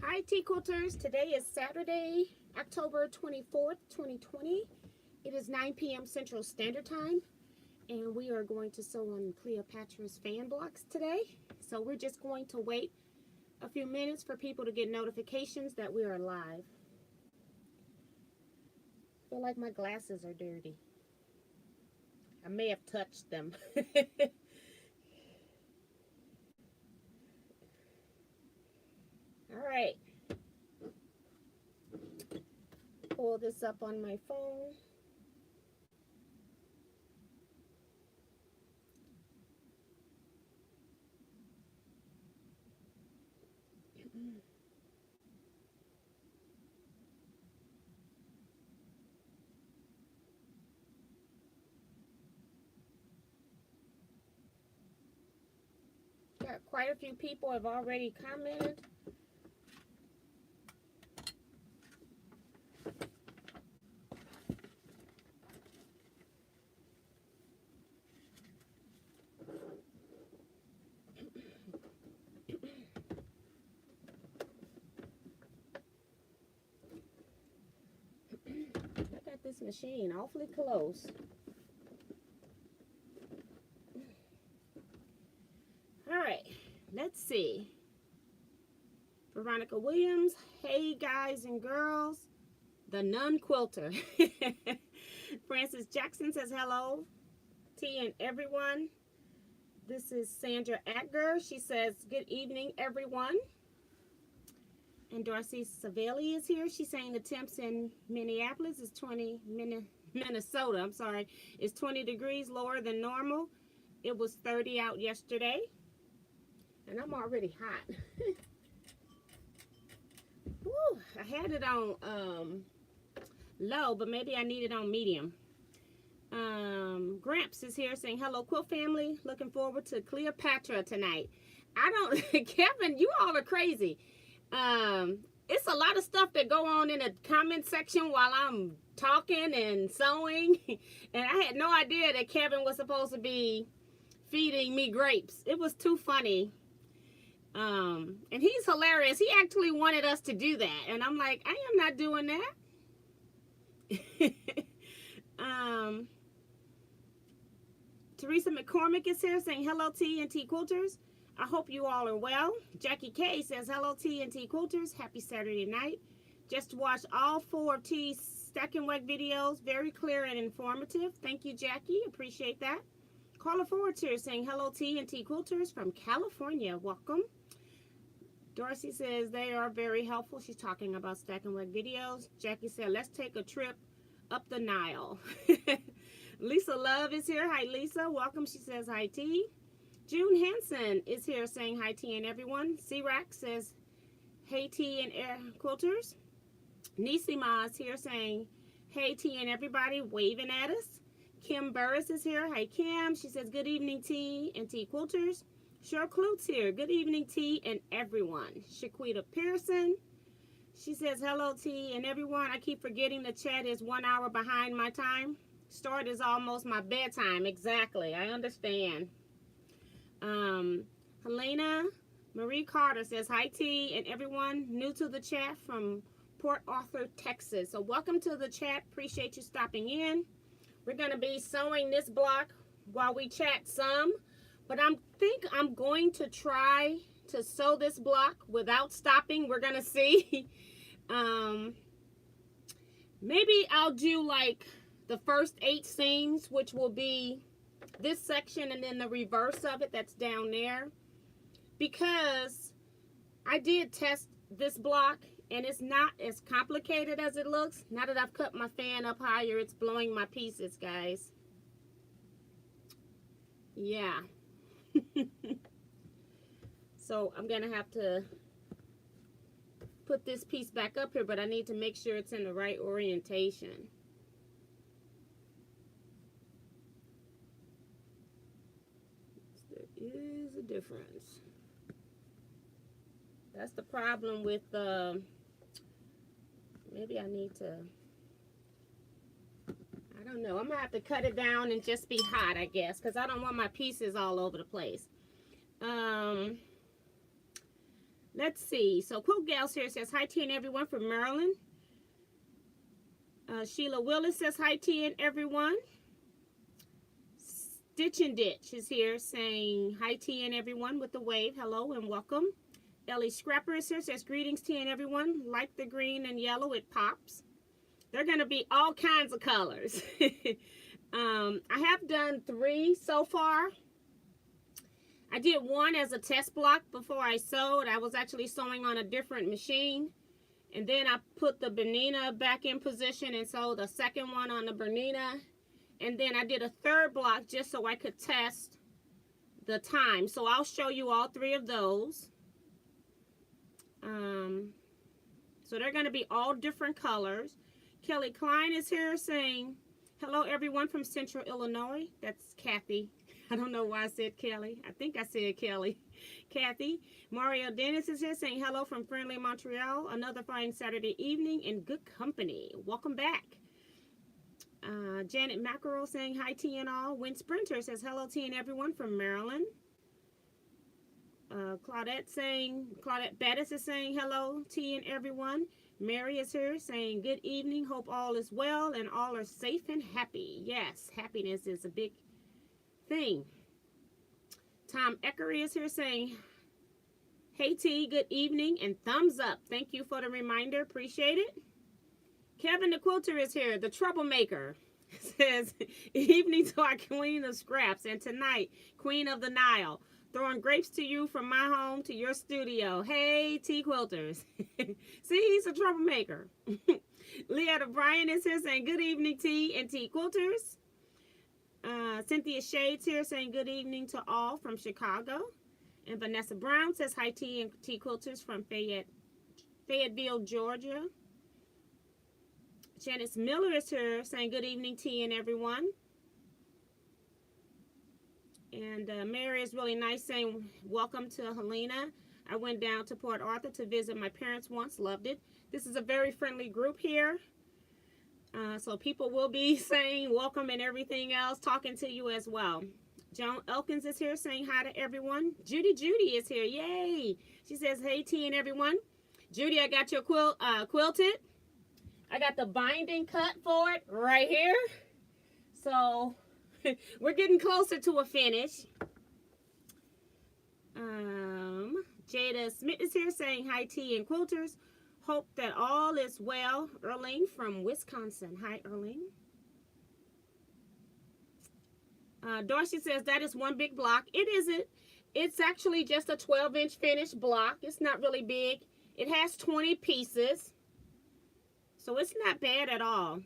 Hi Teaquilters, today is Saturday, October 24th, 2020. It is 9 p.m. Central Standard Time, and we are going to sew on Cleopatra's fan blocks today. So we're just going to wait a few minutes for people to get notifications that we are live. I feel like my glasses are dirty. I may have touched them. All right. Pull this up on my phone. Got quite a few people have already commented. I got this machine awfully close. All right, let's see. Veronica Williams, hey guys and girls, the nun quilter. Francis Jackson says hello, T and everyone. This is Sandra Atger. She says good evening everyone. And Darcy Savelli is here. She's saying the temps in Minneapolis is Minnesota, I'm sorry, is 20 degrees lower than normal. It was 30 out yesterday. And I'm already hot. Woo, I had it on low, but maybe I need it on medium. Gramps is here saying, hello, quilt family. Looking forward to Cleopatra tonight. I don't, Kevin, you all are crazy. It's a lot of stuff that go on in the comment section while I'm talking and sewing. And I had no idea that Kevin was supposed to be feeding me grapes. It was too funny. And he's hilarious. He actually wanted us to do that. And I'm like, I am not doing that. Teresa McCormick is here saying, hello, T and T Quilters. I hope you all are well. Jackie K says, hello, T and T Quilters. Happy Saturday night. Just watched all 4 of T's Stack and Whack videos. Very clear and informative. Thank you, Jackie. Appreciate that. Carla Forward's here saying, hello, T and T Quilters from California. Welcome. Dorsey says they are very helpful. She's talking about Stack and Whack videos. Jackie said, let's take a trip up the Nile. Lisa Love is here. Hi, Lisa. Welcome. She says, hi, T. June Hansen is here saying, hi, T and everyone. C-Rack says, hey, T and Quilters. Nisima is here saying, hey, T and everybody, waving at us. Kim Burris is here. Hi, Kim. She says, good evening, T and T Quilters. Cheryl Klutz here. Good evening, T and everyone. Shaquita Pearson. She says, hello, T and everyone. I keep forgetting the chat is 1 hour behind my time. Start is almost my bedtime. Exactly. I understand. Helena Marie Carter says, hi, T and everyone. New to the chat from Port Arthur, Texas. So welcome to the chat. Appreciate you stopping in. We're going to be sewing this block while we chat some. But I think I'm going to try to sew this block without stopping. We're going to see. Maybe I'll do like the first 8 seams, which will be this section and then the reverse of it that's down there. Because I did test this block and it's not as complicated as it looks. Now that I've cut my fan up higher, it's blowing my pieces, guys. Yeah. So I'm gonna have to put this piece back up here, but I need to make sure it's in the right orientation. There is a difference. That's the problem with maybe I need to, I don't know. I'm gonna have to cut it down and just be hot, I guess, because I don't want my pieces all over the place. Let's see. So Quilt Gals here says, hi, T and everyone from Maryland. Sheila Willis says, hi, T and everyone. Stitch and Ditch is here saying, hi, T and everyone with the wave. Hello and welcome. Ellie Scrapper is here, says, greetings, T and everyone. Like the green and yellow, it pops. They're going to be all kinds of colors. I have done 3 so far. I did 1 as a test block before I sewed. I was actually sewing on a different machine. And then I put the Bernina back in position and sewed the second one on the Bernina. And then I did a 3rd block just so I could test the time. So I'll show you all 3 of those. So they're going to be all different colors. Kelly Klein is here saying, hello everyone from Central Illinois. That's Kathy. I don't know why I said Kelly. I think I said Kelly. Kathy. Mario Dennis is here saying hello from friendly Montreal. Another fine Saturday evening in good company. Welcome back. Janet Mackerel saying hi T and all. Win Sprinter says hello T and everyone from Maryland. Claudette Bettis is saying hello T and everyone. Mary is here saying good evening. Hope all is well and all are safe and happy. Yes, happiness is a big thing. Tom Eckery is here saying, hey T, good evening and thumbs up. Thank you for the reminder. Appreciate it. Kevin the Quilter is here, the troublemaker. Says, evening to our queen of scraps and tonight, queen of the Nile. Throwing grapes to you from my home to your studio. Hey, T Quilters. See, he's a troublemaker. Leah O'Brien is here saying good evening, T and T Quilters. Cynthia Shades here saying good evening to all from Chicago. And Vanessa Brown says hi T and T Quilters from Fayetteville, Georgia. Janice Miller is here saying good evening T and everyone. And Mary is really nice saying welcome to Helena. I went down to Port Arthur to visit my parents once. Loved it. This is a very friendly group here. So people will be saying welcome and everything else, talking to you as well. Joan Elkins is here saying hi to everyone. Judy is here. Yay. She says, hey, T and everyone. Judy, I got your quilted. I got the binding cut for it right here. So we're getting closer to a finish. Jada Smith is here saying hi, T and Quilters. Hope that all is well. Erlene from Wisconsin. Hi, Erlene. Darcy says that is one big block. It isn't. It's actually just a 12-inch finished block. It's not really big. It has 20 pieces. So it's not bad at all.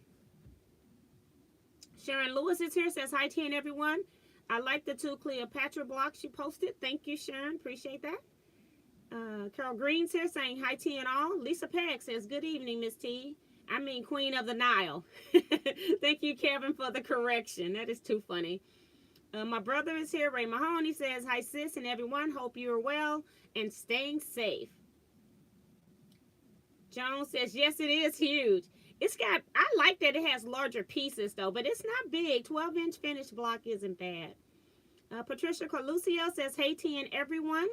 Sharon Lewis is here. Says hi, T and everyone. I like the 2 Cleopatra blocks you posted. Thank you, Sharon. Appreciate that. Carol Green's here saying hi T and all. Lisa Pegg says good evening Miss T. I mean Queen of the Nile. Thank you Kevin for the correction. That is too funny. My brother is here, Ray Mahone. He says hi sis and everyone. Hope you are well and staying safe. Joan says yes it is huge. It's got, I like that it has larger pieces though, but it's not big. 12-inch finished block isn't bad. Patricia Carlucio says hey T and everyone.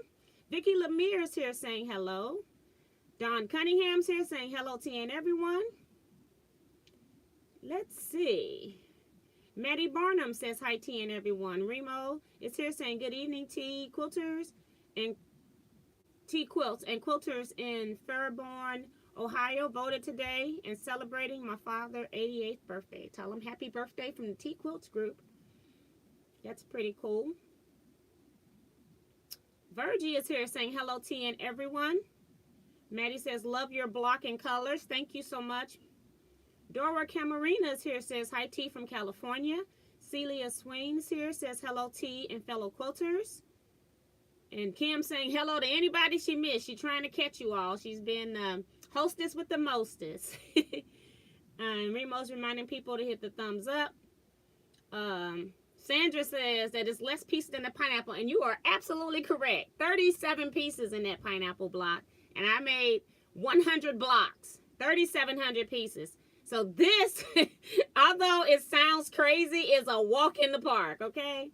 Vicki Lemire is here saying hello. Don Cunningham's here saying hello T and everyone. Let's see. Maddie Barnum says hi T and everyone. Remo is here saying good evening T Quilters and T Quilts and Quilters in Fairborn, Ohio voted today and celebrating my father's 88th birthday. Tell him happy birthday from the T Quilts group. That's pretty cool. Virgie is here saying hello T and everyone. Maddie says love your block and colors. Thank you so much. Dora Camarina is here says hi T from California. Celia Swain is here says hello T and fellow quilters. And Kim saying hello to anybody she missed. She's trying to catch you all. She's been hostess with the mostest. Remo's reminding people to hit the thumbs up. Sandra says that it's less pieces than the pineapple, and you are absolutely correct. 37 pieces in that pineapple block, and I made 100 blocks, 3,700 pieces. So this, although it sounds crazy, is a walk in the park, okay?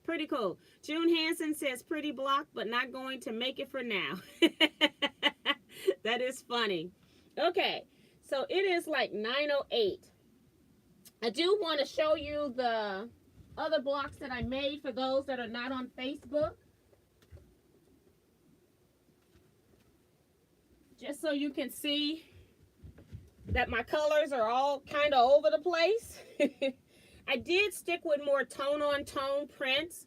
Pretty cool. June Hansen says pretty block, but not going to make it for now. That is funny. Okay, so it is like 9:08. I do want to show you the other blocks that I made for those that are not on Facebook. Just so you can see that my colors are all kind of over the place. I did stick with more tone-on-tone prints.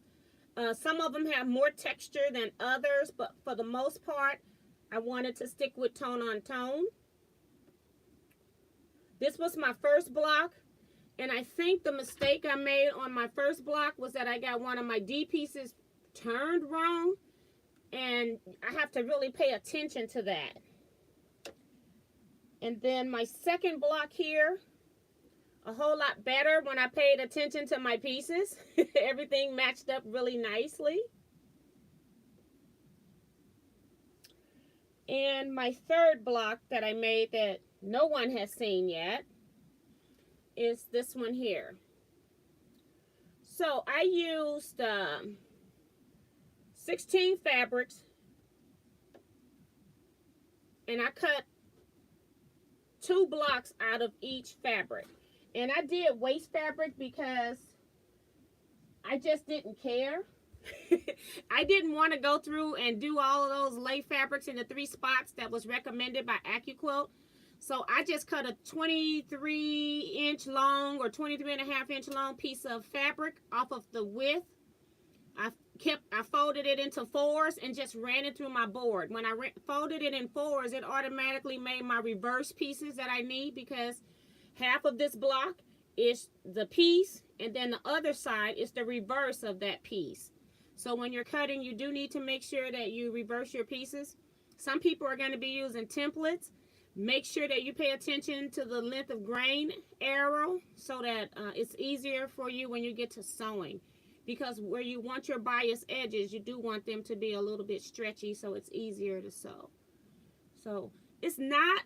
Some of them have more texture than others, but for the most part, I wanted to stick with tone-on-tone. This was my first block, and I think the mistake I made on my first block was that I got one of my D pieces turned wrong, and I have to really pay attention to that. And then my second block here, a whole lot better when I paid attention to my pieces. Everything matched up really nicely. And my third block that I made that no one has seen yet is this one here. So I used 16 fabrics, and I cut 2 blocks out of each fabric. And I did waste fabric because I just didn't care. I didn't want to go through and do all of those lay fabrics in the 3 spots that was recommended by Teaquilts. So I just cut a 23-inch long or 23.5-inch long piece of fabric off of the width. I folded it into 4s and just ran it through my board. When I folded it in 4s, it automatically made my reverse pieces that I need, because half of this block is the piece, and then the other side is the reverse of that piece. So when you're cutting, you do need to make sure that you reverse your pieces. Some people are going to be using templates. Make sure that you pay attention to the length of grain arrow so that it's easier for you when you get to sewing. Because where you want your bias edges, you do want them to be a little bit stretchy so it's easier to sew. So it's not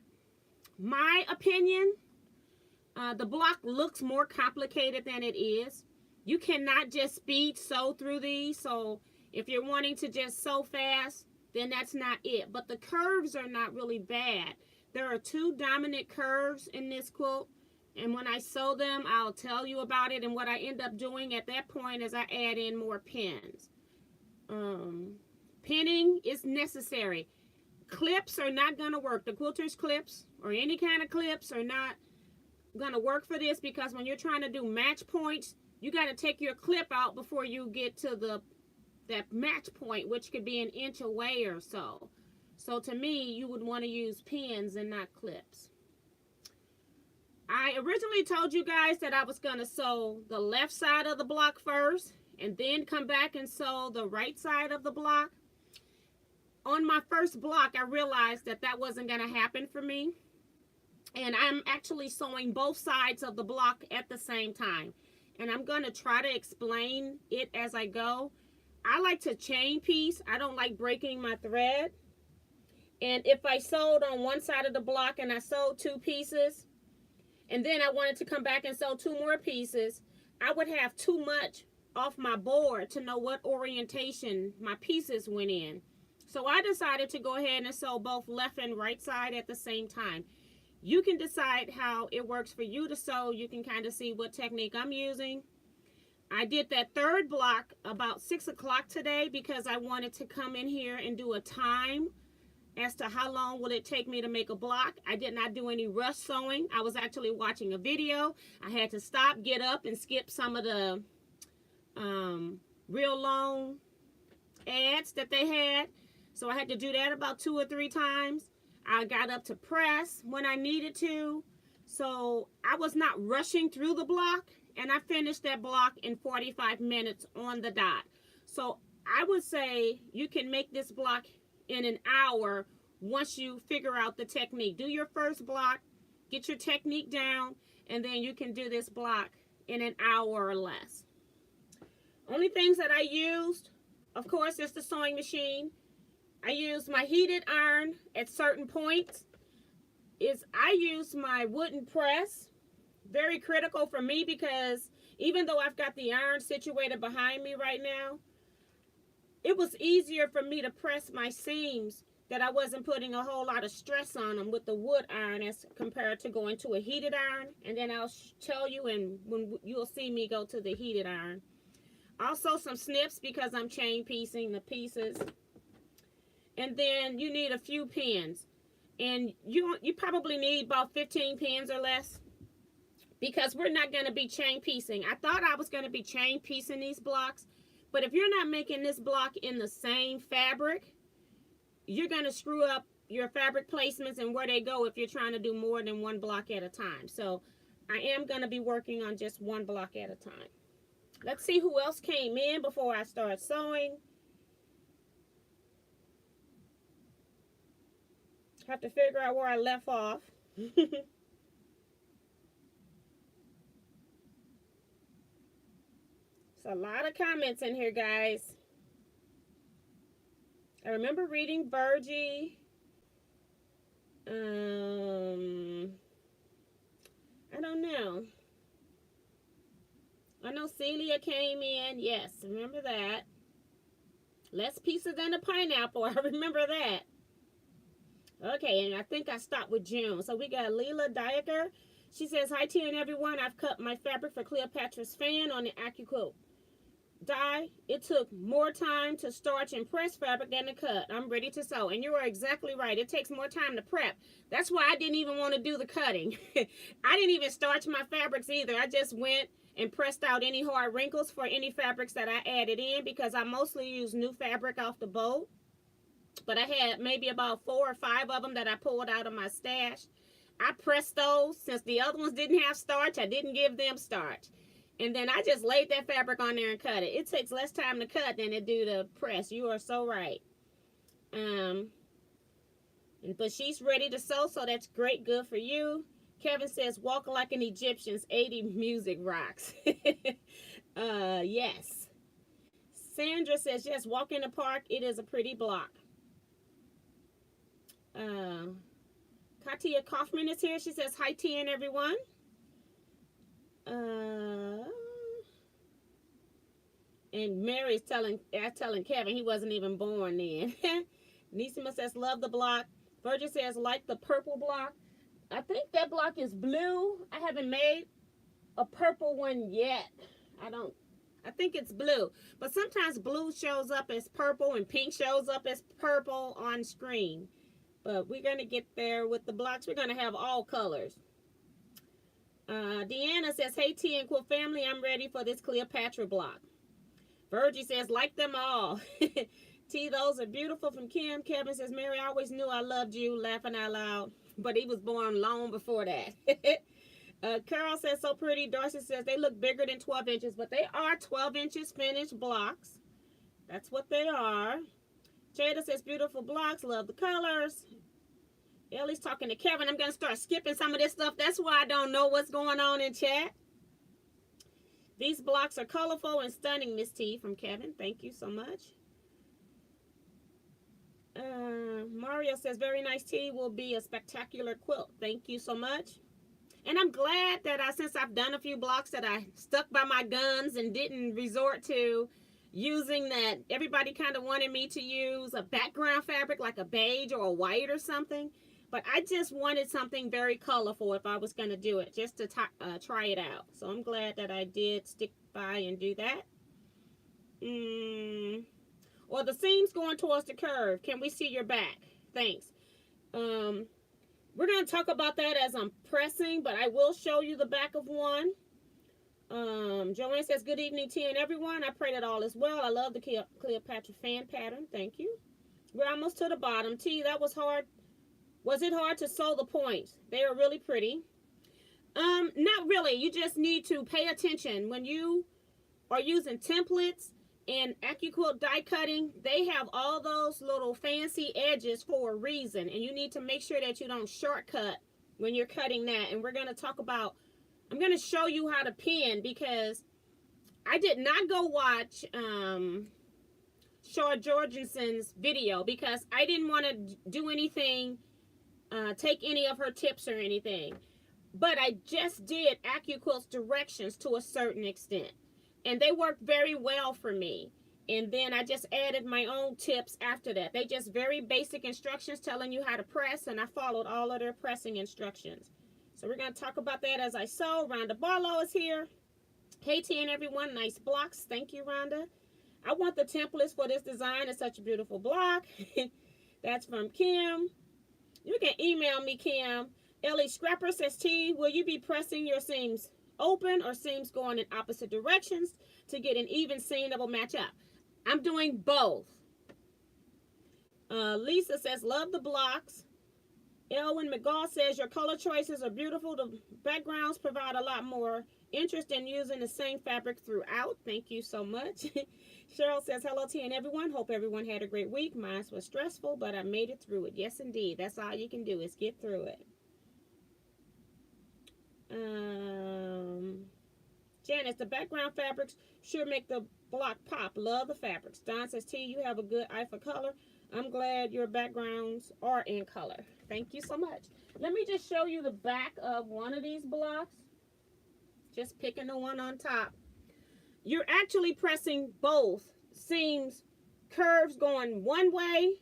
my opinion. The block looks more complicated than it is. You cannot just speed sew through these. So if you're wanting to just sew fast, then that's not it. But the curves are not really bad. There are 2 dominant curves in this quilt. And when I sew them, I'll tell you about it. And what I end up doing at that point is I add in more pins. Pinning is necessary. Clips are not going to work. The quilter's clips or any kind of clips are not going to work for this, because when you're trying to do match points, you got to take your clip out before you get to that match point, which could be an inch away or so. So to me, you would want to use pins and not clips. I originally told you guys that I was going to sew the left side of the block first and then come back and sew the right side of the block. On my first block, I realized that that wasn't going to happen for me. And I'm actually sewing both sides of the block at the same time. And I'm going to try to explain it as I go. I like to chain piece. I don't like breaking my thread. And if I sewed on one side of the block and I sewed 2 pieces, and then I wanted to come back and sew 2 more pieces, I would have too much off my board to know what orientation my pieces went in. So I decided to go ahead and sew both left and right side at the same time. You can decide how it works for you to sew. You can kind of see what technique I'm using. I did that 3rd block about 6 o'clock today because I wanted to come in here and do a time as to how long will it take me to make a block. I did not do any rush sewing. I was actually watching a video. I had to stop, get up, and skip some of the real long ads that they had. So I had to do that about 2 or 3 times. I got up to press when I needed to. So I was not rushing through the block, and I finished that block in 45 minutes on the dot. So I would say you can make this block in an hour once you figure out the technique. Do your first block, get your technique down, and then you can do this block in an hour or less. Only things that I used, of course, is the sewing machine. I used my heated iron at certain points. I use my wooden press. Very critical for me because Even though I've got the iron situated behind me right now, it was easier for me to press my seams, that I wasn't putting a whole lot of stress on them with the wood iron as compared to going to a heated iron. And then I'll tell you, and when you'll see me go to the heated iron. Also some snips because I'm chain piecing the pieces. And then you need a few pins. And you probably need about 15 pins or less, because we're not going to be chain piecing. I thought I was going to be chain piecing these blocks, but if you're not making this block in the same fabric, you're going to screw up your fabric placements and where they go if you're trying to do more than one block at a time. So I am going to be working on just one block at a time. Let's see who else came in before I start sewing. Have to figure out where I left off. There's a lot of comments in here, guys. I remember reading Virgie. I don't know. I know Celia came in. Yes, remember that. Less pieces than a pineapple. I remember that. Okay, and I think I stopped with June. So we got Leela Diecker. She says, hi, Tia and everyone. I've cut my fabric for Cleopatra's fan on the Teaquilt dye. It took more time to starch and press fabric than to cut. I'm ready to sew. And you are exactly right. It takes more time to prep. That's why I didn't even want to do the cutting. I didn't even starch my fabrics either. I just went and pressed out any hard wrinkles for any fabrics that I added in, because I mostly use new fabric off the boat. But I had maybe about 4 or 5 of them that I pulled out of my stash. I pressed those. Since the other ones didn't have starch, I didn't give them starch. And then I just laid that fabric on there and cut it. It takes less time to cut than it do to press. You are so right. But she's ready to sew, so that's great. Good for you. Kevin says, walk like an Egyptian's 80 music rocks. Yes. Sandra says, yes, walk in the park. It is a pretty block. Katia Kaufman is here. She says, hi, Tia and everyone. And Mary's telling Kevin he wasn't even born then. Nisima says, love the block. Virgil says, like the purple block. I think that block is blue. I haven't made a purple one yet. I think it's blue. But sometimes blue shows up as purple and pink shows up as purple on screen. But we're going to get there with the blocks. We're going to have all colors. Deanna says, hey, T and Quilt family, I'm ready for this Cleopatra block. Virgie says, like them all. T, those are beautiful from Kim. Kevin says, Mary, I always knew I loved you, laughing out loud. But he was born long before that. Carol says, so pretty. Darcy says, they look bigger than 12 inches, but they are 12 inches finished blocks. That's what they are. Jada says, beautiful blocks. Love the colors. Ellie's talking to Kevin. I'm going to start skipping some of this stuff. That's why I don't know what's going on in chat. These blocks are colorful and stunning, Miss T, from Kevin. Thank you so much. Mario says, very nice tea, will be a spectacular quilt. Thank you so much. And I'm glad that since I've done a few blocks, that I stuck by my guns and didn't resort to using that. Everybody kind of wanted me to use a background fabric like a beige or a white or something. But I just wanted something very colorful if I was going to do it, just to try it out. So I'm glad that I did stick by and do that. Or the seams going towards the curve. Can we see your back? Thanks. We're going to talk about that as I'm pressing, but I will show you the back of one. Joanne says, good evening, T and everyone. I pray that all is well. I love the Cleopatra fan pattern. Thank you. We're almost to the bottom. T, that was hard. Was it hard to sew the points? They are really pretty. Not really. You just need to pay attention. When you are using templates and Teaquilt die cutting, they have all those little fancy edges for a reason. And you need to make sure that you don't shortcut when you're cutting that. And we're going to talk about, I'm going to show you how to pin, because I did not go watch Shaw Jorgensen's video, because I didn't want to do anything, take any of her tips or anything. but I just did Teaquilts directions to a certain extent, and they worked very well for me. And then I just added my own tips after that. They just very basic instructions telling you how to press, and I followed all of their pressing instructions. So we're going to talk about that as I sew. Rhonda Barlow is here. Hey, T and everyone. Nice blocks. Thank you, Rhonda. I want the templates for this design. It's such a beautiful block. That's from Kim. You can email me, Kim. Ellie Scrapper says, T, will you be pressing your seams open or seams going in opposite directions to get an even seam that will match up? I'm doing both. Lisa says, love the blocks. Elwin McGaw says, your color choices are beautiful. The backgrounds provide a lot more interest in using the same fabric throughout. Thank you so much. Cheryl says, hello, T and everyone. Hope everyone had a great week. Mine was stressful, but I made it through it. Yes, indeed. That's all you can do is get through it. Janice, the background fabrics sure make the block pop. Love the fabrics. Don says, T, you have a good eye for color. I'm glad your backgrounds are in color. Thank you so much. Let me just show you the back of one of these blocks. Just picking the one on top. You're actually pressing both seams, curves going one way,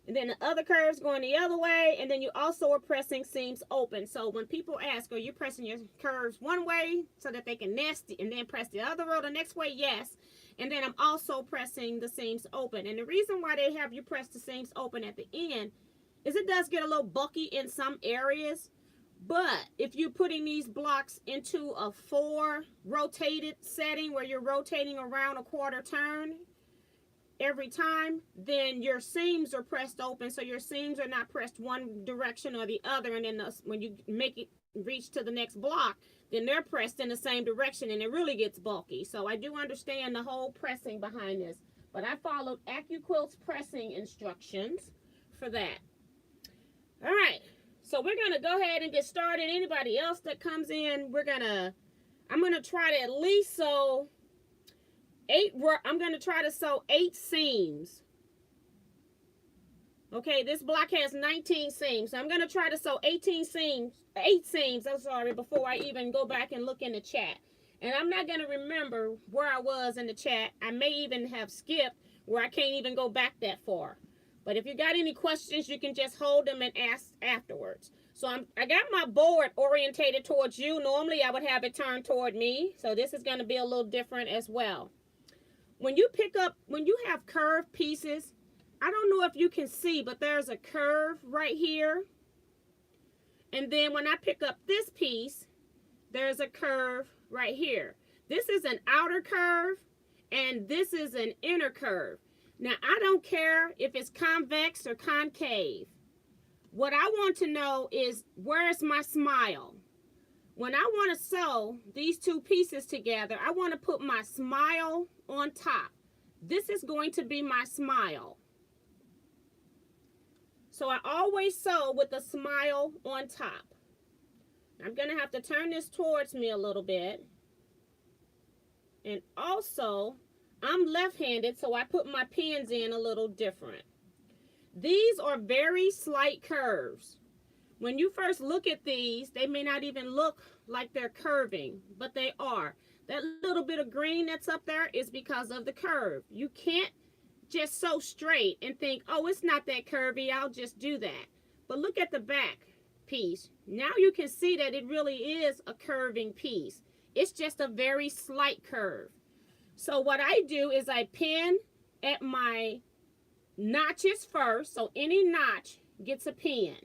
and then the other curves going the other way, and then you also are pressing seams open. So when people ask, are you pressing your curves one way so that they can nest and then press the other row the next way? Yes. And then I'm also pressing the seams open. And the reason why they have you press the seams open at the end is it does get a little bulky in some areas. But if you're putting these blocks into a 4 rotated setting where you're rotating around a quarter turn every time, then your seams are pressed open, so your seams are not pressed one direction or the other, and then when you make it reach to the next block, then they're pressed in the same direction, and it really gets bulky. So I do understand the whole pressing behind this, but I followed Teaquilts pressing instructions for that. All right, so we're gonna go ahead and get started. Anybody else that comes in, I'm gonna try to at least sew 8. I'm gonna try to sew 8 seams. Okay, this block has 19 seams, so I'm gonna try to sew 8 seams. I'm sorry, before I even go back and look in the chat. And I'm not gonna remember where I was in the chat. I may even have skipped where I can't even go back that far. But if you got any questions, you can just hold them and ask afterwards. So I got my board orientated towards you. Normally I would have it turned toward me. So this is going to be a little different as well. When you have curved pieces, I don't know if you can see, but there's a curve right here. And then when I pick up this piece, there's a curve right here. This is an outer curve and this is an inner curve. Now, I don't care if it's convex or concave. What I want to know is, where's my smile? When I want to sew these two pieces together, I want to put my smile on top. This is going to be my smile. So I always sew with the smile on top. I'm going to have to turn this towards me a little bit. And also, I'm left-handed, so I put my pins in a little different. These are very slight curves. When you first look at these, they may not even look like they're curving, but they are. That little bit of green that's up there is because of the curve. You can't just sew straight and think, oh, it's not that curvy, I'll just do that. But look at the back piece. Now you can see that it really is a curving piece. It's just a very slight curve. So what I do is I pin at my notches first. So any notch gets a pin.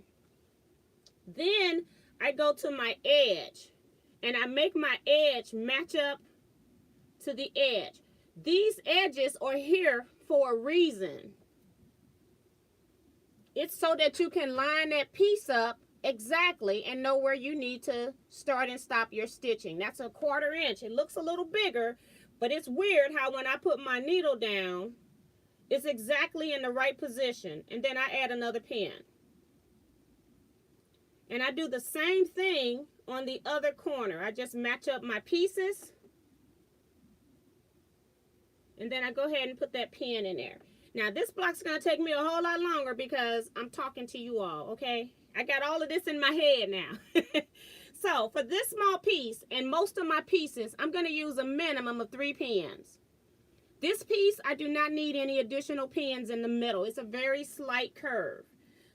Then I go to my edge and I make my edge match up to the edge. These edges are here for a reason. It's so that you can line that piece up exactly and know where you need to start and stop your stitching. That's a 1/4 inch. It looks a little bigger, but it's weird how when I put my needle down, it's exactly in the right position. And then I add another pin. And I do the same thing on the other corner. I just match up my pieces. And then I go ahead and put that pin in there. Now, this block's going to take me a whole lot longer because I'm talking to you all, okay? I got all of this in my head now. So, for this small piece and most of my pieces, I'm going to use a minimum of 3 pins. This piece, I do not need any additional pins in the middle. It's a very slight curve.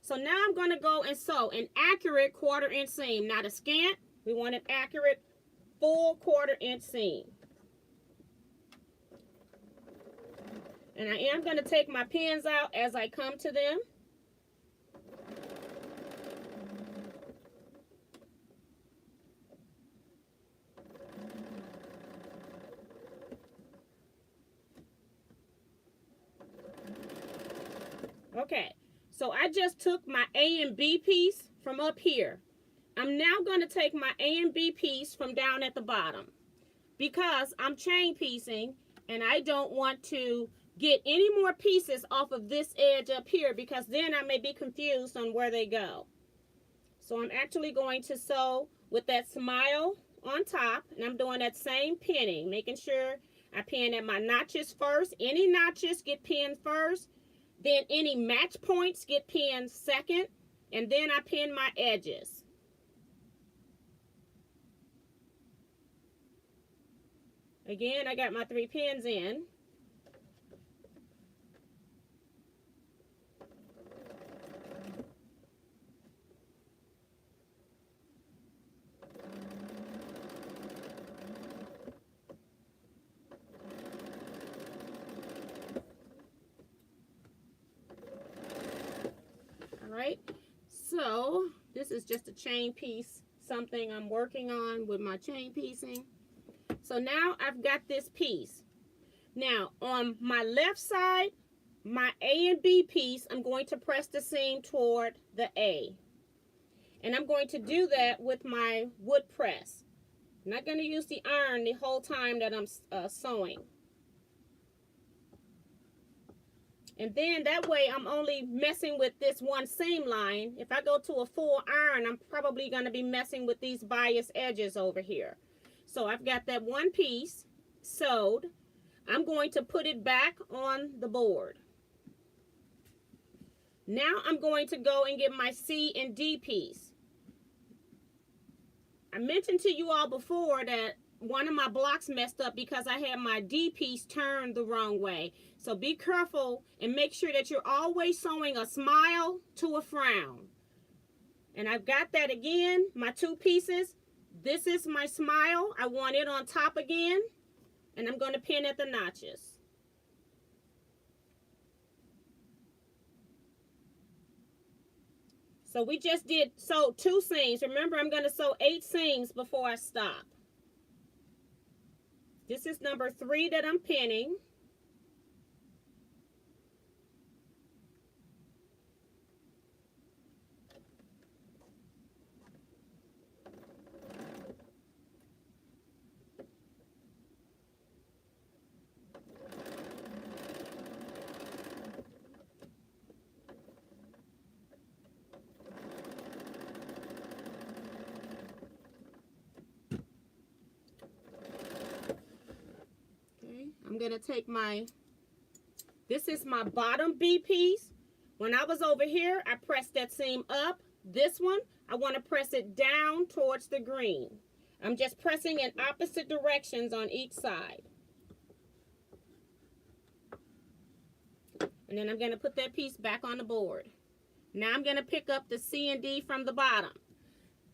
So, now I'm going to go and sew an accurate 1/4 inch seam. Not a scant. We want an accurate full 1/4 inch seam. And I am going to take my pins out as I come to them. Okay, so I just took my A and B piece from up here. I'm now going to take my A and B piece from down at the bottom because I'm chain piecing and I don't want to get any more pieces off of this edge up here because then I may be confused on where they go. So I'm actually going to sew with that smile on top, and I'm doing that same pinning, making sure I pin at my notches first. Any notches get pinned first, then any match points get pinned second, and then I pin my edges. Again, I got my 3 pins in. Right, so this is just a chain piece, something I'm working on with my chain piecing. So now I've got this piece. Now on my left side, my A and B piece, I'm going to press the seam toward the A, and I'm going to do that with my wood press. I'm not going to use the iron the whole time that I'm sewing. And then that way I'm only messing with this one seam line. If I go to a full iron, I'm probably going to be messing with these bias edges over here. So I've got that one piece sewed. I'm going to put it back on the board. Now I'm going to go and get my C and D piece. I mentioned to you all before that one of my blocks messed up because I had my D piece turned the wrong way. So be careful and make sure that you're always sewing a smile to a frown. And I've got that again, my 2 pieces. This is my smile. I want it on top again. And I'm going to pin at the notches. So we just did sew 2 seams. Remember, I'm going to sew 8 seams before I stop. This is number 3 that I'm pinning. I'm going to take this is my bottom B piece. When I was over here, I pressed that seam up. This one, I want to press it down towards the green. I'm just pressing in opposite directions on each side. And then I'm going to put that piece back on the board. Now I'm going to pick up the C and D from the bottom.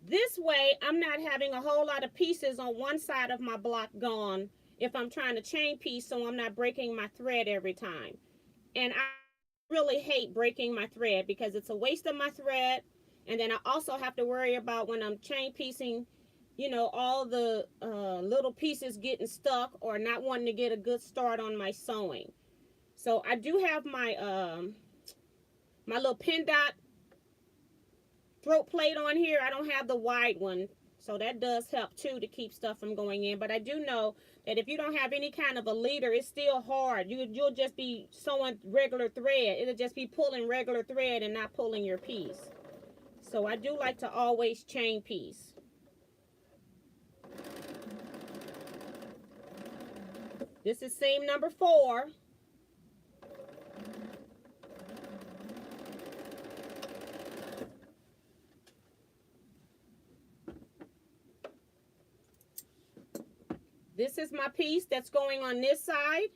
This way, I'm not having a whole lot of pieces on one side of my block gone if I'm trying to chain piece, so I'm not breaking my thread every time. And I really hate breaking my thread because it's a waste of my thread. And then I also have to worry about when I'm chain piecing, you know, all the little pieces getting stuck or not wanting to get a good start on my sewing. So I do have my my little pin dot throat plate on here. I don't have the wide one, so that does help too to keep stuff from going in. But I do know that if you don't have any kind of a leader, it's still hard. You'll just be sewing regular thread. It'll just be pulling regular thread and not pulling your piece. So I do like to always chain piece. This is seam number 4. This is my piece that's going on this side.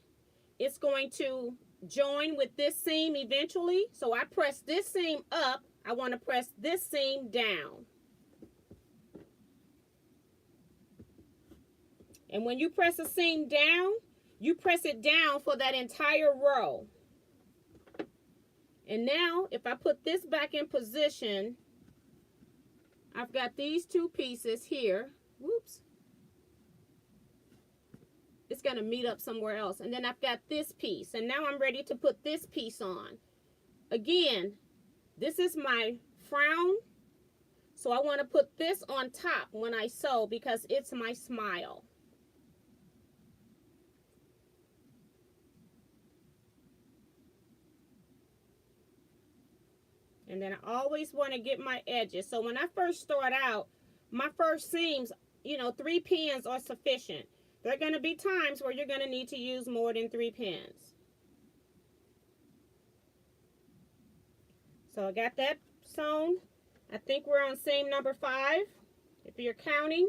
It's going to join with this seam eventually. So I press this seam up. I want to press this seam down. And when you press a seam down, you press it down for that entire row. And now, if I put this back in position, I've got these two pieces here. Whoops. It's going to meet up somewhere else. And then I've got this piece. And now I'm ready to put this piece on. Again, this is my frown. So I want to put this on top when I sew because it's my smile. And then I always want to get my edges. So when I first start out, my first seams, you know, 3 pins are sufficient. There are going to be times where you're going to need to use more than 3 pins. So I got that sewn. I think we're on seam number 5, if you're counting.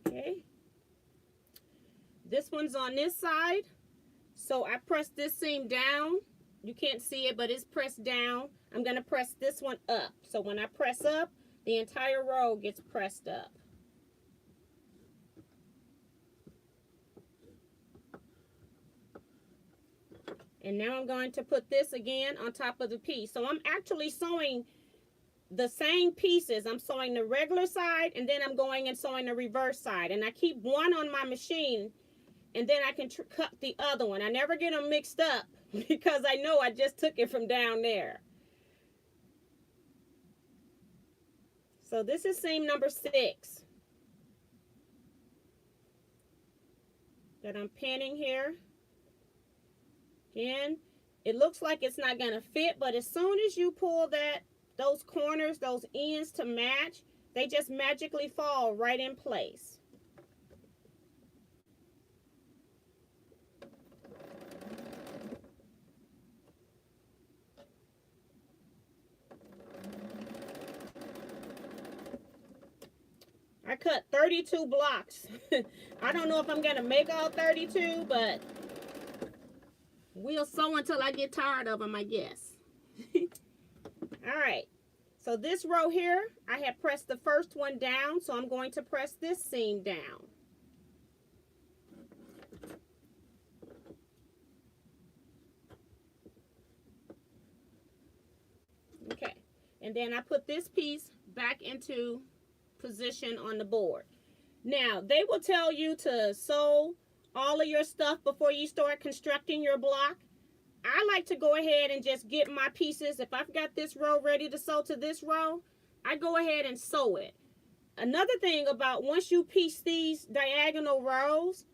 Okay. This one's on this side. So I press this seam down. You can't see it, but it's pressed down. I'm going to press this one up. So when I press up, the entire row gets pressed up. And now I'm going to put this again on top of the piece. So I'm actually sewing the same pieces. I'm sewing the regular side, and then I'm going and sewing the reverse side. And I keep one on my machine, and then I can cut the other one. I never get them mixed up because I know I just took it from down there. So this is seam number 6 that I'm pinning here. Again, it looks like it's not going to fit, but as soon as you pull those corners, those ends to match, they just magically fall right in place. I cut 32 blocks. I don't know if I'm going to make all 32, but we'll sew until I get tired of them, I guess. All right. So this row here, I have pressed the first one down, so I'm going to press this seam down. Okay. And then I put this piece back into position on the board. Now, they will tell you to sew all of your stuff before you start constructing your block. I like to go ahead and just get my pieces. If I've got this row ready to sew to this row, I go ahead and sew it. Another thing about once you piece these diagonal rows,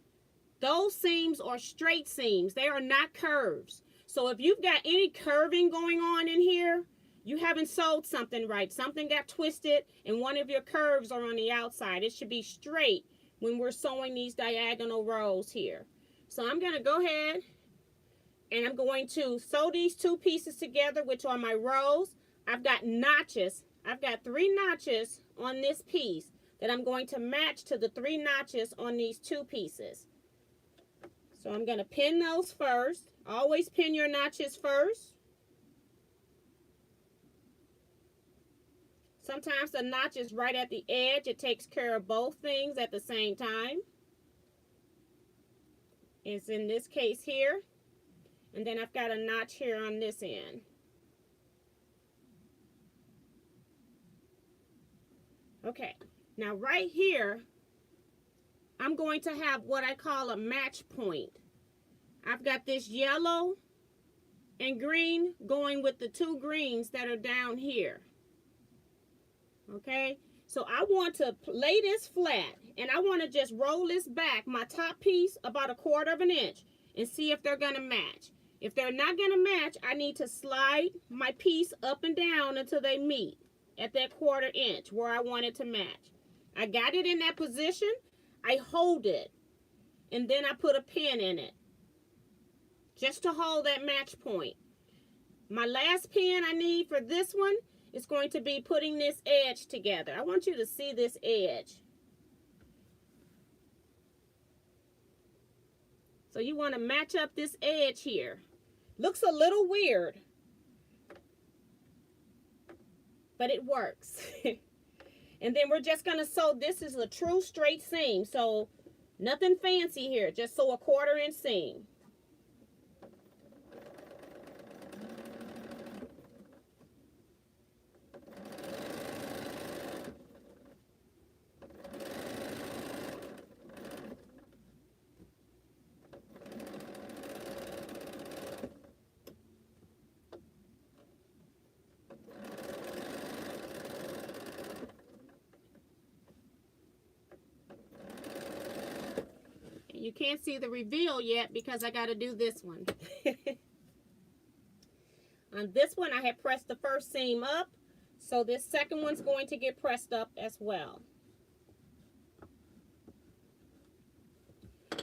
those seams are straight seams. They are not curves. So if you've got any curving going on in here, you haven't sewed something right. Something got twisted and one of your curves are on the outside. It should be straight when we're sewing these diagonal rows here. So I'm going to go ahead and I'm going to sew these two pieces together, which are my rows. I've got notches. I've got 3 notches on this piece that I'm going to match to the 3 notches on these 2 pieces. So I'm going to pin those first. Always pin your notches first. Sometimes the notch is right at the edge. It takes care of both things at the same time. It's in this case here. And then I've got a notch here on this end. Okay, now right here, I'm going to have what I call a match point. I've got this yellow and green going with the 2 greens that are down here. Okay, so I want to lay this flat, and I want to just roll this back, my top piece, about 1/4 of an inch, and see if they're going to match. If they're not going to match, I need to slide my piece up and down until they meet at that 1/4 inch where I want it to match. I got it in that position. I hold it, and then I put a pin in it just to hold that match point. My last pin I need for this one is going to be putting this edge together. I want you to see this edge. So you want to match up this edge here. Looks a little weird, but it works. And then we're just going to sew. This is a true straight seam, so nothing fancy here. Just sew a 1/4 inch seam. You can't see the reveal yet because I got to do this one. On this one, I had pressed the first seam up, so this second one's going to get pressed up as well.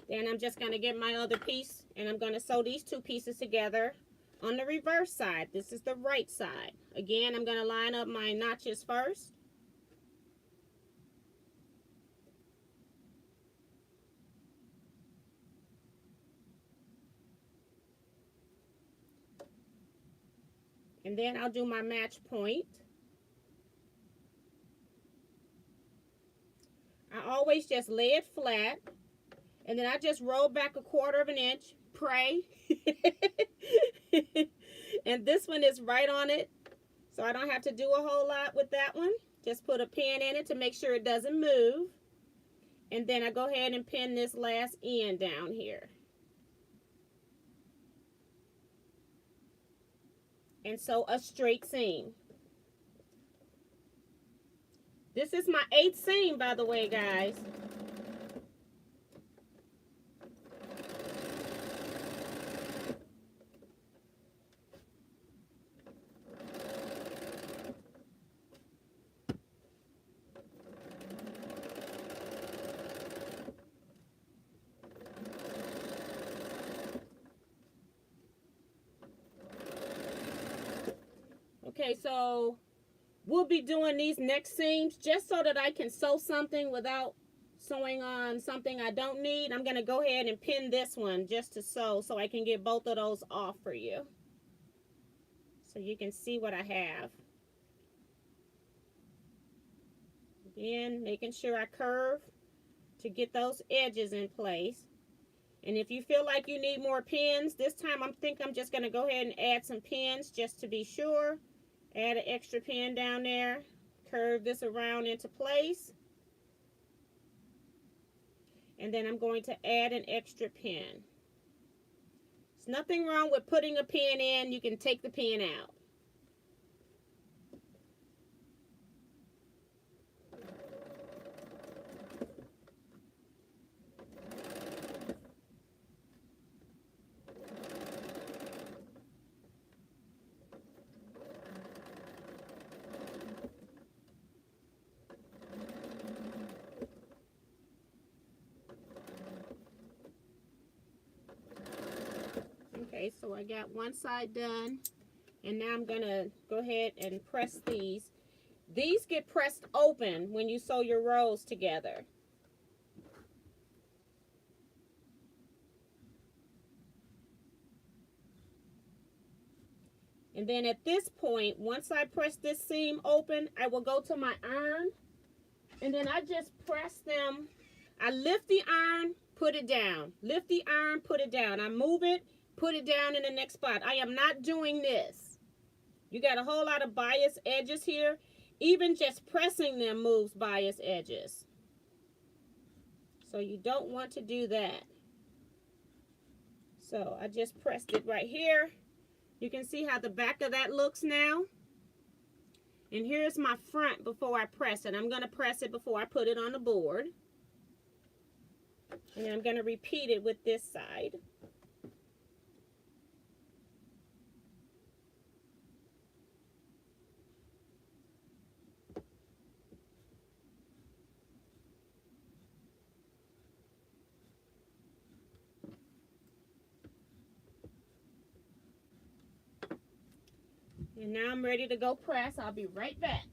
Then I'm just going to get my other piece, and I'm going to sew these 2 pieces together on the reverse side. This is the right side. Again, I'm going to line up my notches first. And then I'll do my match point. I always just lay it flat, and then I just roll back a 1/4 inch, pray. And this one is right on it, so I don't have to do a whole lot with that one. Just put a pin in it to make sure it doesn't move. And then I go ahead and pin this last end down here. And sew a straight seam. This is my 8th seam, by the way, guys. Okay, so we'll be doing these next seams just so that I can sew something without sewing on something I don't need. I'm going to go ahead and pin this one just to sew so I can get both of those off for you, so you can see what I have. Again, making sure I curve to get those edges in place. And if you feel like you need more pins, this time I think I'm just going to go ahead and add some pins just to be sure. Add an extra pin down there. Curve this around into place. And then I'm going to add an extra pin. There's nothing wrong with putting a pin in. You can take the pin out. Okay, so I got one side done, and now I'm gonna go ahead and press these. These get pressed open when you sew your rows together. And then at this point, once I press this seam open, I will go to my iron, and then I just press them. I lift the iron, put it down. Lift the iron, put it down. I move it, put it down in the next spot. I am not doing this. You got a whole lot of bias edges here. Even just pressing them moves bias edges. So you don't want to do that. So I just pressed it right here. You can see how the back of that looks now. And here's my front before I press it. I'm going to press it before I put it on the board. And I'm going to repeat it with this side. And now I'm ready to go press. I'll be right back.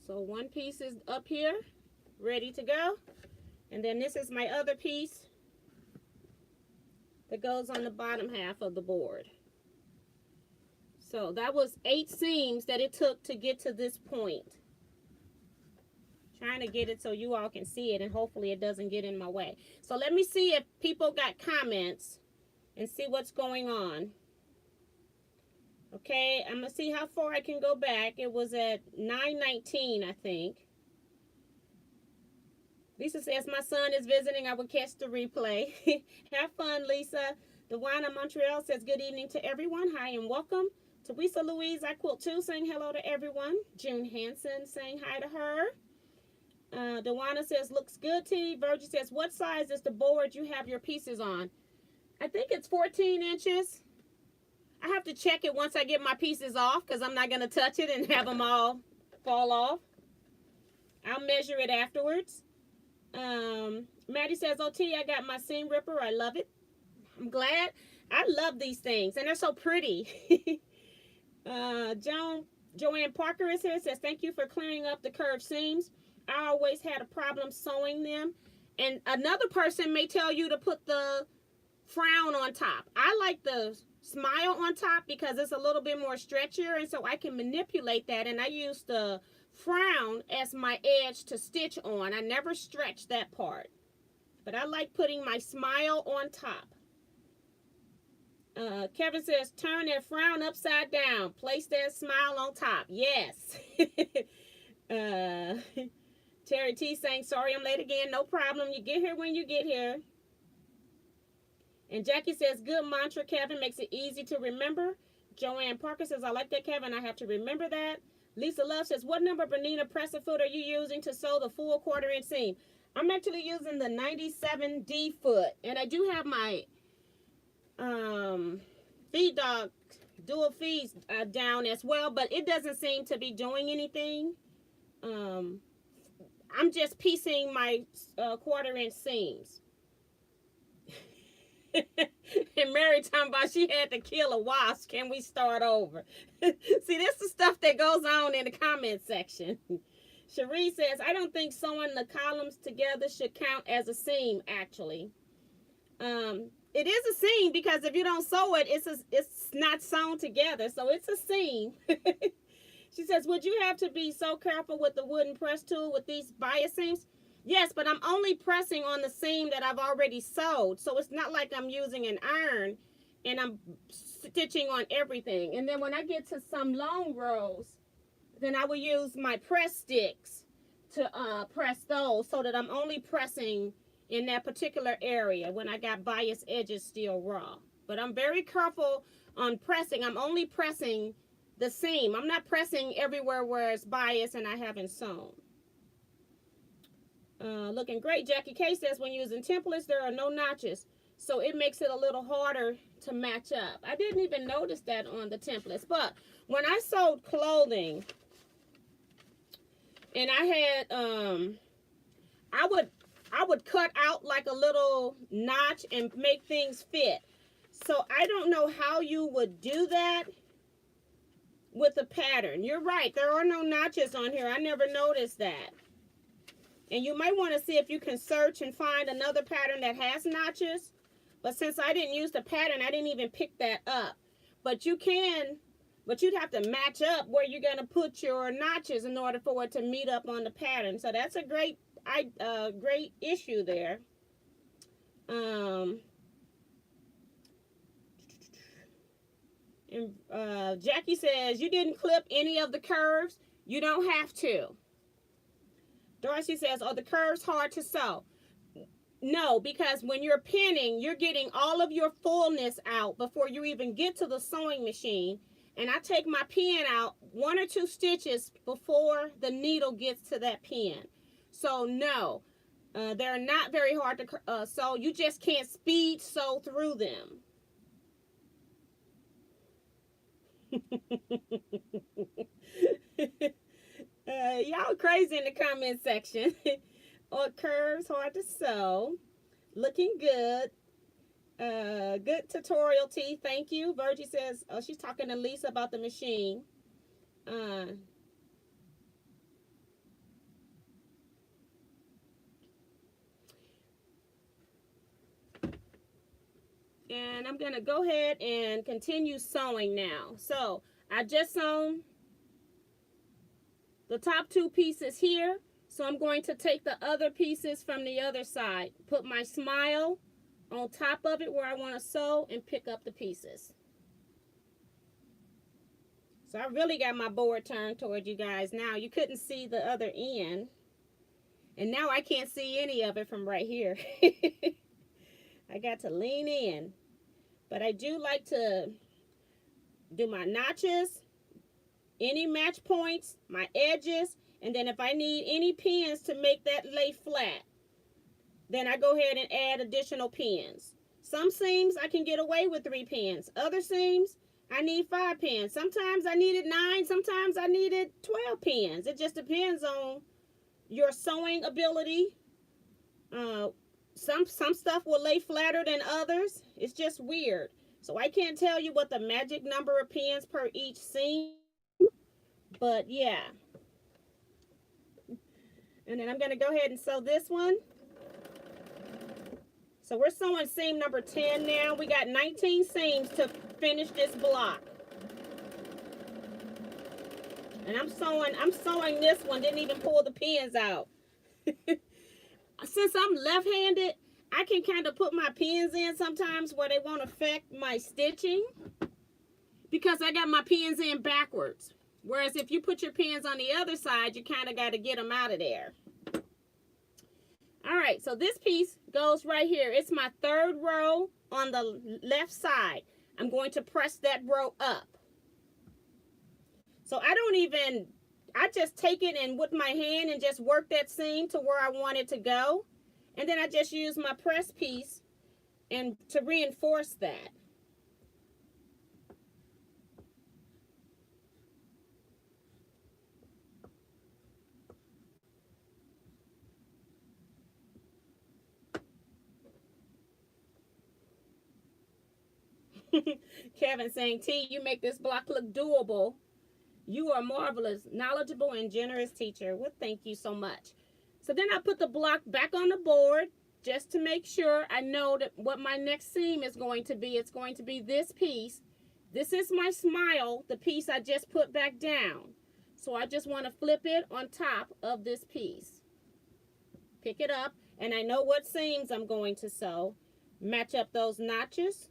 So one piece is up here, ready to go. And then this is my other piece that goes on the bottom half of the board. So that was 8 seams that it took to get to this point. Trying to get it so you all can see it, and hopefully it doesn't get in my way. So let me see if people got comments and see what's going on. Okay, I'm going to see how far I can go back. It was at 9:19, I think. Lisa says, my son is visiting. I will catch the replay. Have fun, Lisa. Dewana Montreal says, good evening to everyone. Hi and welcome. Teresa Louise, I quilt too, saying hello to everyone. June Hansen saying hi to her. Dewana says, looks good, T. Virgie says, what size is the board you have your pieces on? I think it's 14 inches. I have to check it once I get my pieces off because I'm not going to touch it and have them all fall off. I'll measure it afterwards. Maddie says, oh, T, I got my seam ripper. I love it. I'm glad. I love these things, and they're so pretty. Joanne Parker is here, says, thank you for clearing up the curved seams. I always had a problem sewing them. And another person may tell you to put the frown on top. I like the smile on top because it's a little bit more stretchier, and so I can manipulate that, and I use the frown as my edge to stitch on. I never stretch that part, but I like putting my smile on top. Kevin says, turn that frown upside down, place that smile on top. Yes. Terry T saying, sorry I'm late again. No problem, you get here when you get here. And Jackie says, good mantra, Kevin, makes it easy to remember. Joanne Parker says, I like that, Kevin, I have to remember that. Lisa Love says, what number Bernina presser foot are you using to sew the full 1/4 inch seam? I'm actually using the 97D foot, and I do have my feed dog dual feeds down as well, but it doesn't seem to be doing anything. I'm just piecing my 1/4 inch seams. And Mary talking about she had to kill a wasp. Can we start over? See, this is stuff that goes on in the comment section. Cherie says, I don't think sewing the columns together should count as a seam, actually. It is a seam because if you don't sew it, it's not sewn together. So it's a seam. She says, would you have to be so careful with the wooden press tool with these bias seams? Yes, but I'm only pressing on the seam that I've already sewed. So it's not like I'm using an iron and I'm stitching on everything. And then when I get to some long rows, then I will use my press sticks to press those so that I'm only pressing in that particular area when I got bias edges still raw. But I'm very careful on pressing. I'm only pressing the seam. I'm not pressing everywhere where it's bias and I haven't sewn. Looking great. Jackie K says, when using templates, there are no notches, so it makes it a little harder to match up. I didn't even notice that on the templates, but when I sewed clothing, and I had, I would cut out like a little notch and make things fit. So I don't know how you would do that with a pattern. You're right. There are no notches on here. I never noticed that. And you might want to see if you can search and find another pattern that has notches. But since I didn't use the pattern, I didn't even pick that up. But you can, but you'd have to match up where you're going to put your notches in order for it to meet up on the pattern. So that's a great issue there. And Jackie says, you didn't clip any of the curves. You don't have to. Darcy says, are the curves hard to sew? No, because when you're pinning, you're getting all of your fullness out before you even get to the sewing machine. And I take my pin out 1 or 2 stitches before the needle gets to that pin. So no, They're not very hard to sew. You just can't speed sew through them. Y'all crazy in the comment section. Or curves hard to sew. Looking good. Good tutorial, T. Thank you. Virgie says, oh, she's talking to Lisa about the machine. And I'm going to go ahead and continue sewing now. So I just sewn the top two pieces here. So I'm going to take the other pieces from the other side, put my smile on top of it where I want to sew, and pick up the pieces. So I really got my board turned toward you guys now. You couldn't see the other end. And now I can't see any of it from right here. I got to lean in. But I do like to do my notches, any match points, my edges, and then if I need any pins to make that lay flat, then I go ahead and add additional pins. Some seams I can get away with 3 pins. Other seams I need 5 pins. Sometimes I needed 9, sometimes I needed 12 pins. It just depends on your sewing ability. Some stuff will lay flatter than others. It's just weird. So I can't tell you what the magic number of pins per each seam. But yeah. And then I'm going to go ahead and sew this one. So we're sewing seam number 10 now. We got 19 seams to finish this block. And I'm sewing this one. Didn't even pull the pins out. Since I'm left-handed, I can kind of put my pins in sometimes where they won't affect my stitching, because I got my pins in backwards. Whereas if you put your pins on the other side, you kind of got to get them out of there. All right, so this piece goes right here. It's my 3rd row on the left side. I'm going to press that row up. So I just take it and with my hand and just work that seam to where I want it to go. And then I just use my press piece and to reinforce that. Kevin saying, T, you make this block look doable. You are marvelous, knowledgeable, and generous teacher. Well, thank you so much. So then I put the block back on the board just to make sure I know that what my next seam is going to be. It's going to be this piece. This is my smile, the piece I just put back down. So I just want to flip it on top of this piece. Pick it up, and I know what seams I'm going to sew. Match up those notches.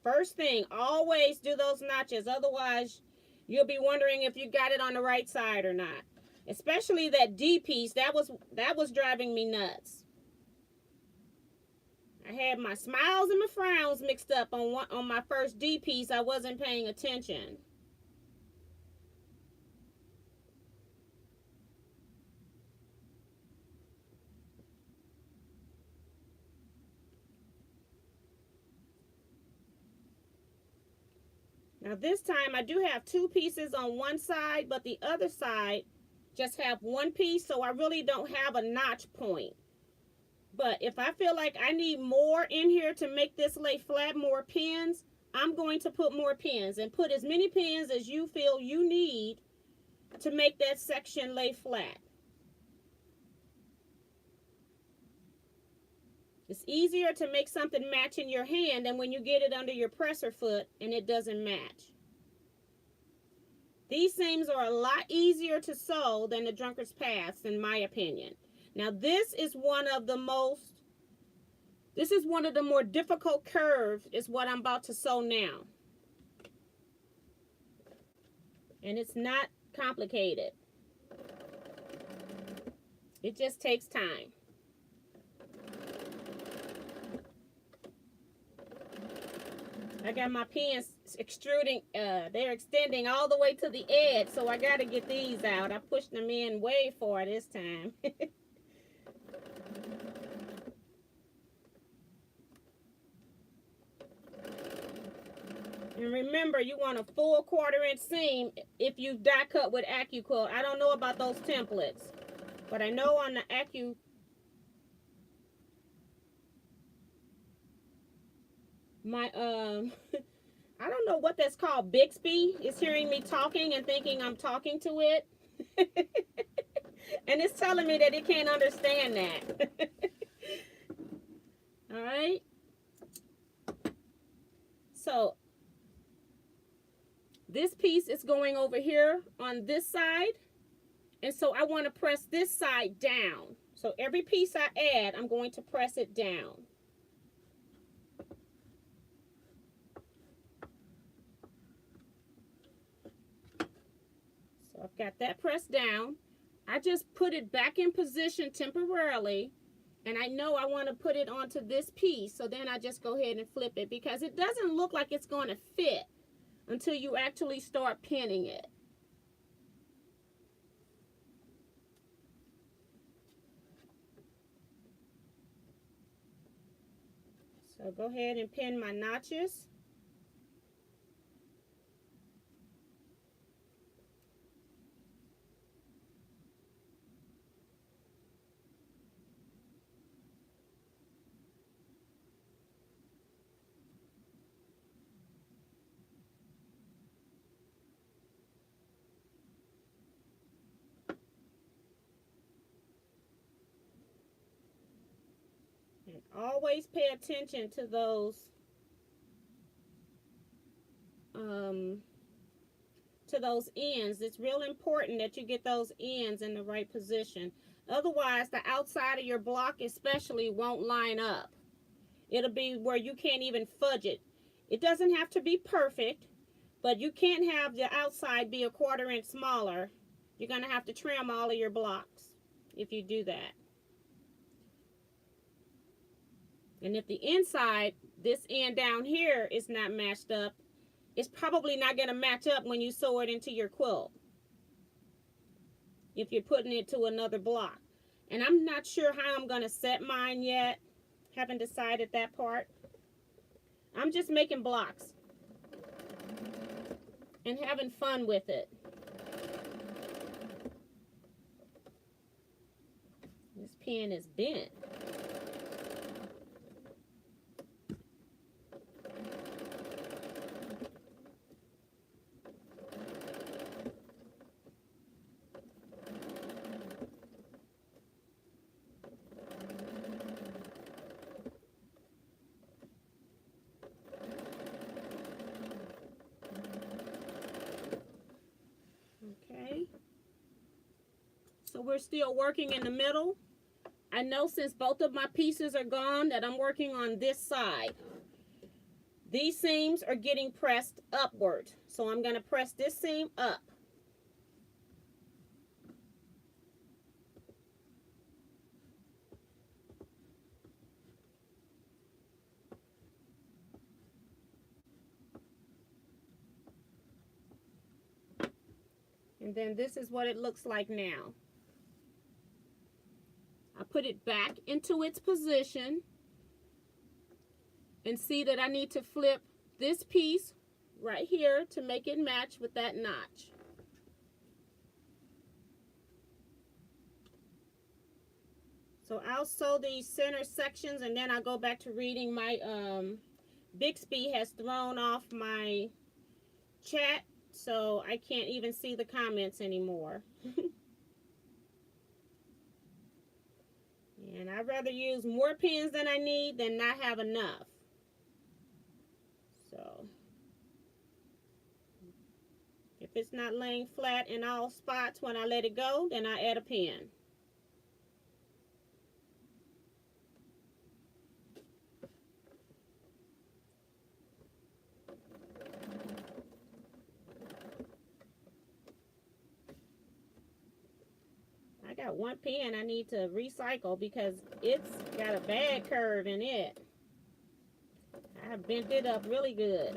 First thing, always do those notches. Otherwise, you'll be wondering if you got it on the right side or not. Especially that D piece, that was driving me nuts. I had my smiles and my frowns mixed up on my first D piece. I wasn't paying attention. Now this time I do have 2 pieces on one side, but the other side just have 1 piece, so I really don't have a notch point. But if I feel like I need more in here to make this lay flat, more pins, I'm going to put more pins and put as many pins as you feel you need to make that section lay flat. It's easier to make something match in your hand than when you get it under your presser foot and it doesn't match. These seams are a lot easier to sew than the Drunkard's Pass, in my opinion. Now this is one of the more difficult curves is what I'm about to sew now. And it's not complicated. It just takes time. I got my pins extruding, they're extending all the way to the edge, so I got to get these out. I pushed them in way far this time. And remember, you want a full 1/4 inch seam if you die cut with AccuQuilt. I don't know about those templates, but I know on the I don't know what that's called. Bixby is hearing me talking and thinking I'm talking to it. And it's telling me that it can't understand that. All right. So this piece is going over here on this side. And so I want to press this side down. So every piece I add, I'm going to press it down. So I've got that pressed down. I just put it back in position temporarily. And I know I want to put it onto this piece. So then I just go ahead and flip it, because it doesn't look like it's going to fit until you actually start pinning it. So go ahead and pin my notches. And always pay attention to those ends. It's real important that you get those ends in the right position. Otherwise, the outside of your block especially won't line up. It'll be where you can't even fudge it. It doesn't have to be perfect, but you can't have the outside be a 1/4 inch smaller. You're going to have to trim all of your blocks if you do that. And if the inside, this end down here, is not matched up, it's probably not going to match up when you sew it into your quilt, if you're putting it to another block. And I'm not sure how I'm going to set mine yet. Haven't decided that part. I'm just making blocks and having fun with it. This pen is bent. Okay. So we're still working in the middle. I know since both of my pieces are gone that I'm working on this side. These seams are getting pressed upward. So I'm going to press this seam up. And then this is what it looks like now. I put it back into its position and see that I need to flip this piece right here to make it match with that notch. So I'll sew these center sections, and then I'll go back to reading. My Bixby has thrown off my chat, so I can't even see the comments anymore. And I'd rather use more pins than I need than not have enough. So if it's not laying flat in all spots when I let it go, then I add a pin. I got one pin I need to recycle because it's got a bad curve in it. I bent it up really good.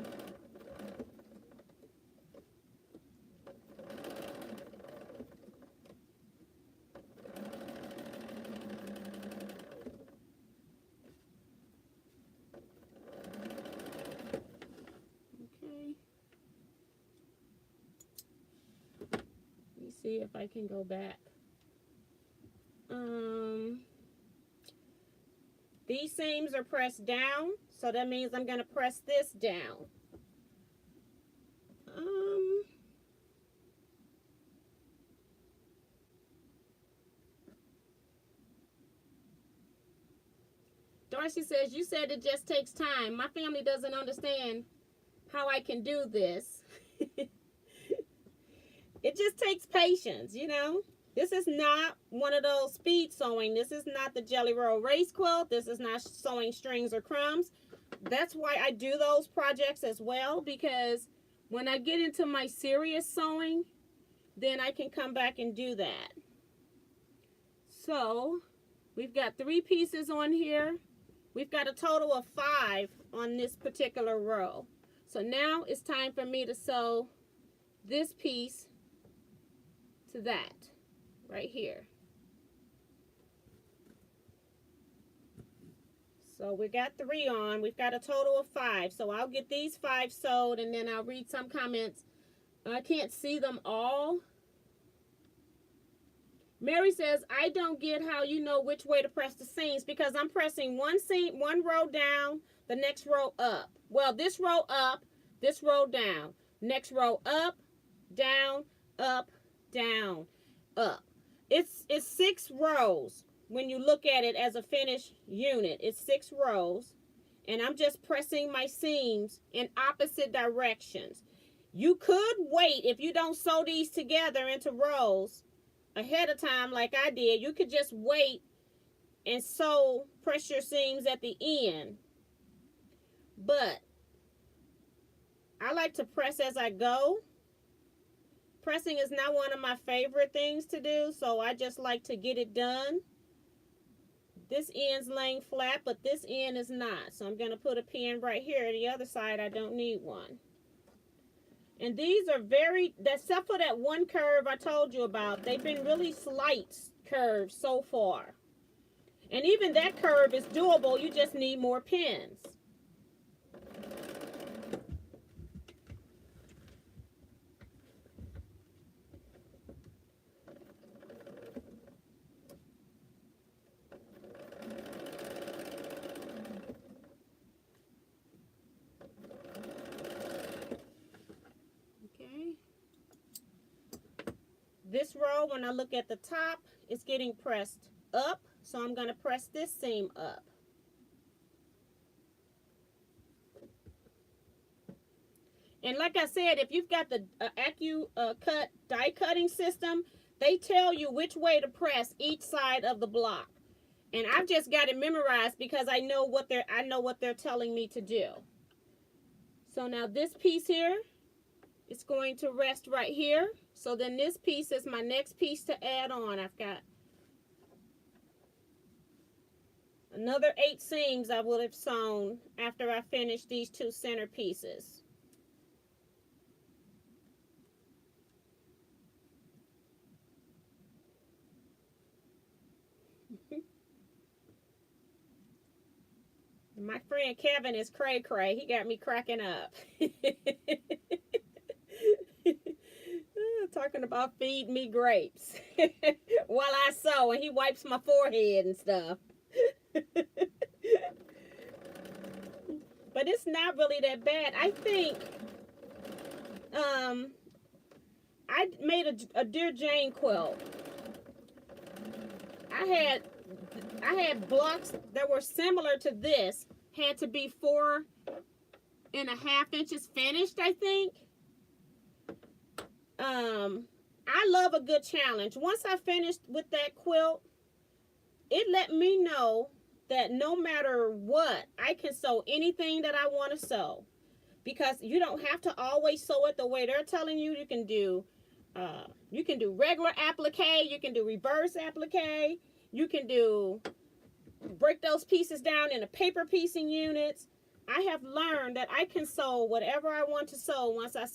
Okay. see if I can go back. These seams are pressed down, so that means I'm going to press this down. Darcy says, you said it just takes time. My family doesn't understand how I can do this. It just takes patience, you know. This is not one of those speed sewing. This is not the Jelly Roll Race Quilt. This is not sewing strings or crumbs. That's why I do those projects as well, because when I get into my serious sewing, then I can come back and do that. So we've got 3 pieces on here. We've got a total of 5 on this particular row. So now it's time for me to sew this piece to that right here. So we got 3 on. We've got a total of 5. So I'll get these 5 sewed, and then I'll read some comments. I can't see them all. Mary says, I don't get how you know which way to press the seams, because I'm pressing one seam, one row down, the next row up. Well, this row up, this row down. Next row up, down, up, down, up. It's 6 rows. When you look at it as a finished unit, it's 6 rows, and I'm just pressing my seams in opposite directions. You could wait, if you don't sew these together into rows ahead of time like I did, you could just wait and sew, press your seams at the end. But I like to press as I go. Pressing is not one of my favorite things to do, so I just like to get it done. This end's laying flat, but this end is not. So I'm going to put a pin right here. The other side, I don't need one. And these are very, except for that one curve I told you about, they've been really slight curves so far. And even that curve is doable. You just need more pins. This row, when I look at the top, it's getting pressed up, so I'm going to press this seam up. And like I said, if you've got the AccuCut die cutting system, they tell you which way to press each side of the block. And I've just got it memorized because I know what they're telling me to do. So now this piece here, it's going to rest right here. So then this piece is my next piece to add on. I've got another 8 seams I would have sewn after I finish these 2 center pieces. My friend Kevin is cray cray. He got me cracking up. Talking about feed me grapes while I sew, and he wipes my forehead and stuff. But it's not really that bad. I think I made a Dear Jane quilt. I had blocks that were similar to this, had to be 4.5 inches finished, I think. I love a good challenge. Once I finished with that quilt, it let me know that no matter what, I can sew anything that I want to sew. Because you don't have to always sew it the way they're telling you. You can do regular applique, you can do reverse applique, you can break those pieces down into paper piecing units. I have learned that I can sew whatever I want to sew once I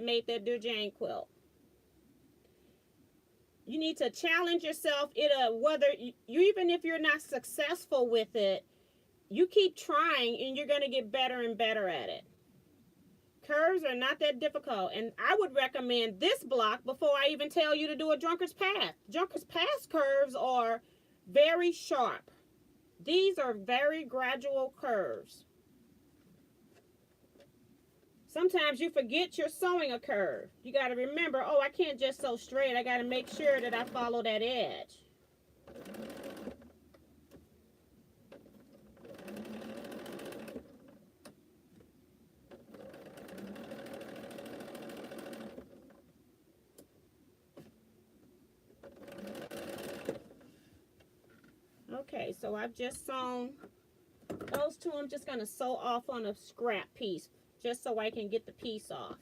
made that Dear Jane quilt. You need to challenge yourself. Whether even if you're not successful with it, you keep trying and you're going to get better and better at it. Curves are not that difficult, and I would recommend this block before I even tell you to do a Drunkard's Path. Drunkard's Path curves are very sharp. These are very gradual curves. Sometimes you forget you're sewing a curve. You got to remember, oh, I can't just sew straight. I got to make sure that I follow that edge. Okay, so I've just sewn those two. I'm just going to sew off on a scrap piece just so I can get the piece off.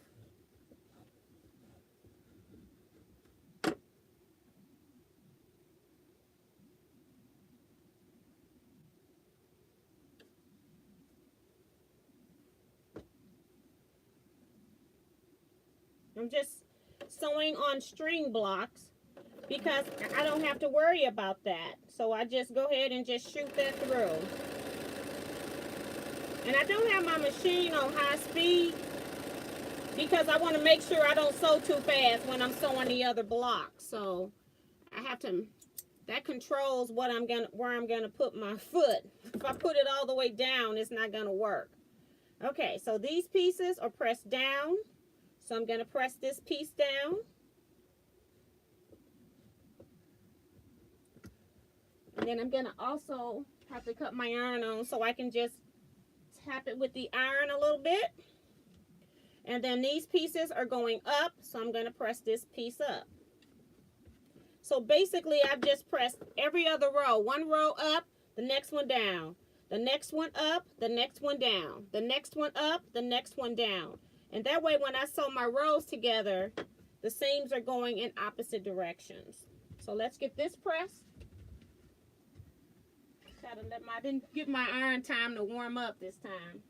I'm just sewing on string blocks because I don't have to worry about that. So I just go ahead and just shoot that through. And I don't have my machine on high speed because I want to make sure I don't sew too fast when I'm sewing the other block. So I have to, that controls what where I'm gonna put my foot. If I put it all the way down, it's not gonna work. Okay, so these pieces are pressed down. So I'm gonna press this piece down. And then I'm gonna also have to cut my iron on so I can just tap it with the iron a little bit. And then these pieces are going up, so I'm gonna press this piece up. So basically I've just pressed every other row. One row up, the next one down. The next one up, the next one down. The next one up, the next one down. And that way when I sew my rows together, the seams are going in opposite directions. So let's get this pressed. I didn't give my iron time to warm up this time.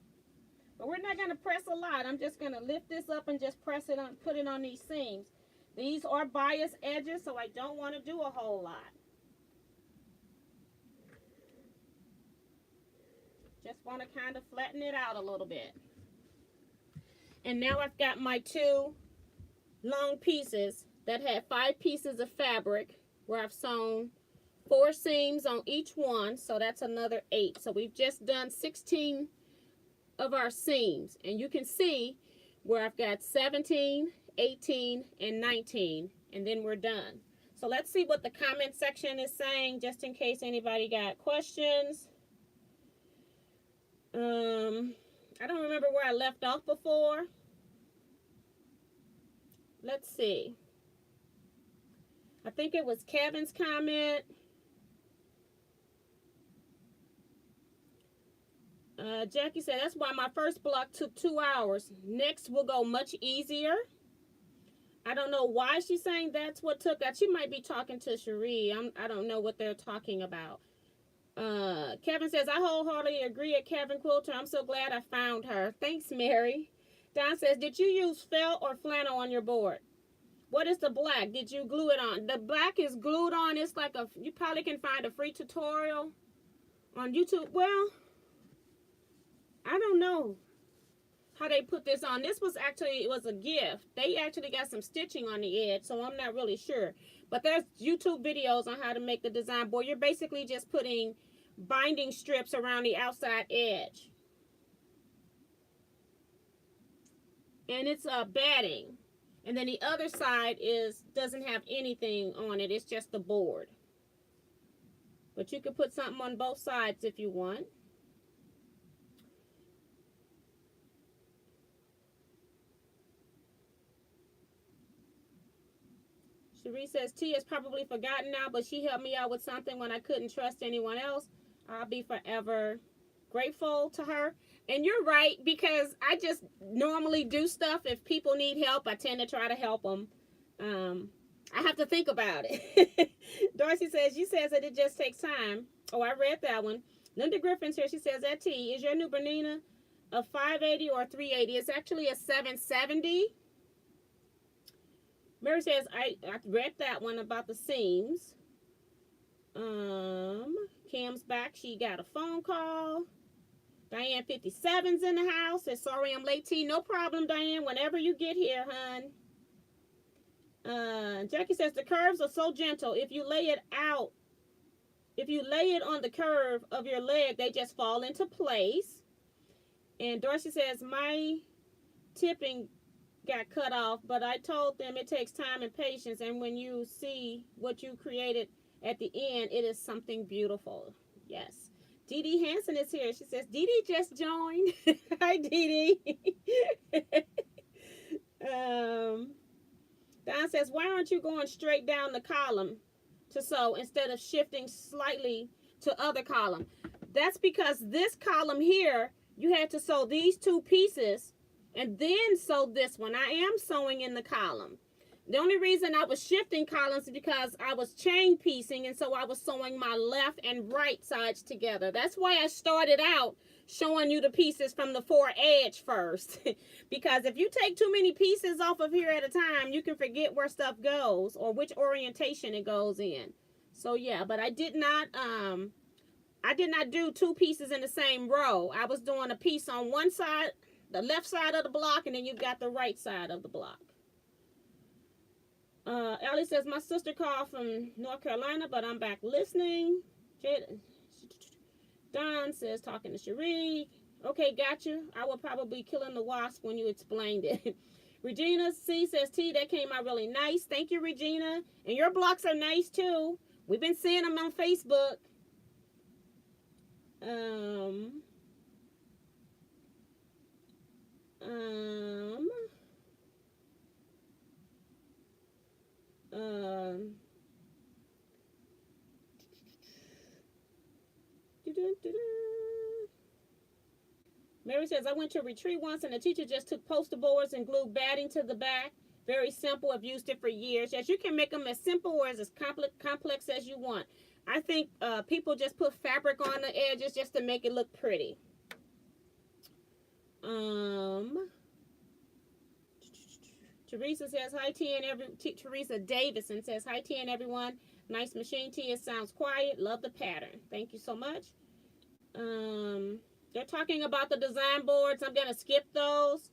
But we're not going to press a lot. I'm just going to lift this up and just press it on, put it on these seams. These are bias edges, so I don't want to do a whole lot. Just want to kind of flatten it out a little bit. And now I've got my two long pieces that had 5 pieces of fabric where I've sewn 4 seams on each one, so that's another 8. So we've just done 16 of our seams, and you can see where I've got 17, 18, and 19, and then we're done. So let's see what the comment section is saying, just in case anybody got questions. I don't remember where I left off before. Let's see. I think it was Kevin's comment. Jackie said, that's why my first block took 2 hours. Next will go much easier. I don't know why she's saying that's what took that. She might be talking to Cherie. I don't know what they're talking about. Kevin says, I wholeheartedly agree at Kevin Quilter. I'm so glad I found her. Thanks, Mary. Don says, did you use felt or flannel on your board? What is the black? Did you glue it on? The black is glued on. It's like you probably can find a free tutorial on YouTube. Well, I don't know how they put this on. This was actually, it was a gift. They actually got some stitching on the edge, so I'm not really sure. But there's YouTube videos on how to make the design board. You're basically just putting binding strips around the outside edge. And it's batting. And then the other side doesn't have anything on it. It's just the board. But you can put something on both sides if you want. Cherie says, T has probably forgotten now, but she helped me out with something when I couldn't trust anyone else. I'll be forever grateful to her. And you're right, because I just normally do stuff. If people need help, I tend to try to help them. I have to think about it. Darcy says, she says that it just takes time. Oh, I read that one. Linda Griffin's here. She says, that T, is your new Bernina a 580 or 380? It's actually a 770. Mary says, I read that one about the seams. Cam's back. She got a phone call. Diane 57's in the house. Says, sorry I'm late, T. No problem, Diane. Whenever you get here, hun. Jackie says, the curves are so gentle. If you lay it out, if you lay it on the curve of your leg, they just fall into place. And Dorsey says, my tipping got cut off, but I told them it takes time and patience. And when you see what you created at the end, it is something beautiful. Yes. Dee Dee Hansen is here. She says, Dee Dee just joined. Hi, Dee Dee. Don says, why aren't you going straight down the column to sew instead of shifting slightly to other column? That's because this column here, you had to sew these two pieces and then sew this one. I am sewing in the column. The only reason I was shifting columns is because I was chain piecing, and so I was sewing my left and right sides together. That's why I started out showing you the pieces from the 4 edge first. Because if you take too many pieces off of here at a time, you can forget where stuff goes or which orientation it goes in. So yeah, but I did not do 2 pieces in the same row. I was doing a piece on one side, the left side of the block, and then you've got the right side of the block. Ellie says, my sister called from North Carolina, but I'm back listening. Don says, talking to Cherie. Okay, got you. I will probably be killing the wasp when you explained it. Regina C says, T, that came out really nice. Thank you, Regina. And your blocks are nice, too. We've been seeing them on Facebook. Mary says, I went to a retreat once and the teacher just took poster boards and glued batting to the back. Very simple. I've used it for years. Yes, you can make them as simple or as complex as you want. I think people just put fabric on the edges just to make it look pretty. Teresa says, hi, T, and Teresa Davison says, hi, T, and everyone. Nice machine, T. It sounds quiet. Love the pattern. Thank you so much. They're talking about the design boards. I'm going to skip those.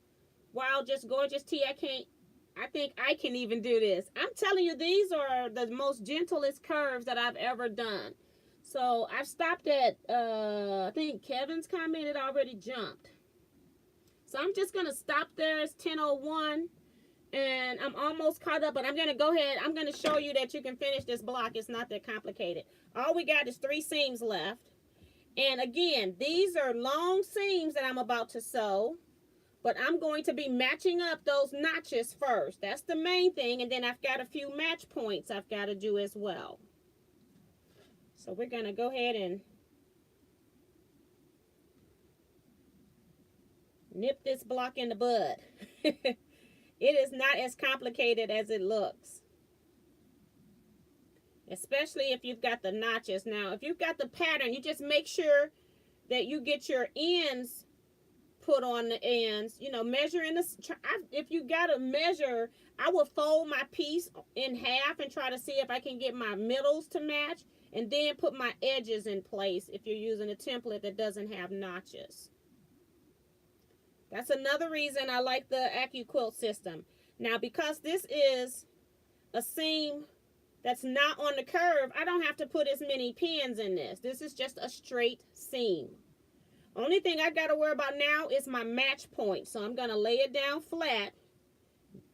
Wow, just gorgeous, T. I think I can even do this. I'm telling you, these are the most gentlest curves that I've ever done. So I've stopped at, I think Kevin's comment, it already jumped. So I'm just going to stop there. It's 10:01. And I'm almost caught up, but I'm going to go ahead. I'm going to show you that you can finish this block. It's not that complicated. All we got is 3 seams left. And again, these are long seams that I'm about to sew. But I'm going to be matching up those notches first. That's the main thing. And then I've got a few match points I've got to do as well. So we're going to go ahead and nip this block in the bud. It is not as complicated as it looks. Especially if you've got the notches. Now, if you've got the pattern, you just make sure that you get your ends put on the ends. You know, measuring this. If you got to measure, I will fold my piece in half and try to see if I can get my middles to match. And then put my edges in place if you're using a template that doesn't have notches. That's another reason I like the Teaquilt system. Now, because this is a seam that's not on the curve, I don't have to put as many pins in this. This is just a straight seam. Only thing I got to worry about now is my match point. So I'm going to lay it down flat,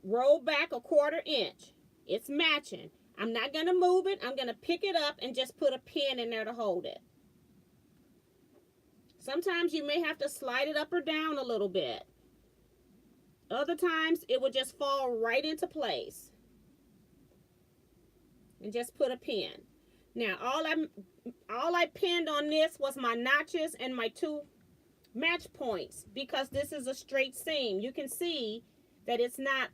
roll back a 1/4 inch. It's matching. I'm not going to move it. I'm going to pick it up and just put a pin in there to hold it. Sometimes you may have to slide it up or down a little bit. Other times it will just fall right into place. And just put a pin. Now all I pinned on this was my notches and my 2 match points, because this is a straight seam. You can see that it's not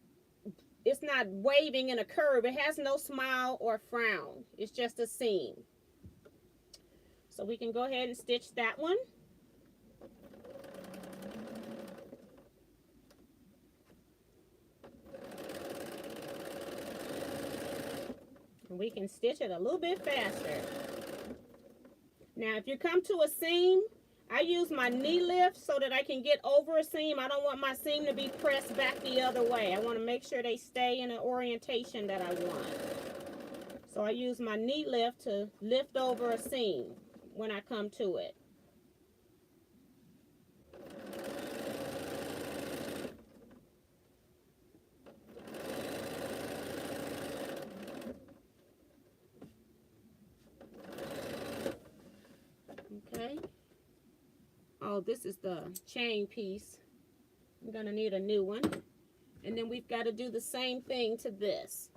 waving in a curve. It has no smile or frown. It's just a seam. So we can go ahead and stitch that one. We can stitch it a little bit faster. Now, if you come to a seam, I use my knee lift so that I can get over a seam. I don't want my seam to be pressed back the other way. I want to make sure they stay in an orientation that I want. So I use my knee lift to lift over a seam when I come to it. Okay. Oh, this is the chain piece. I'm going to need a new one. And then we've got to do the same thing to this.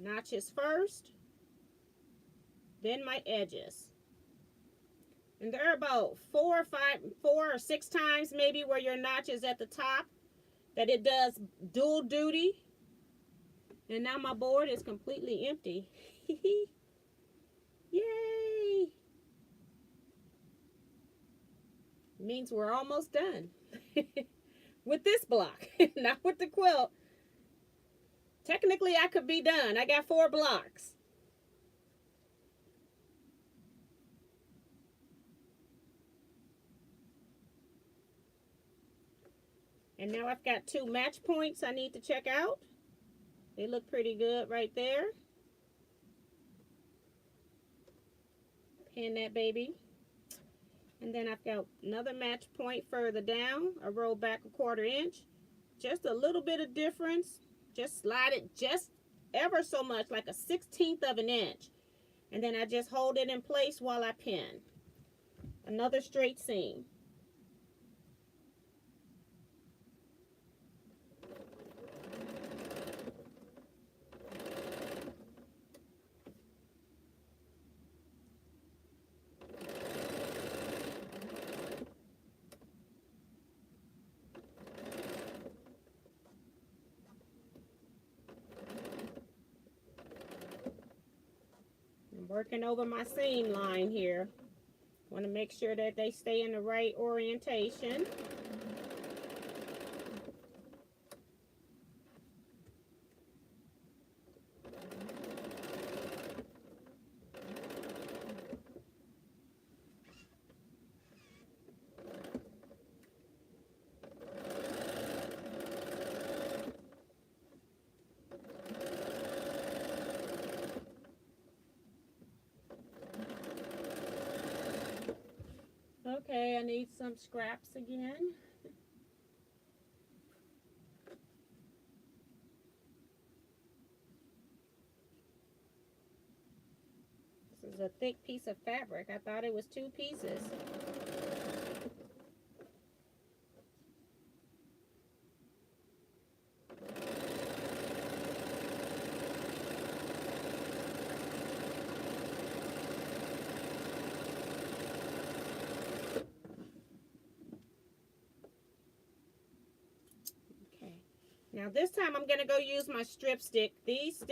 Notches first, then my edges. And there are about 4 or 6 times maybe where your notch is at the top that it does dual duty. And now my board is completely empty. Yay! Means we're almost done with this block, not with the quilt. Technically, I could be done. I got 4 blocks. And now I've got 2 match points I need to check out. They look pretty good right there. Pin that baby. And then I've got another match point further down. I roll back a 1/4 inch. Just a little bit of difference. Just slide it just ever so much, like a 1/16 of an inch. And then I just hold it in place while I pin. Another straight seam. Working over my seam line here. Want to make sure that they stay in the right orientation. Okay, I need some scraps again. This is a thick piece of fabric. I thought it was 2 pieces. Now this time I'm going to go use my strip stick. These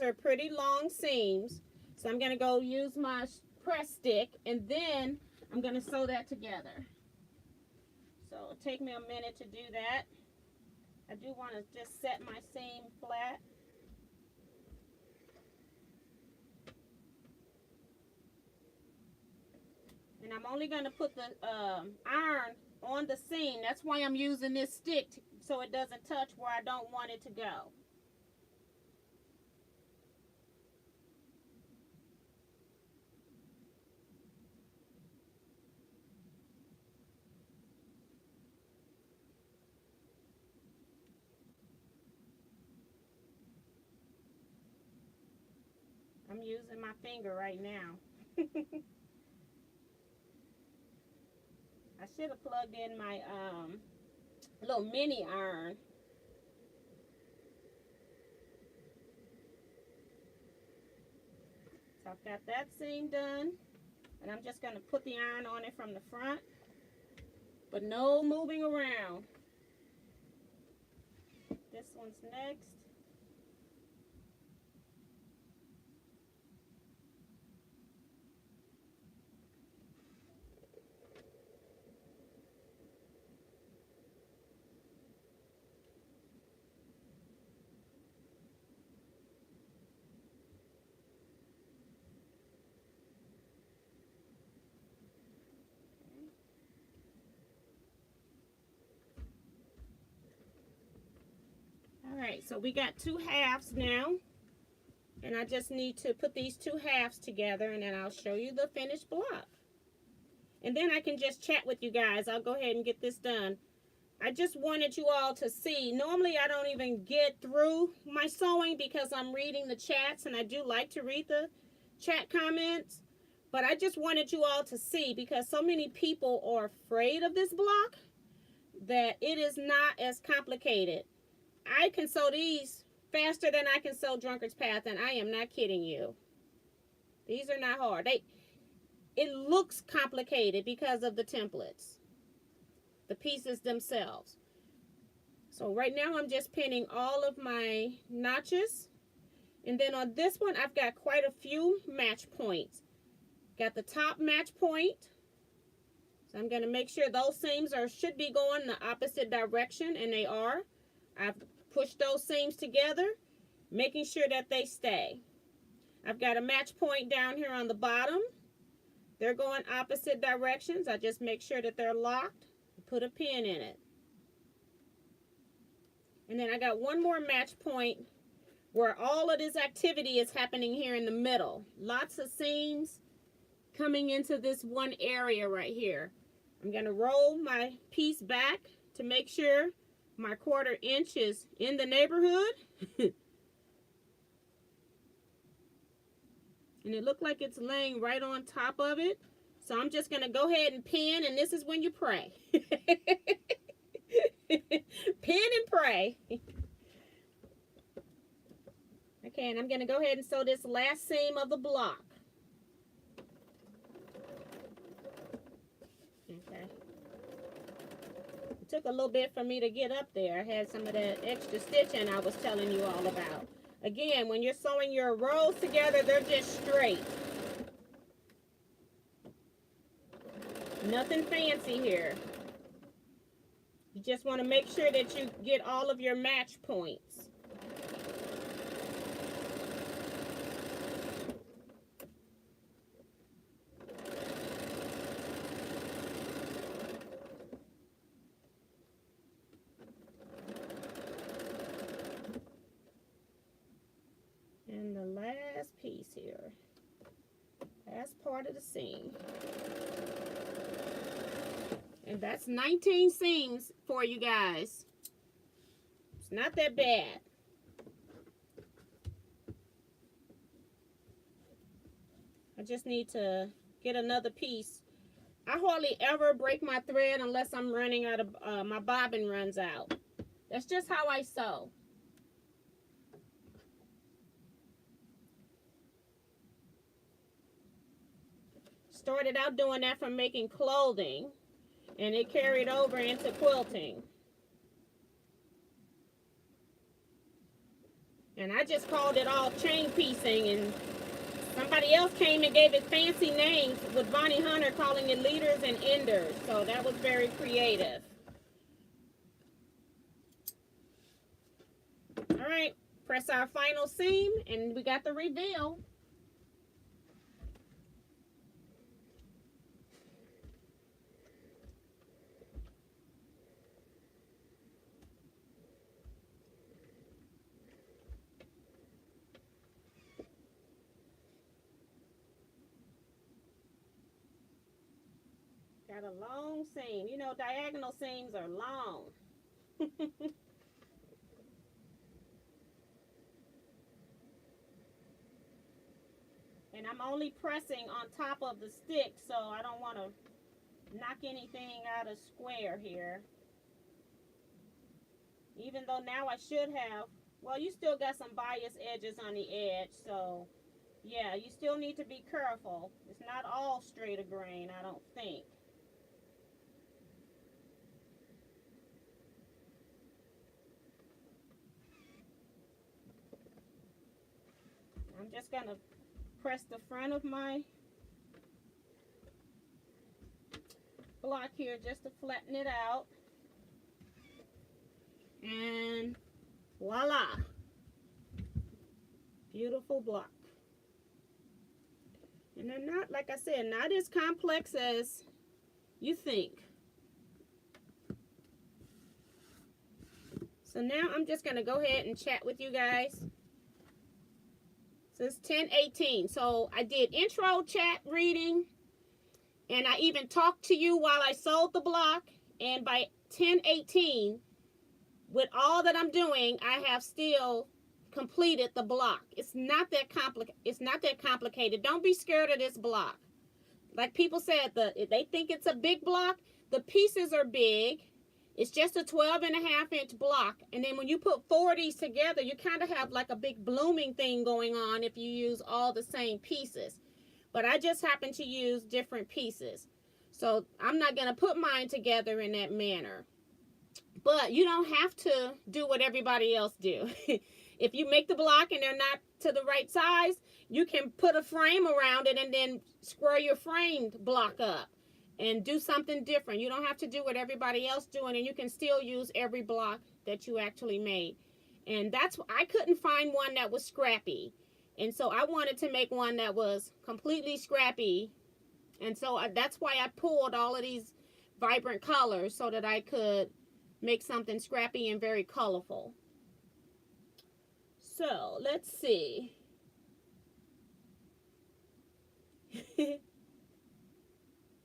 are pretty long seams. So I'm going to go use my press stick and then I'm going to sew that together. So it'll take me a minute to do that. I do want to just set my seam flat. And I'm only going to put the iron on the seam. That's why I'm using this stick so it doesn't touch where I don't want it to go. I'm using my finger right now. I should have plugged in my little mini iron. So I've got that seam done, and I'm just going to put the iron on it from the front, but no moving around. This one's next. so we got 2 halves now. And I just need to put these 2 halves together, and then I'll show you the finished block. And then I can just chat with you guys. I'll go ahead and get this done. I just wanted you all to see. Normally, I don't even get through my sewing because I'm reading the chats, and I do like to read the chat comments. But I just wanted you all to see, because so many people are afraid of this block, that it is not as complicated. I can sew these faster than I can sew Drunkard's Path, and I am not kidding you. These are not hard. It looks complicated because of the templates, the pieces themselves. So right now I'm just pinning all of my notches, and then on this one I've got quite a few match points. Got the top match point, so I'm going to make sure those seams should be going the opposite direction, and they are. I've pushed those seams together, making sure that they stay. I've got a match point down here on the bottom. They're going opposite directions. I just make sure that they're locked, put a pin in it. And then I got one more match point where all of this activity is happening here in the middle. Lots of seams coming into this one area right here. I'm going to roll my piece back to make sure my 1/4 inch is in the neighborhood. And it looked like it's laying right on top of it. So I'm just going to go ahead and pin, and this is when you pray. Pin and pray. Okay, and I'm going to go ahead and sew this last seam of the block. Okay. It took a little bit for me to get up there. I had some of that extra stitching I was telling you all about. Again, when you're sewing your rows together, they're just straight. Nothing fancy here. You just want to make sure that you get all of your match points. And the last piece here, last part of the seam. And that's 19 seams for you guys. It's not that bad. I just need to get another piece. I hardly ever break my thread unless I'm running out of, my bobbin runs out. That's just how I sew. Started out doing that from making clothing, and it carried over into quilting. And I just called it all chain piecing, and somebody else came and gave it fancy names, with Bonnie Hunter calling it leaders and enders. So that was very creative. All right, press our final seam, and we got the reveal. Got a long seam. You know, diagonal seams are long. And I'm only pressing on top of the stick, so I don't want to knock anything out of square here. Even though now I should have, well, you still got some bias edges on the edge, so yeah, you still need to be careful. It's not all straight a grain, I don't think. I'm just going to press the front of my block here just to flatten it out. And voila. Beautiful block. And they're not, like I said, not as complex as you think. So now I'm just going to go ahead and chat with you guys. So it's 10:18. So I did intro chat reading, and I even talked to you while I sold the block. And by 10:18, with all that I'm doing, I have still completed the block. It's not that complicated. Don't be scared of this block. Like people said, they think it's a big block. The pieces are big. It's just a 12.5-inch block. And then when you put 4 of these together, you kind of have like a big blooming thing going on if you use all the same pieces. But I just happen to use different pieces. So I'm not going to put mine together in that manner. But you don't have to do what everybody else do. If you make the block and they're not to the right size, you can put a frame around it and then square your framed block up and do something different. You don't have to do what everybody else doing, and you can still use every block that you actually made. And that's, I couldn't find one that was scrappy. And so I wanted to make one that was completely scrappy. And so that's why I pulled all of these vibrant colors so that I could make something scrappy and very colorful. So let's see.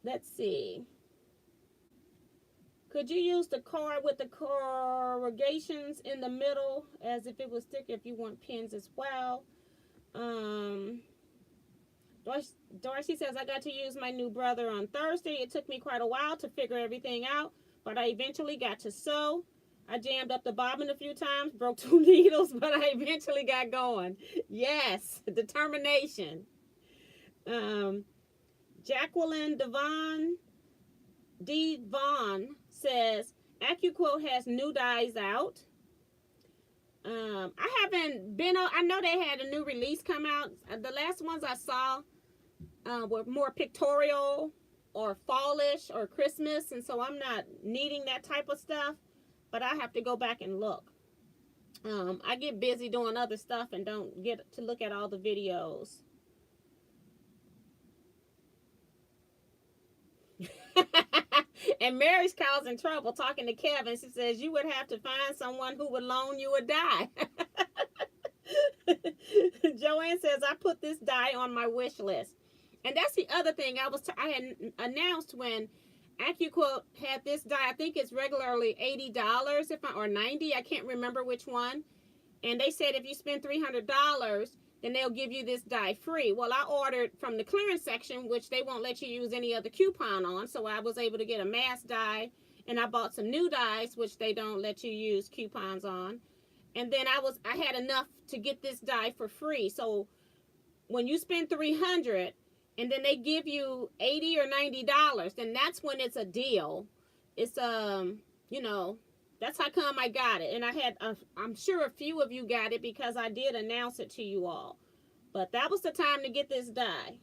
Let's see. Could you use the card with the corrugations in the middle as if it was sticker if you want pins as well? Darcy says, I got to use my new brother on Thursday. It took me quite a while to figure everything out, but I eventually got to sew. I jammed up the bobbin a few times, broke 2 needles, but I eventually got going. Yes, determination. Jacqueline Devon says, AccuQuilt has new dyes out. I haven't been, I know they had a new release come out. The last ones I saw were more pictorial or fallish or Christmas, and so I'm not needing that type of stuff, but I have to go back and look. I get busy doing other stuff and don't get to look at all the videos. And Mary's causing trouble talking to Kevin. She says, you would have to find someone who would loan you a die. Joanne says, I put this die on my wish list. And that's the other thing I had announced when AccuQuilt had this die. I think it's regularly $80 or $90. I can't remember which one. And they said if you spend $300, then they'll give you this die free. Well, I ordered from the clearance section, which they won't let you use any other coupon on. So I was able to get a mass die, and I bought some new dies, which they don't let you use coupons on. And then I had enough to get this die for free. So when you spend $300 and then they give you $80 or $90, then that's when it's a deal. It's you know, that's how come I got it. And I had, I'm sure a few of you got it because I did announce it to you all. But that was the time to get this die.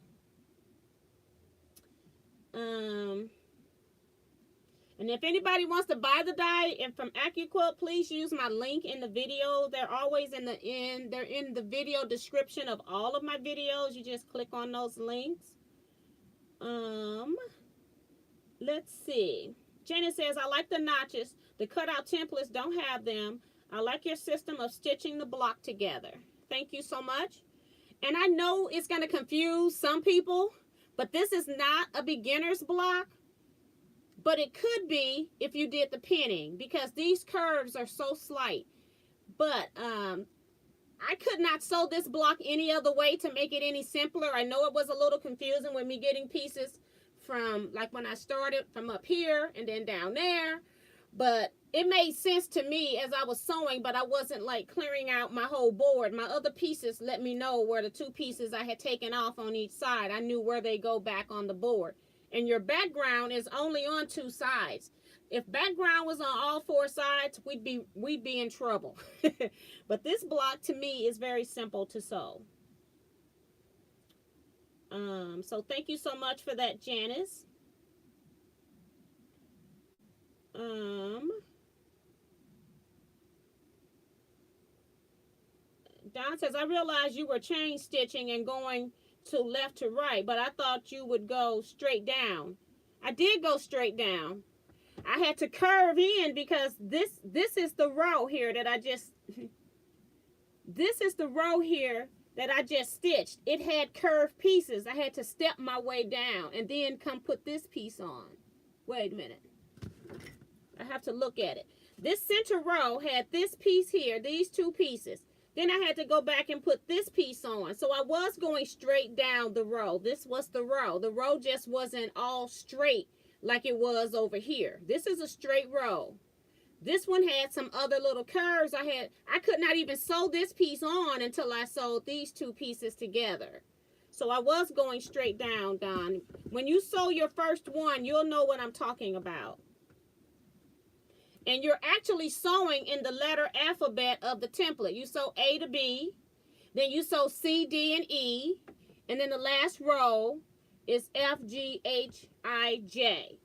And if anybody wants to buy the die and from AccuQuilt, please use my link in the video. They're always in the end. They're in the video description of all of my videos. You just click on those links. Let's see. Jenny says, I like the notches. The cutout templates don't have them. I like your system of stitching the block together. Thank you so much. And I know it's going to confuse some people, but this is not a beginner's block. But it could be if you did the pinning, because these curves are so slight. But I could not sew this block any other way to make it any simpler. I know it was a little confusing with me getting pieces from, like when I started from up here and then down there. But it made sense to me as I was sewing, but I wasn't like clearing out my whole board. My other pieces let me know where the 2 pieces I had taken off on each side. I knew where they go back on the board. And your background is only on 2 sides. If background was on all 4 sides, we'd be in trouble. But this block to me is very simple to sew. So thank you so much for that, Janice. Don says, I realized you were chain stitching and going to left to right, but I thought you would go straight down. I did go straight down, I had to curve in because this is the row here that I just this is the row here that I just stitched. It had curved pieces. I had to step my way down and then come put this piece on. Wait a minute. I have to look at it. This center row had this piece here, these two pieces. Then I had to go back and put this piece on. So I was going straight down the row. This was the row. The row just wasn't all straight like it was over here. This is a straight row. This one had some other little curves. I could not even sew this piece on until I sewed these two pieces together. So I was going straight down, Don. When you sew your first one, you'll know what I'm talking about. And you're actually sewing in the letter alphabet of the template. You sew A to B, then you sew C, D, and E, and then the last row is F, G, H, I, J.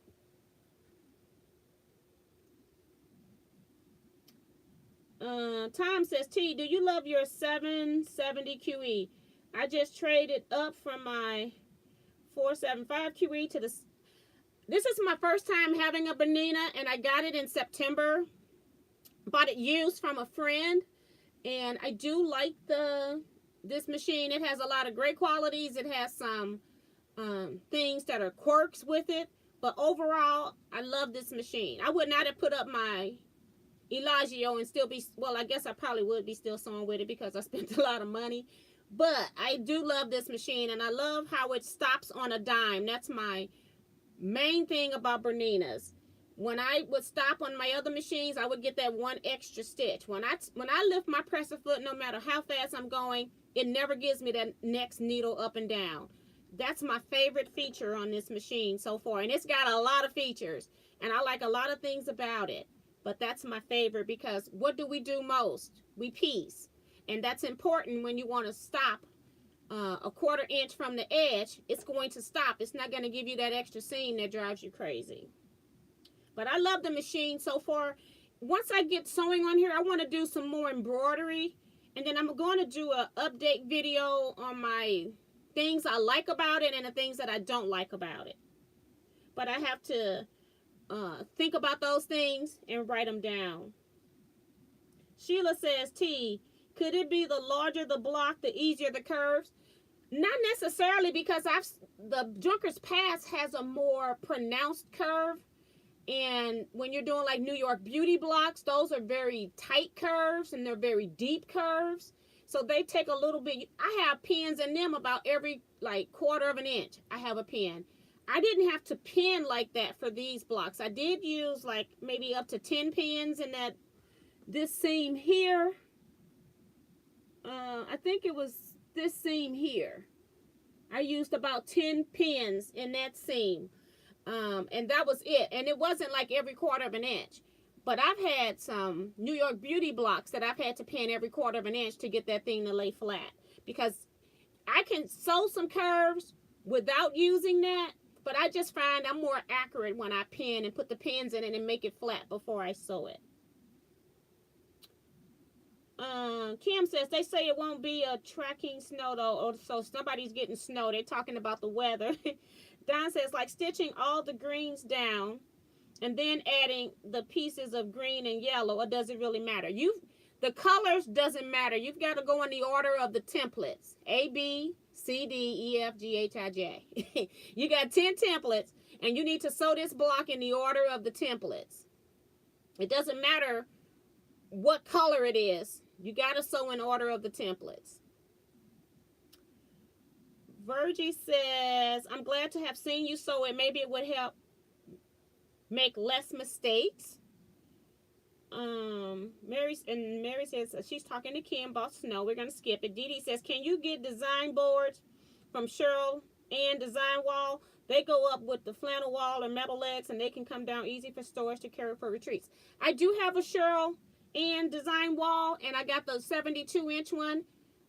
Tom says, T, do you love your 770 QE? I just traded up from my 475 QE to the... This is my first time having a Bernina, and I got it in September. Bought it used from a friend, and I do like this machine. It has a lot of great qualities. It has some things that are quirks with it, but overall, I love this machine. I would not have put up my Elagio and still be, well, I guess I probably would be still sewing with it because I spent a lot of money, but I do love this machine, and I love how it stops on a dime. That's my main thing about Berninas. When I would stop on my other machines, I would get that one extra stitch. When I lift my presser foot, no matter how fast I'm going, it never gives me that next needle up and down. That's my favorite feature on this machine so far, and it's got a lot of features, and I like a lot of things about it, but that's my favorite because what do we do most? We piece, and that's important when you want to stop a 1/4 inch from the edge. It's going to stop. It's not going to give you that extra seam that drives you crazy. But I love the machine so far. Once I get sewing on here, I want to do some more embroidery, and then I'm going to do an update video on my things I like about it and the things that I don't like about it. But I have to think about those things and write them down. Sheila says, T, could it be the larger the block, the easier the curves? Not necessarily, because the Junkers Pass has a more pronounced curve. And when you're doing like New York Beauty blocks, those are very tight curves and they're very deep curves. So they take a little bit. I have pins in them about every like 1/4 inch. I have a pin. I didn't have to pin like that for these blocks. I did use like maybe up to 10 pins in this seam here. I think it was this seam here. I used about 10 pins in that seam. And that was it. And it wasn't like every 1/4 inch. But I've had some New York Beauty blocks that I've had to pin every 1/4 inch to get that thing to lay flat. Because I can sew some curves without using that. But I just find I'm more accurate when I pin and put the pins in it and make it flat before I sew it. Kim says, they say it won't be a tracking snow though, or so somebody's getting snow. They're talking about the weather. Don says, like stitching all the greens down and then adding the pieces of green and yellow, or does it really matter? The colors doesn't matter. You've got to go in the order of the templates. A, B, C, D, E, F, G, H, I, J. You got 10 templates, and you need to sew this block in the order of the templates. It doesn't matter what color it is. You got to sew in order of the templates. Virgie says, I'm glad to have seen you sew it. Maybe it would help make less mistakes. Mary says she's talking to Kim about snow. We're going to skip it. Dee Dee says, can you get design boards from Cheryl and Design Wall? They go up with the flannel wall or metal legs, and they can come down easy for storage to carry for retreats. I do have a Cheryl and Design Wall, and I got the 72-inch one.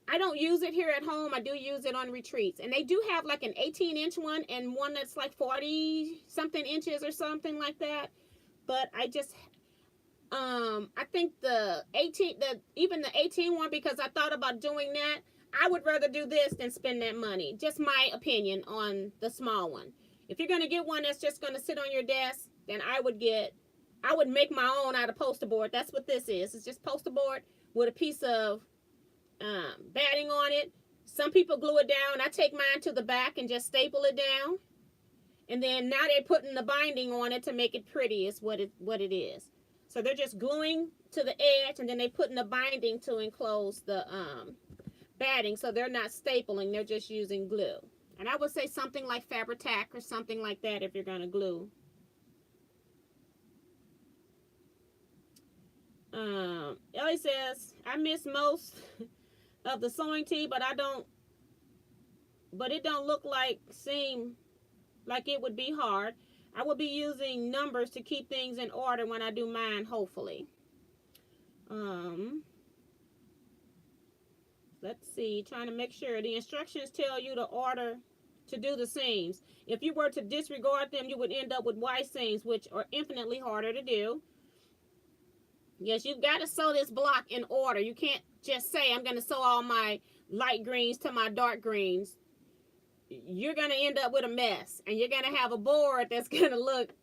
I don't use it here at home. I do use it on retreats. And they do have like an 18-inch one and one that's like 40-something inches or something like that. But I just, I think even the 18 one, because I thought about doing that, I would rather do this than spend that money. Just my opinion on the small one. If you're going to get one that's just going to sit on your desk, then I would make my own out of poster board. That's what this is. It's just poster board with a piece of batting on it. Some people glue it down. I take mine to the back and just staple it down. And then now they're putting the binding on it to make it pretty is what it is. So they're just gluing to the edge, and then they putting the binding to enclose the batting. So they're not stapling, they're just using glue. And I would say something like Fabri-Tac or something like that if you're going to glue. Ellie says, I miss most of the sewing tea, but it don't look seem like it would be hard. I will be using numbers to keep things in order when I do mine, hopefully. Let's see, trying to make sure. The instructions tell you to do the seams. If you were to disregard them, you would end up with Y seams, which are infinitely harder to do. Yes, you've got to sew this block in order. You can't just say, I'm going to sew all my light greens to my dark greens. You're going to end up with a mess. And you're going to have a board that's going to look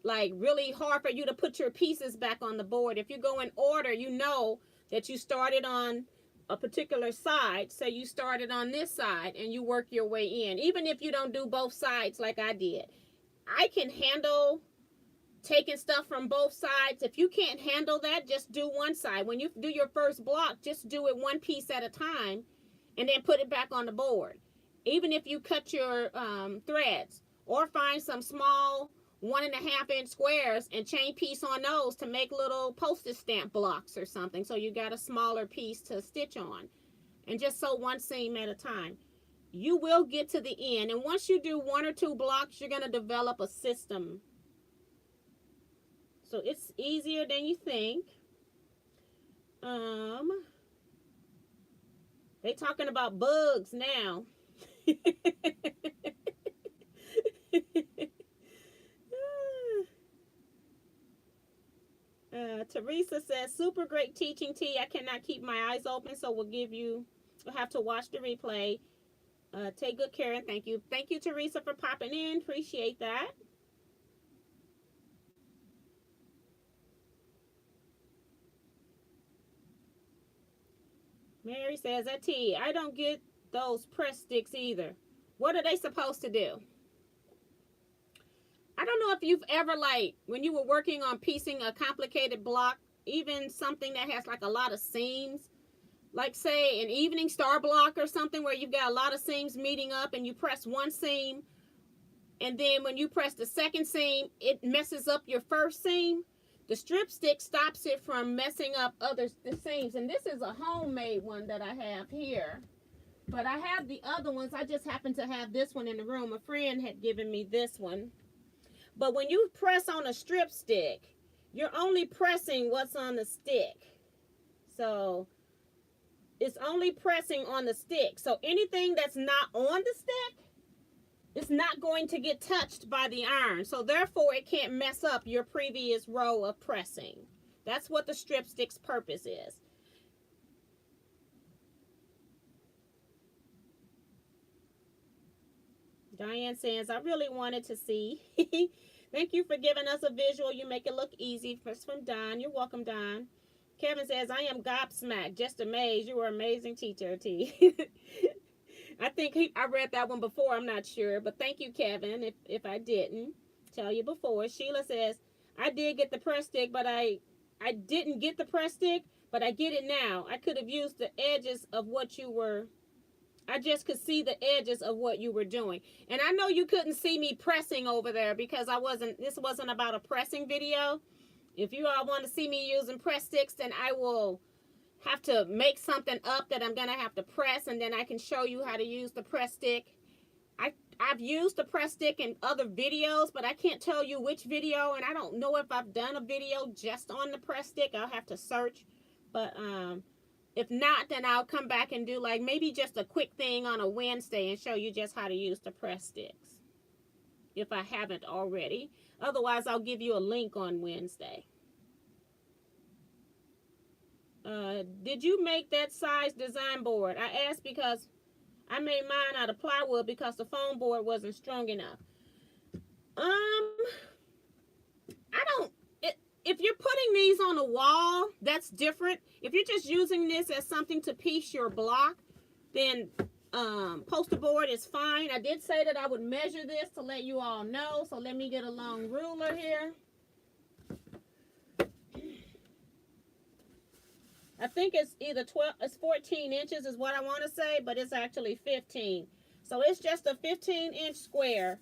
like really hard for you to put your pieces back on the board. If you go in order, you know that you started on a particular side. So you started on this side and you work your way in. Even if you don't do both sides like I did. I can handle taking stuff from both sides. If you can't handle that, just do one side. When you do your first block, just do it one piece at a time and then put it back on the board. Even if you cut your threads, or find some small 1.5-inch squares and chain piece on those to make little postage stamp blocks or something, so you got a smaller piece to stitch on, and just sew one seam at a time. You will get to the end, and once you do 1 or 2 blocks, you're going to develop a system. So it's easier than you think. They talking about bugs now. Teresa says, super great teaching, T. I cannot keep my eyes open, so we'll have to watch the replay. Take good care, and thank you. Thank you, Teresa, for popping in. Appreciate that. Mary says, T, I don't get those press sticks either. What are they supposed to do? I don't know if you've ever, when you were working on piecing a complicated block, even something that has a lot of seams, like say an evening star block or something where you've got a lot of seams meeting up, and you press one seam, and then when you press the second seam, it messes up your first seam. The strip stick stops it from messing up the seams. And this is a homemade one that I have here. But I have the other ones. I just happen to have this one in the room. A friend had given me this one. But when you press on a strip stick, you're only pressing what's on the stick. So it's only pressing on the stick. So anything that's not on the stick, it's not going to get touched by the iron. So therefore, it can't mess up your previous row of pressing. That's what the strip stick's purpose is. Diane says, I really wanted to see. Thank you for giving us a visual. You make it look easy. First from Don. You're welcome, Don. Kevin says, I am gobsmacked, just amazed. You were an amazing teacher, T. I think I read that one before. I'm not sure. But thank you, Kevin, if I didn't tell you before. Sheila says, I did get the press stick, but I didn't get the press stick, but I get it now. I could have used the edges of what you were. I just could see the edges of what you were doing. And I know you couldn't see me pressing over there because this wasn't about a pressing video. If you all want to see me using press sticks, then I will have to make something up that I'm going to have to press, and then I can show you how to use the press stick. I've used the press stick in other videos, but I can't tell you which video, and I don't know if I've done a video just on the press stick. I'll have to search. But if not, then I'll come back and do maybe just a quick thing on a Wednesday and show you just how to use the press sticks, if I haven't already. Otherwise, I'll give you a link on Wednesday. Did you make that size design board? I asked because I made mine out of plywood because the foam board wasn't strong enough. I don't, if you're putting these on a wall, that's different. If you're just using this as something to piece your block, then poster board is fine. I did say that I would measure this to let you all know. So let me get a long ruler here. I think it's either 14 inches is what I want to say, but it's actually 15. So it's just a 15-inch square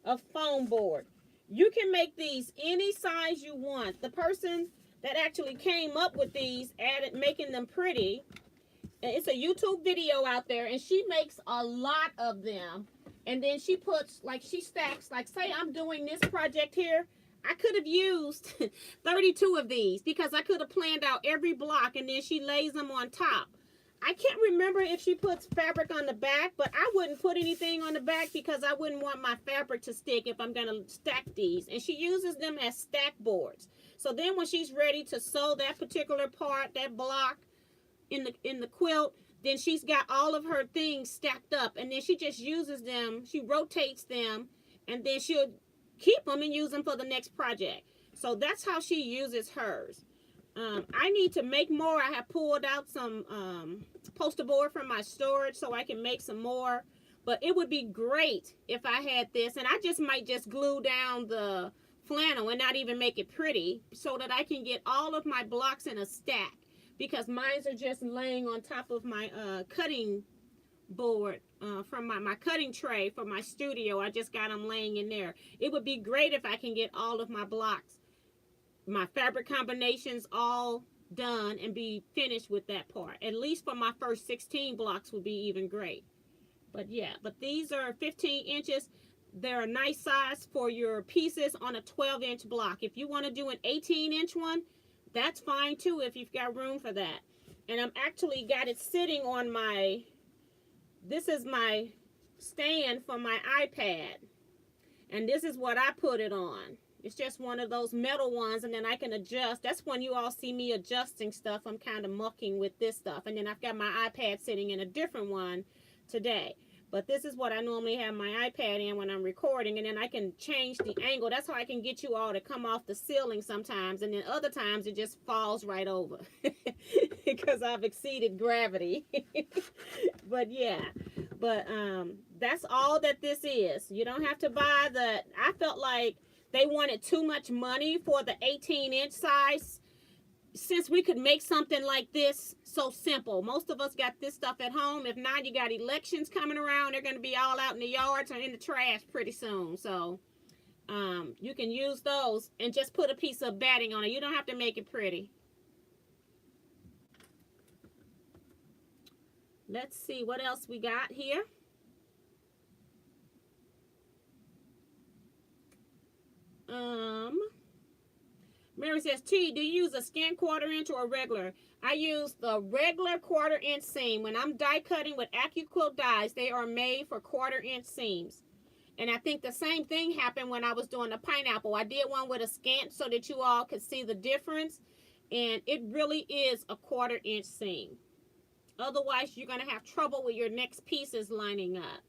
of foam board. You can make these any size you want. The person that actually came up with these added making them pretty. It's a YouTube video out there, and she makes a lot of them. And then she puts, like, she stacks, like, say I'm doing this project here. I could have used 32 of these because I could have planned out every block, and then she lays them on top. I can't remember if she puts fabric on the back, but I wouldn't put anything on the back because I wouldn't want my fabric to stick if I'm going to stack these. And she uses them as stack boards. So then when she's ready to sew that particular part, that block in the quilt, then she's got all of her things stacked up, and then she just uses them. She rotates them, and then she'll keep them and use them for the next project. So that's how she uses hers. I need to make more. I have pulled out some poster board from my storage so I can make some more. But it would be great if I had this. And I just might just glue down the flannel and not even make it pretty so that I can get all of my blocks in a stack. Because mine are just laying on top of my cutting board from my cutting tray for my studio. I just got them laying in there. It would be great if I can get all of my blocks, my fabric combinations all done and be finished with that part. At least for my first 16 blocks would be even great. But yeah, but these are 15 inches. They're a nice size for your pieces on a 12-inch block. If you want to do an 18-inch one, that's fine too if you've got room for that. And I'm actually got it sitting on my, this is my stand for my iPad. And this is what I put it on. It's just one of those metal ones, and then I can adjust. That's when you all see me adjusting stuff. I'm kind of mucking with this stuff. And then I've got my iPad sitting in a different one today. But this is what I normally have my iPad in when I'm recording. And then I can change the angle. That's how I can get you all to come off the ceiling sometimes. And then other times it just falls right over. Because I've exceeded gravity. But yeah. But that's all that this is. You don't have to buy the... I felt like they wanted too much money for the 18-inch size. Since we could make something like this so simple. Most of us got this stuff at home. If not, you got elections coming around. They're going to be all out in the yards or in the trash pretty soon. So you can use those and just put a piece of batting on it. You don't have to make it pretty. Let's see what else we got here. Mary says, T, do you use a scant 1/4 inch or a regular? I use the regular 1/4 inch seam. When I'm die cutting with AccuQuilt dies, they are made for 1/4 inch seams. And I think the same thing happened when I was doing the pineapple. I did one with a scant so that you all could see the difference. And it really is a 1/4 inch seam. Otherwise, you're going to have trouble with your next pieces lining up.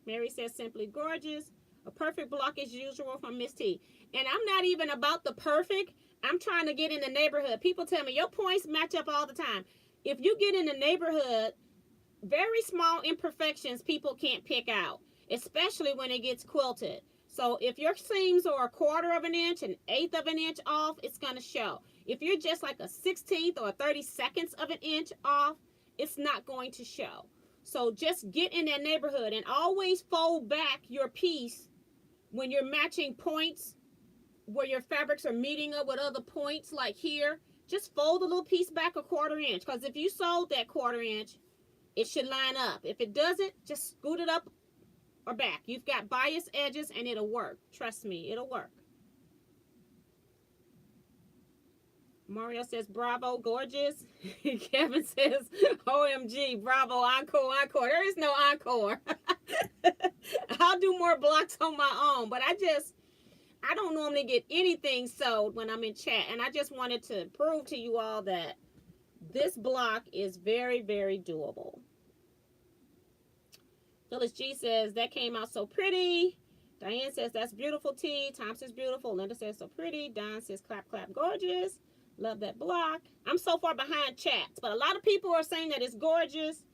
Mary says, simply gorgeous. A perfect block as usual from Miss T. And I'm not even about the perfect. I'm trying to get in the neighborhood. People tell me, your points match up all the time. If you get in the neighborhood, very small imperfections people can't pick out, especially when it gets quilted. So if your seams are a 1/4 inch, an 1/8 inch off, it's going to show. If you're just like a 1/16 or a 32nd of an inch off, it's not going to show. So just get in that neighborhood and always fold back your piece when you're matching points where your fabrics are meeting up with other points like here. Just fold a little piece back a 1/4 inch, because if you sewed that 1/4 inch, it should line up. If it doesn't, just scoot it up or back. You've got bias edges and it'll work. Trust me, it'll work. Mario says, bravo, gorgeous. Kevin says, OMG, bravo, encore, encore. There is no encore. I'll do more blocks on my own, but I I don't normally get anything sold when I'm in chat. And I just wanted to prove to you all that this block is very, very doable. Phyllis G says, that came out so pretty. Diane says, that's beautiful, T. Tom says, beautiful. Linda says, so pretty. Don says, clap, clap, gorgeous. Love that block. I'm so far behind chats, but a lot of people are saying that it's gorgeous.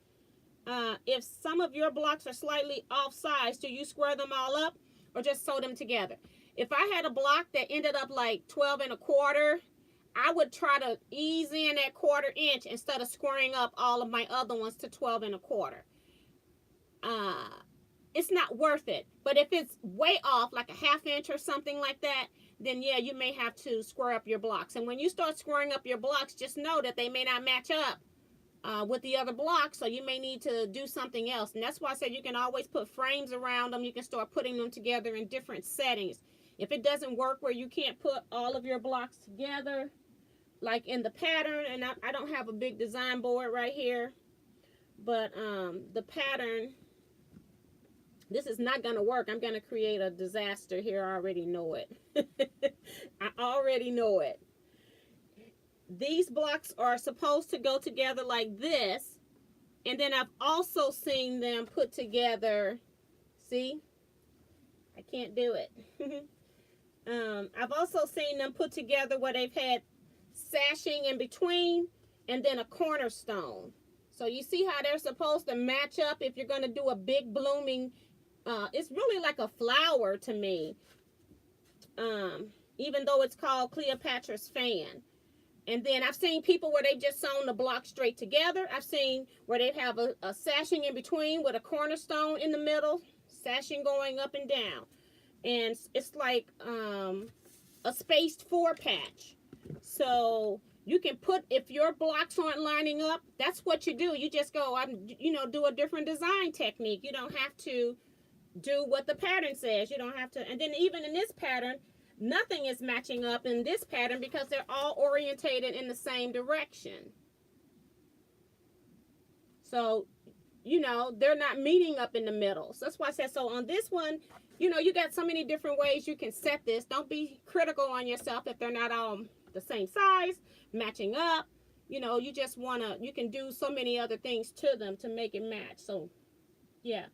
If some of your blocks are slightly off size, do you square them all up or just sew them together? If I had a block that ended up like 12 1/4, I would try to ease in that 1/4 inch instead of squaring up all of my other ones to 12 1/4. It's not worth it. But if it's way off, like a 1/2 inch or something like that, then yeah, you may have to square up your blocks. And when you start squaring up your blocks, just know that they may not match up with the other blocks, so you may need to do something else. And that's why I said you can always put frames around them. You can start putting them together in different settings. If it doesn't work where you can't put all of your blocks together, like in the pattern, and I don't have a big design board right here, but the pattern, this is not going to work. I'm going to create a disaster here. I already know it. I already know it. These blocks are supposed to go together like this. And then I've also seen them put together. See? I can't do it. I've also seen them put together where they've had sashing in between and then a cornerstone. So you see how they're supposed to match up if you're going to do a big blooming, it's really like a flower to me, even though it's called Cleopatra's fan. And then I've seen people where they've just sewn the block straight together. I've seen where they have a sashing in between with a cornerstone in the middle, sashing going up and down. And it's like a spaced 4 patch. So you can put, if your blocks aren't lining up, that's what you do. You just go, do a different design technique. You don't have to do what the pattern says. You don't have to. And then even in this pattern, nothing is matching up in this pattern because they're all orientated in the same direction. So, they're not meeting up in the middle. So that's why I said, so on this one, you got so many different ways you can set this. Don't be critical on yourself if they're not all the same size, matching up. You just you can do so many other things to them to make it match. So, yeah.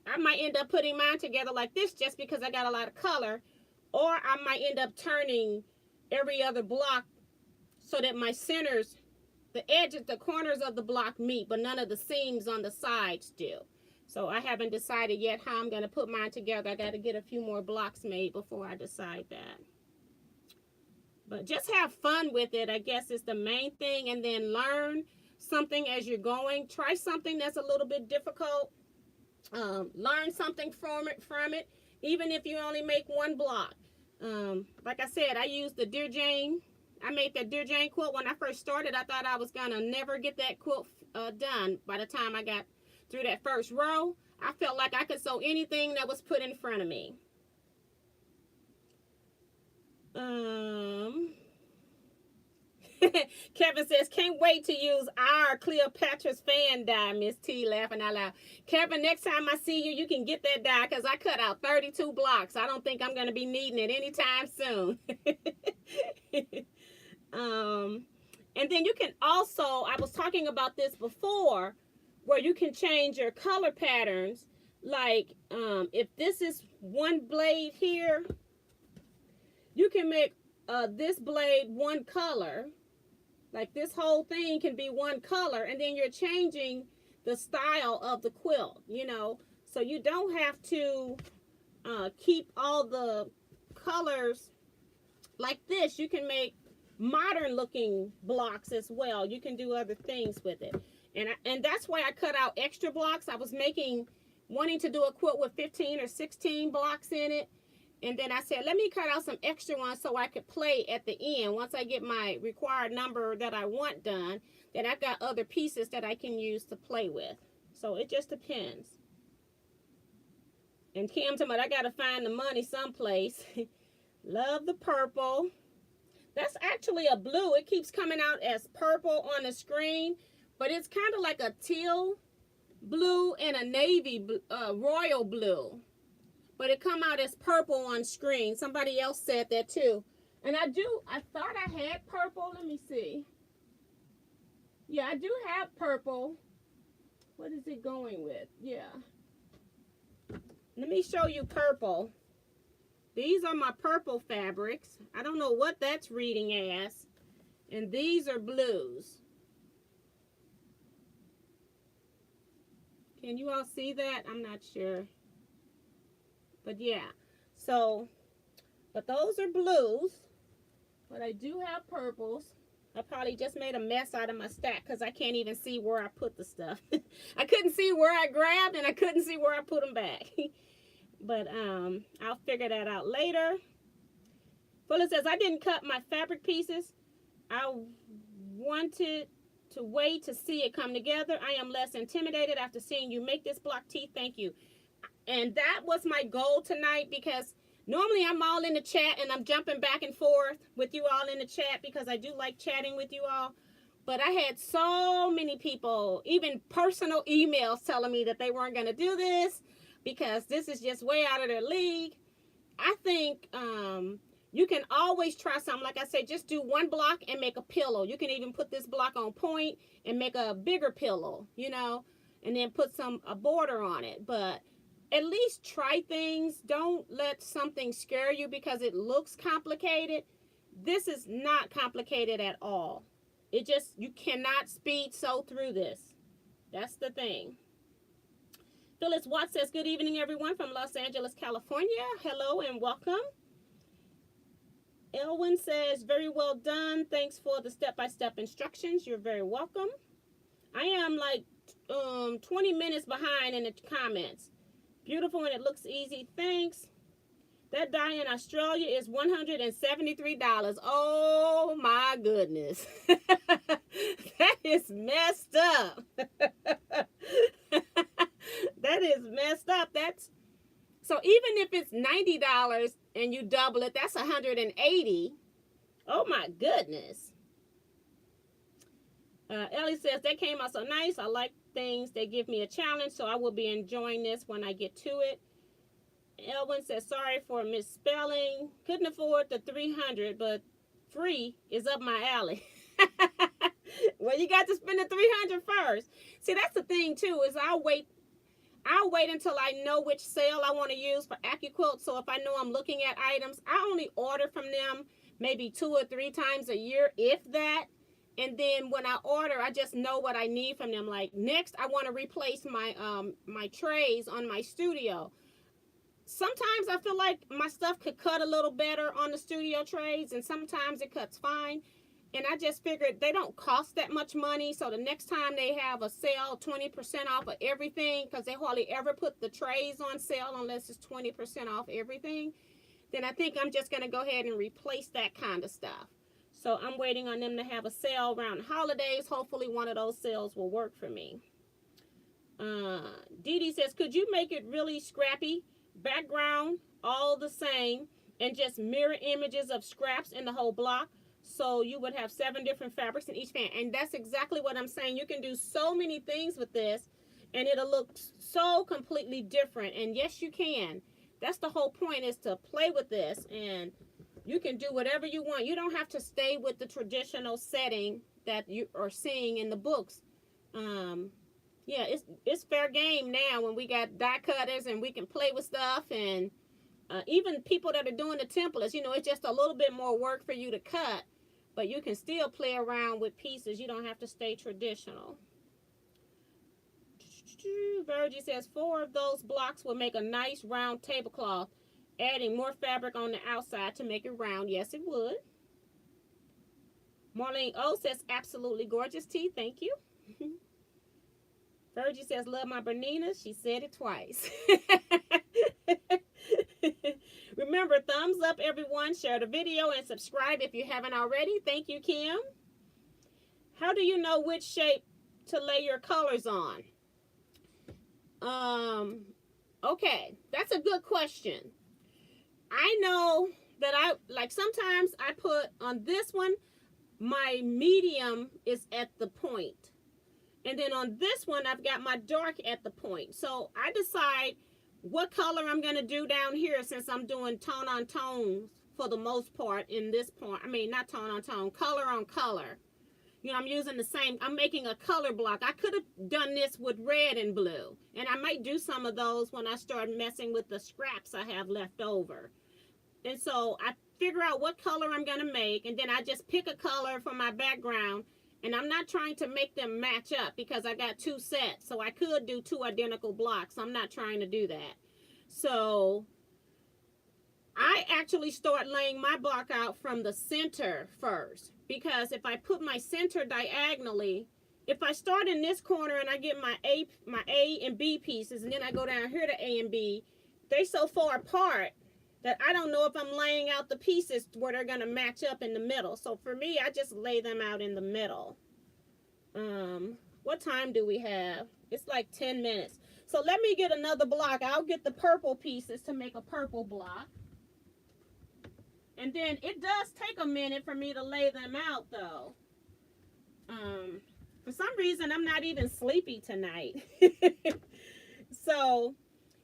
I might end up putting mine together like this just because I got a lot of color. Or I might end up turning every other block so that my centers, the edges, the corners of the block meet, but none of the seams on the sides do. So I haven't decided yet how I'm going to put mine together. I got to get a few more blocks made before I decide that. But just have fun with it, I guess, is the main thing. And then learn something as you're going. Try something that's a little bit difficult. Learn something from it. Even if you only make one block. Like I said, I used the Dear Jane. I made that Dear Jane quilt when I first started. I thought I was going to never get that quilt done. By the time I got through that first row, I felt like I could sew anything that was put in front of me. Kevin says, can't wait to use our Cleopatra's fan die, Miss T, laughing out loud. Kevin, next time I see you, you can get that die because I cut out 32 blocks. I don't think I'm going to be needing it anytime soon. And then you can also, I was talking about this before, where you can change your color patterns. Like, if this is one blade here, you can make this blade one color. Like this whole thing can be one color, and then you're changing the style of the quilt, So you don't have to keep all the colors like this. You can make modern looking blocks as well. You can do other things with it. And that's why I cut out extra blocks. I was wanting to do a quilt with 15 or 16 blocks in it. And then I said, let me cut out some extra ones so I could play at the end. Once I get my required number that I want done, then I've got other pieces that I can use to play with. So it just depends. And Kim told me I got to find the money someplace. Love the purple. That's actually a blue. It keeps coming out as purple on the screen. But it's kind of like a teal blue and a navy royal blue. but it come out as purple on screen. Somebody else said that too. And I thought I had purple. Let me see. Yeah, I do have purple. What is it going with? Yeah. Let me show you purple. These are my purple fabrics. I don't know what that's reading as. And these are blues. Can you all see that? I'm not sure. But yeah. So, but those are blues. But I do have purples. I probably just made a mess out of my stack because I can't even see where I put the stuff. I couldn't see where I grabbed and I couldn't see where I put them back. But I'll figure that out later. Fuller says, I didn't cut my fabric pieces. I wanted to wait to see it come together. I am less intimidated after seeing you make this block tee. Thank you. And that was my goal tonight, because normally I'm all in the chat and I'm jumping back and forth with you all in the chat because I do like chatting with you all. But I had so many people, even personal emails, telling me that they weren't going to do this because this is just way out of their league. I think you can always try something. Like I said, just do one block and make a pillow. You can even put this block on point and make a bigger pillow, you know, and then put a border on it. But at least try things. Don't let something scare you because it looks complicated. This is not complicated at all. It just, you cannot speed sew through this. That's the thing. Phyllis Watts says, good evening, everyone from Los Angeles, California. Hello and welcome. Elwin says, very well done. Thanks for the step-by-step instructions. You're very welcome. I am like 20 minutes behind in the comments. Beautiful and it looks easy. Thanks. That dye in Australia is $173. Oh my goodness. That is messed up. That is messed up. That's so even if it's $90 and you double it, that's $180. Oh my goodness. Ellie says, that came out so nice. I like things. They give me a challenge, so I will be enjoying this when I get to it. Elwin says, sorry for misspelling. Couldn't afford the 300, but free is up my alley. Well, you got to spend the 300 first. See, that's the thing too, is I'll wait until I know which sale I want to use for Teaquilts. So if I know I'm looking at items, I only order from them maybe 2 or 3 times a year, if that. And then when I order, I just know what I need from them. Like next, I want to replace my my trays on my studio. Sometimes I feel like my stuff could cut a little better on the studio trays, and sometimes it cuts fine. And I just figured they don't cost that much money. So the next time they have a sale, 20% off of everything, because they hardly ever put the trays on sale unless it's 20% off everything, then I think I'm just going to go ahead and replace that kind of stuff. So I'm waiting on them to have a sale around the holidays. Hopefully one of those sales will work for me. Dee Dee says, could you make it really scrappy? Background, all the same, and just mirror images of scraps in the whole block. So you would have 7 different fabrics in each fan. And that's exactly what I'm saying. You can do so many things with this, and it'll look so completely different. And yes, you can. That's the whole point, is to play with this. And you can do whatever you want. You don't have to stay with the traditional setting that you are seeing in the books. Yeah, it's fair game now when we got die cutters and we can play with stuff. And even people that are doing the templates, you know, it's just a little bit more work for you to cut. But you can still play around with pieces. You don't have to stay traditional. Virgie says 4 of those blocks will make a nice round tablecloth. Adding more fabric on the outside to make it round. Yes, it would. Marlene O says absolutely gorgeous tea. Thank you. Virgie says love my Berninas. She said it twice. Remember, thumbs up, everyone. Share the video and subscribe if you haven't already. Thank you, Kim. How do you know which shape to lay your colors on? Okay, that's a good question. I know that sometimes I put on this one, my medium is at the point. And then on this one, I've got my dark at the point. So I decide what color I'm going to do down here, since I'm doing tone on tone for the most part in this point. I mean, not tone on tone, color on color. You know, I'm using the same, I'm making a color block. I could have done this with red and blue. And I might do some of those when I start messing with the scraps I have left over. And so I figure out what color I'm going to make. And then I just pick a color for my background. And I'm not trying to make them match up because I got two sets. So I could do two identical blocks. I'm not trying to do that. So I actually start laying my block out from the center first, because if I put my center diagonally, if I start in this corner and I get my A and B pieces, and then I go down here to A and B, they're so far apart that I don't know if I'm laying out the pieces where they're going to match up in the middle. So for me, I just lay them out in the middle. What time do we have? It's like 10 minutes. So let me get another block. I'll get the purple pieces to make a purple block. And then it does take a minute for me to lay them out, though. For some reason, I'm not even sleepy tonight. So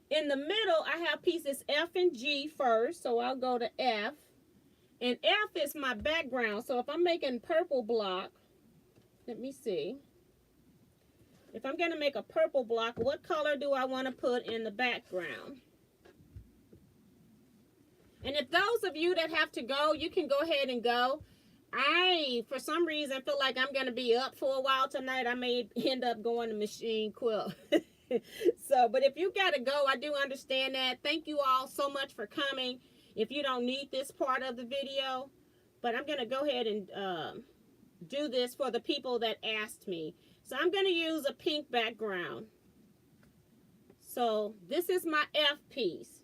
in the middle, I have pieces F and G first. So I'll go to F. And F is my background. So if I'm making purple block, let me see. If I'm going to make a purple block, what color do I want to put in the background? And if those of you that have to go, you can go ahead and go. I, for some reason, feel like I'm going to be up for a while tonight. I may end up going to machine quilt. So, but if you got to go, I do understand that. Thank you all so much for coming. If you don't need this part of the video, but I'm going to go ahead and do this for the people that asked me. So I'm going to use a pink background. So this is my F piece.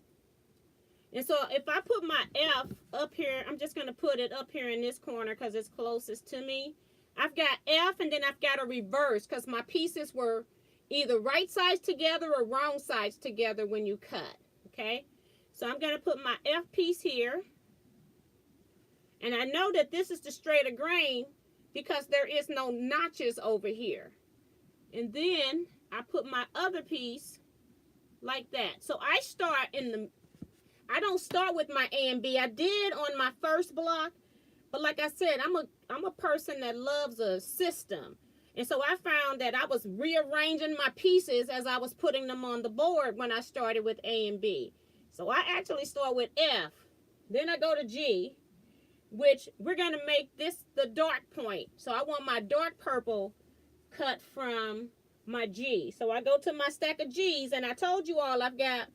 And so if I put my F up here, I'm just going to put it up here in this corner because it's closest to me. I've got F, and then I've got a reverse because my pieces were either right sides together or wrong sides together when you cut. Okay. So I'm going to put my F piece here. And I know that this is the straighter grain because there is no notches over here. And then I put my other piece like that. So I start in the, I don't start with my A and B. I did on my first block, but like I said, I'm a person that loves a system. And so I found that I was rearranging my pieces as I was putting them on the board when I started with A and B. So I actually start with F. Then I go to G, which we're going to make this the dark point. So I want my dark purple cut from my G. So I go to my stack of G's, and I told you all I've got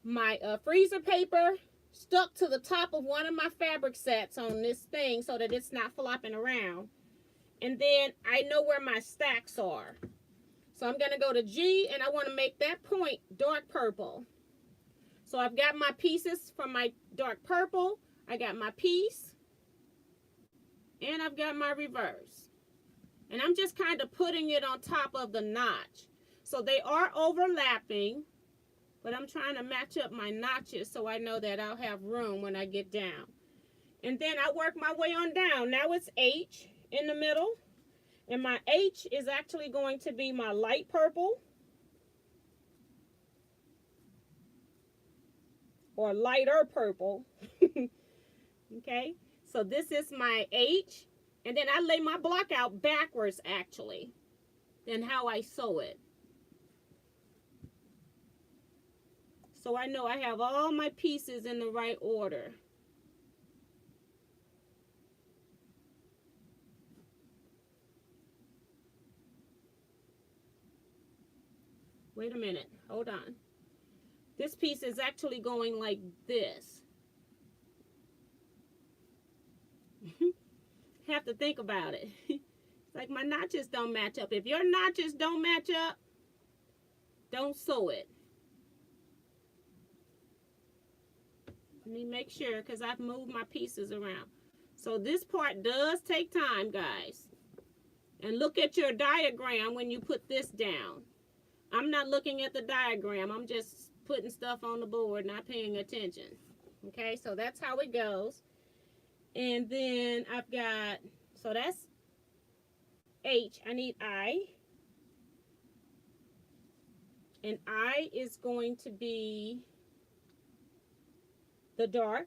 my freezer paper stuck to the top of one of my fabric sets on this thing so that it's not flopping around. And then I know where my stacks are. So I'm going to go to G, and I want to make that point dark purple. So I've got my pieces from my dark purple. I got my piece. And I've got my reverse. And I'm just kind of putting it on top of the notch. So they are overlapping. But I'm trying to match up my notches so I know that I'll have room when I get down. And then I work my way on down. Now it's H in the middle. And my H is actually going to be my light purple. Or lighter purple. Okay. So this is my H. And then I lay my block out backwards actually than how I sew it. So I know I have all my pieces in the right order. Wait a minute, hold on. This piece is actually going like this. Have to think about it. It's like my notches don't match up. If your notches don't match up, don't sew it. Let me make sure because I've moved my pieces around. So this part does take time, guys. And look at your diagram when you put this down. I'm not looking at the diagram. I'm just putting stuff on the board, not paying attention. Okay, so that's how it goes. And then I've got, so that's H. I need I. And I is going to be the dark.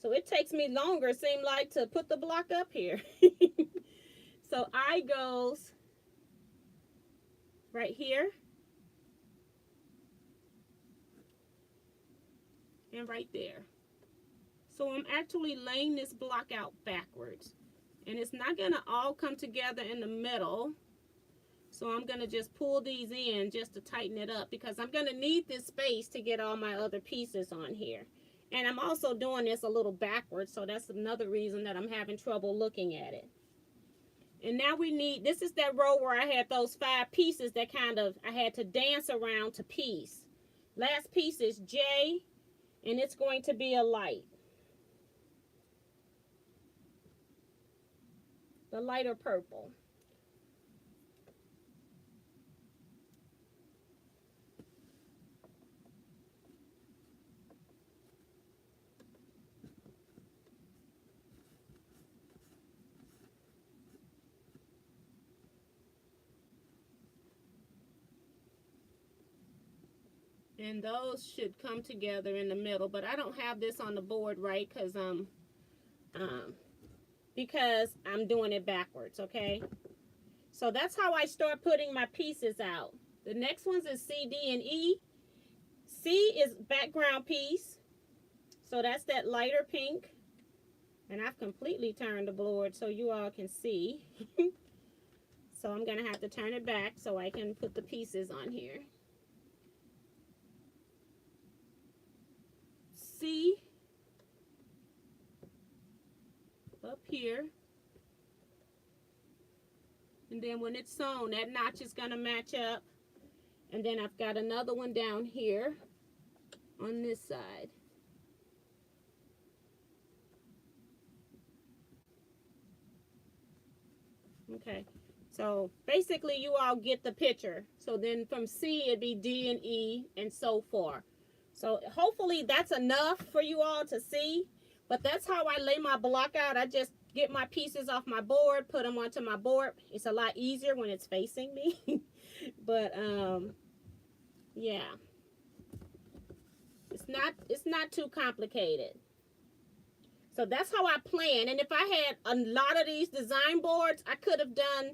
So it takes me longer, it seems like, to put the block up here. So I goes right here. And right there. So I'm actually laying this block out backwards. And it's not going to all come together in the middle. So I'm going to just pull these in just to tighten it up, because I'm going to need this space to get all my other pieces on here. And I'm also doing this a little backwards, so that's another reason that I'm having trouble looking at it. And now we need, this is that row where I had those 5 pieces that kind of, I had to dance around to piece. Last piece is J, and it's going to be a light. The lighter purple. And those should come together in the middle, but I don't have this on the board right because I'm doing it backwards, okay? So that's how I start putting my pieces out. The next ones is C, D, and E. C is background piece, so that's that lighter pink. And I've completely turned the board so you all can see. So I'm gonna have to turn it back so I can put the pieces on here. C up here, and then when it's sewn, that notch is going to match up, and then I've got another one down here on this side. Okay, so basically you all get the picture. So then from C it'd be D and E and so forth. So hopefully that's enough for you all to see. But that's how I lay my block out. I just get my pieces off my board, put them onto my board. It's a lot easier when it's facing me. But yeah. It's not too complicated. So that's how I plan. And if I had a lot of these design boards, I could have done,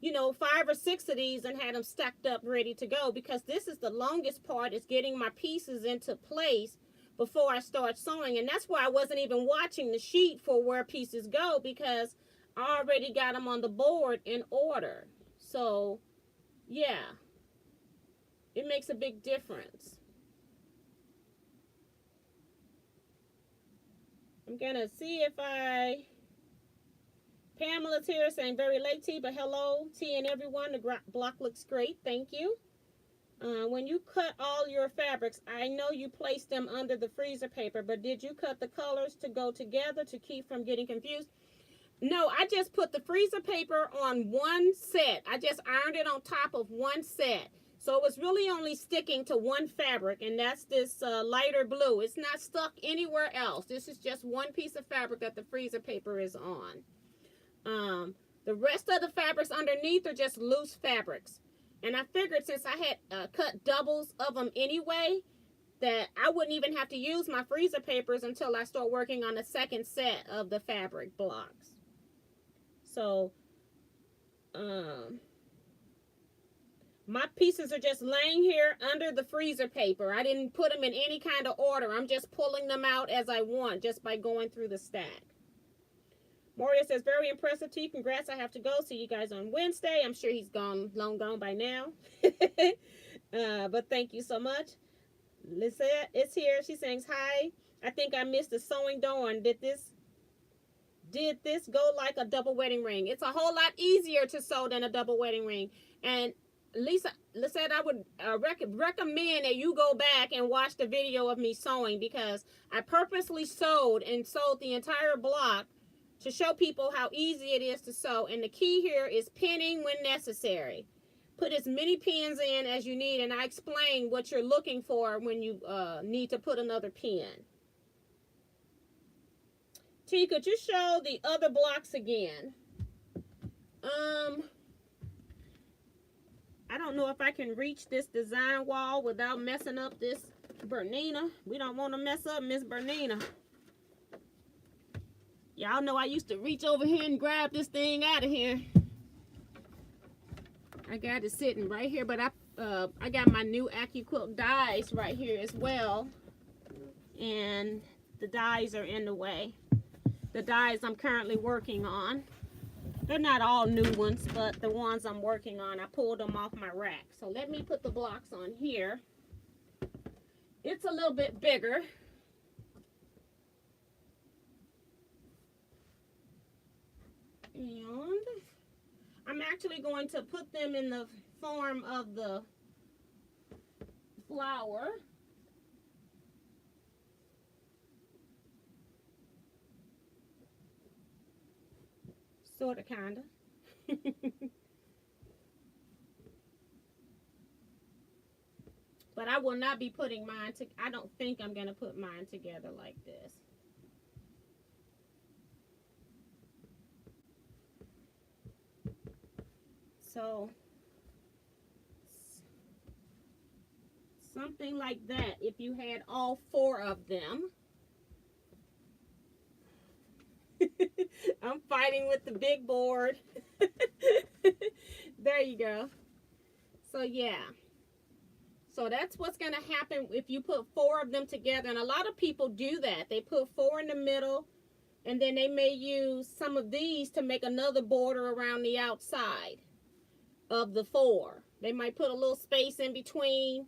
you know, 5 or 6 of these and had them stacked up ready to go, because this is the longest part, is getting my pieces into place before I start sewing. And that's why I wasn't even watching the sheet for where pieces go, because I already got them on the board in order. So yeah, it makes a big difference. I'm gonna see if Pamela's here saying very late, T, but hello, T and everyone. The block looks great. Thank you. When you cut all your fabrics, I know you placed them under the freezer paper, but did you cut the colors to go together to keep from getting confused? No, I just put the freezer paper on one set. I just ironed it on top of one set. So it was really only sticking to one fabric, and that's this lighter blue. It's not stuck anywhere else. This is just one piece of fabric that the freezer paper is on. The rest of the fabrics underneath are just loose fabrics. And I figured since I had cut doubles of them anyway, that I wouldn't even have to use my freezer papers until I start working on the second set of the fabric blocks. So, my pieces are just laying here under the freezer paper. I didn't put them in any kind of order. I'm just pulling them out as I want, just by going through the stack. Moria says, very impressive, T. Congrats, I have to go. See you guys on Wednesday. I'm sure he's long gone by now. But thank you so much. Lisette is here. She sings, hi. I think I missed the sewing dawn. Did this go like a double wedding ring? It's a whole lot easier to sew than a double wedding ring. And Lisette, I would recommend that you go back and watch the video of me sewing, because I purposely sewed the entire block to show people how easy it is to sew. And the key here is pinning when necessary. Put as many pins in as you need, and I explain what you're looking for when you need to put another pin. T, could you show the other blocks again? I don't know if I can reach this design wall without messing up this Bernina. We don't want to mess up Miss Bernina. Y'all know I used to reach over here and grab this thing out of here. I got it sitting right here, but I got my new Teaquilt dies right here as well. And the dies are in the way. The dies I'm currently working on. They're not all new ones, but the ones I'm working on, I pulled them off my rack. So let me put the blocks on here. It's a little bit bigger. And I'm actually going to put them in the form of the flower. Sort of, kind of. But I will not be putting mine to, I don't think I'm going to put mine together like this. So, something like that if you had all 4 of them. I'm fighting with the big board. There you go. So yeah. So that's what's going to happen if you put 4 of them together. And a lot of people do that. They put 4 in the middle, and then they may use some of these to make another border around the outside of the 4. They might put a little space in between.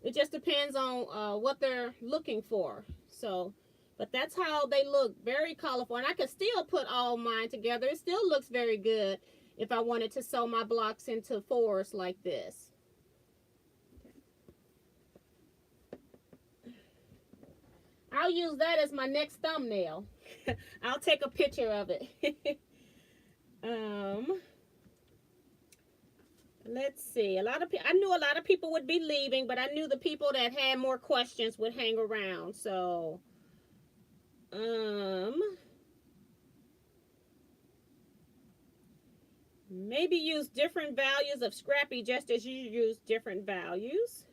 It just depends on what they're looking for. So, but that's how they look, very colorful. And I can still put all mine together. It still looks very good if I wanted to sew my blocks into 4s like this. I'll use that as my next thumbnail. I'll take a picture of it. Let's see. I knew a lot of people would be leaving, but I knew the people that had more questions would hang around. So, maybe use different values of Scrappy just as you use different values.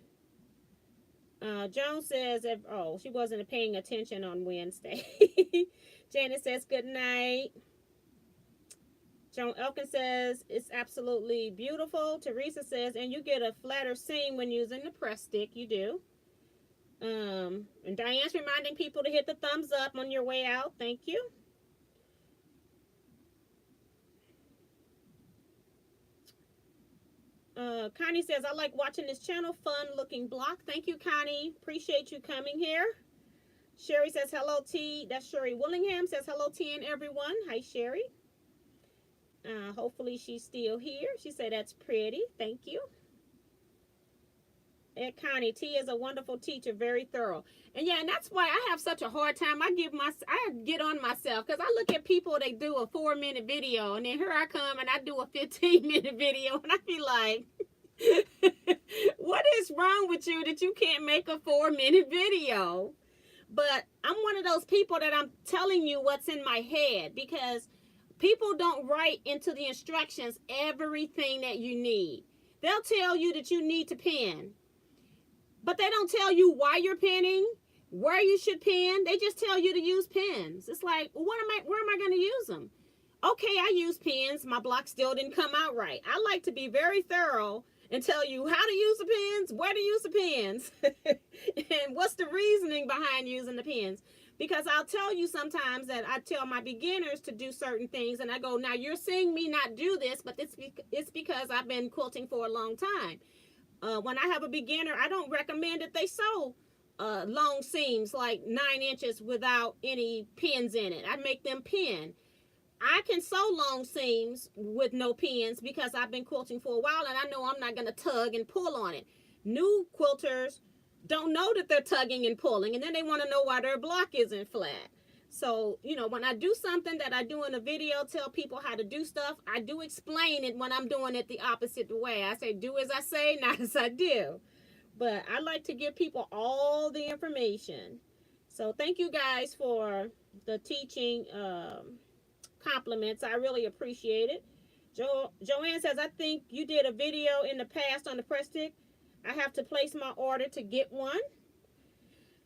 Joan says, oh, she wasn't paying attention on Wednesday. Janet says, good night. Joan Elkin says, it's absolutely beautiful. Teresa says, and you get a flatter seam when using the press stick. You do. And Diane's reminding people to hit the thumbs up on your way out. Thank you. Connie says, I like watching this channel. Fun looking block. Thank you, Connie. Appreciate you coming here. Sherry says, hello, T. That's Sherry Willingham says, hello, T and everyone. Hi, Sherry. Hopefully she's still here. She said, that's pretty. Thank you. And Connie, T is a wonderful teacher, very thorough. And yeah, and that's why I have such a hard time. I get on myself because I look at people, they do a 4-minute video, and then here I come and I do a 15-minute video, and I be like, what is wrong with you that you can't make a 4-minute video? But I'm one of those people that I'm telling you what's in my head, because people don't write into the instructions everything that you need. They'll tell you that you need to pen, but they don't tell you why you're penning, where you should pen. They just tell you to use pens. It's like, well, where am I going to use them? Okay, I use pens. My block still didn't come out right. I like to be very thorough and tell you how to use the pens, where to use the pens, and what's the reasoning behind using the pens. Because I'll tell you sometimes that I tell my beginners to do certain things, and I go, now you're seeing me not do this, but it's because I've been quilting for a long time. When I have a beginner, I don't recommend that they sew long seams like 9 inches without any pins in it. I make them pin. I can sew long seams with no pins because I've been quilting for a while, and I know I'm not going to tug and pull on it. New quilters don't know that they're tugging and pulling, and then they want to know why their block isn't flat. So, you know, when I do something that I do in a video, tell people how to do stuff, I do explain it when I'm doing it the opposite way. I say, do as I say, not as I do. But I like to give people all the information. So thank you guys for the teaching compliments. I really appreciate it. Joanne says, I think you did a video in the past on the press stick. I have to place my order to get one.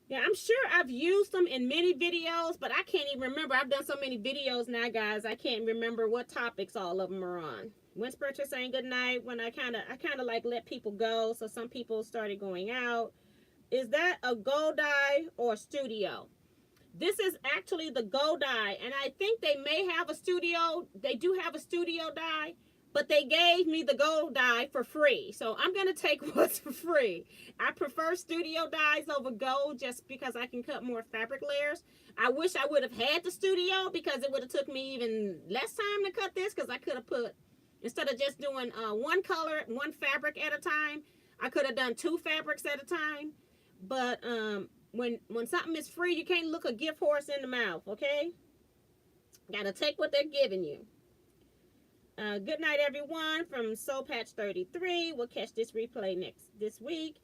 Yeah, I'm sure I've used them in many videos, but I can't even remember. I've done so many videos now, guys. I can't remember what topics all of them are on. When Spiritual saying good night, when I kind of like let people go, so some people started going out. Is that a gold die or studio? This is actually the gold die, and I think they may have a studio. They do have a studio die, but they gave me the gold die for free. So I'm going to take what's for free. I prefer studio dies over gold just because I can cut more fabric layers. I wish I would have had the studio because it would have took me even less time to cut this, because I could have put, instead of just doing one color, one fabric at a time, I could have done 2 fabrics at a time. But when something is free, you can't look a gift horse in the mouth, okay? Gotta take what they're giving you. Good night, everyone, from Soul Patch 33. We'll catch this replay this week.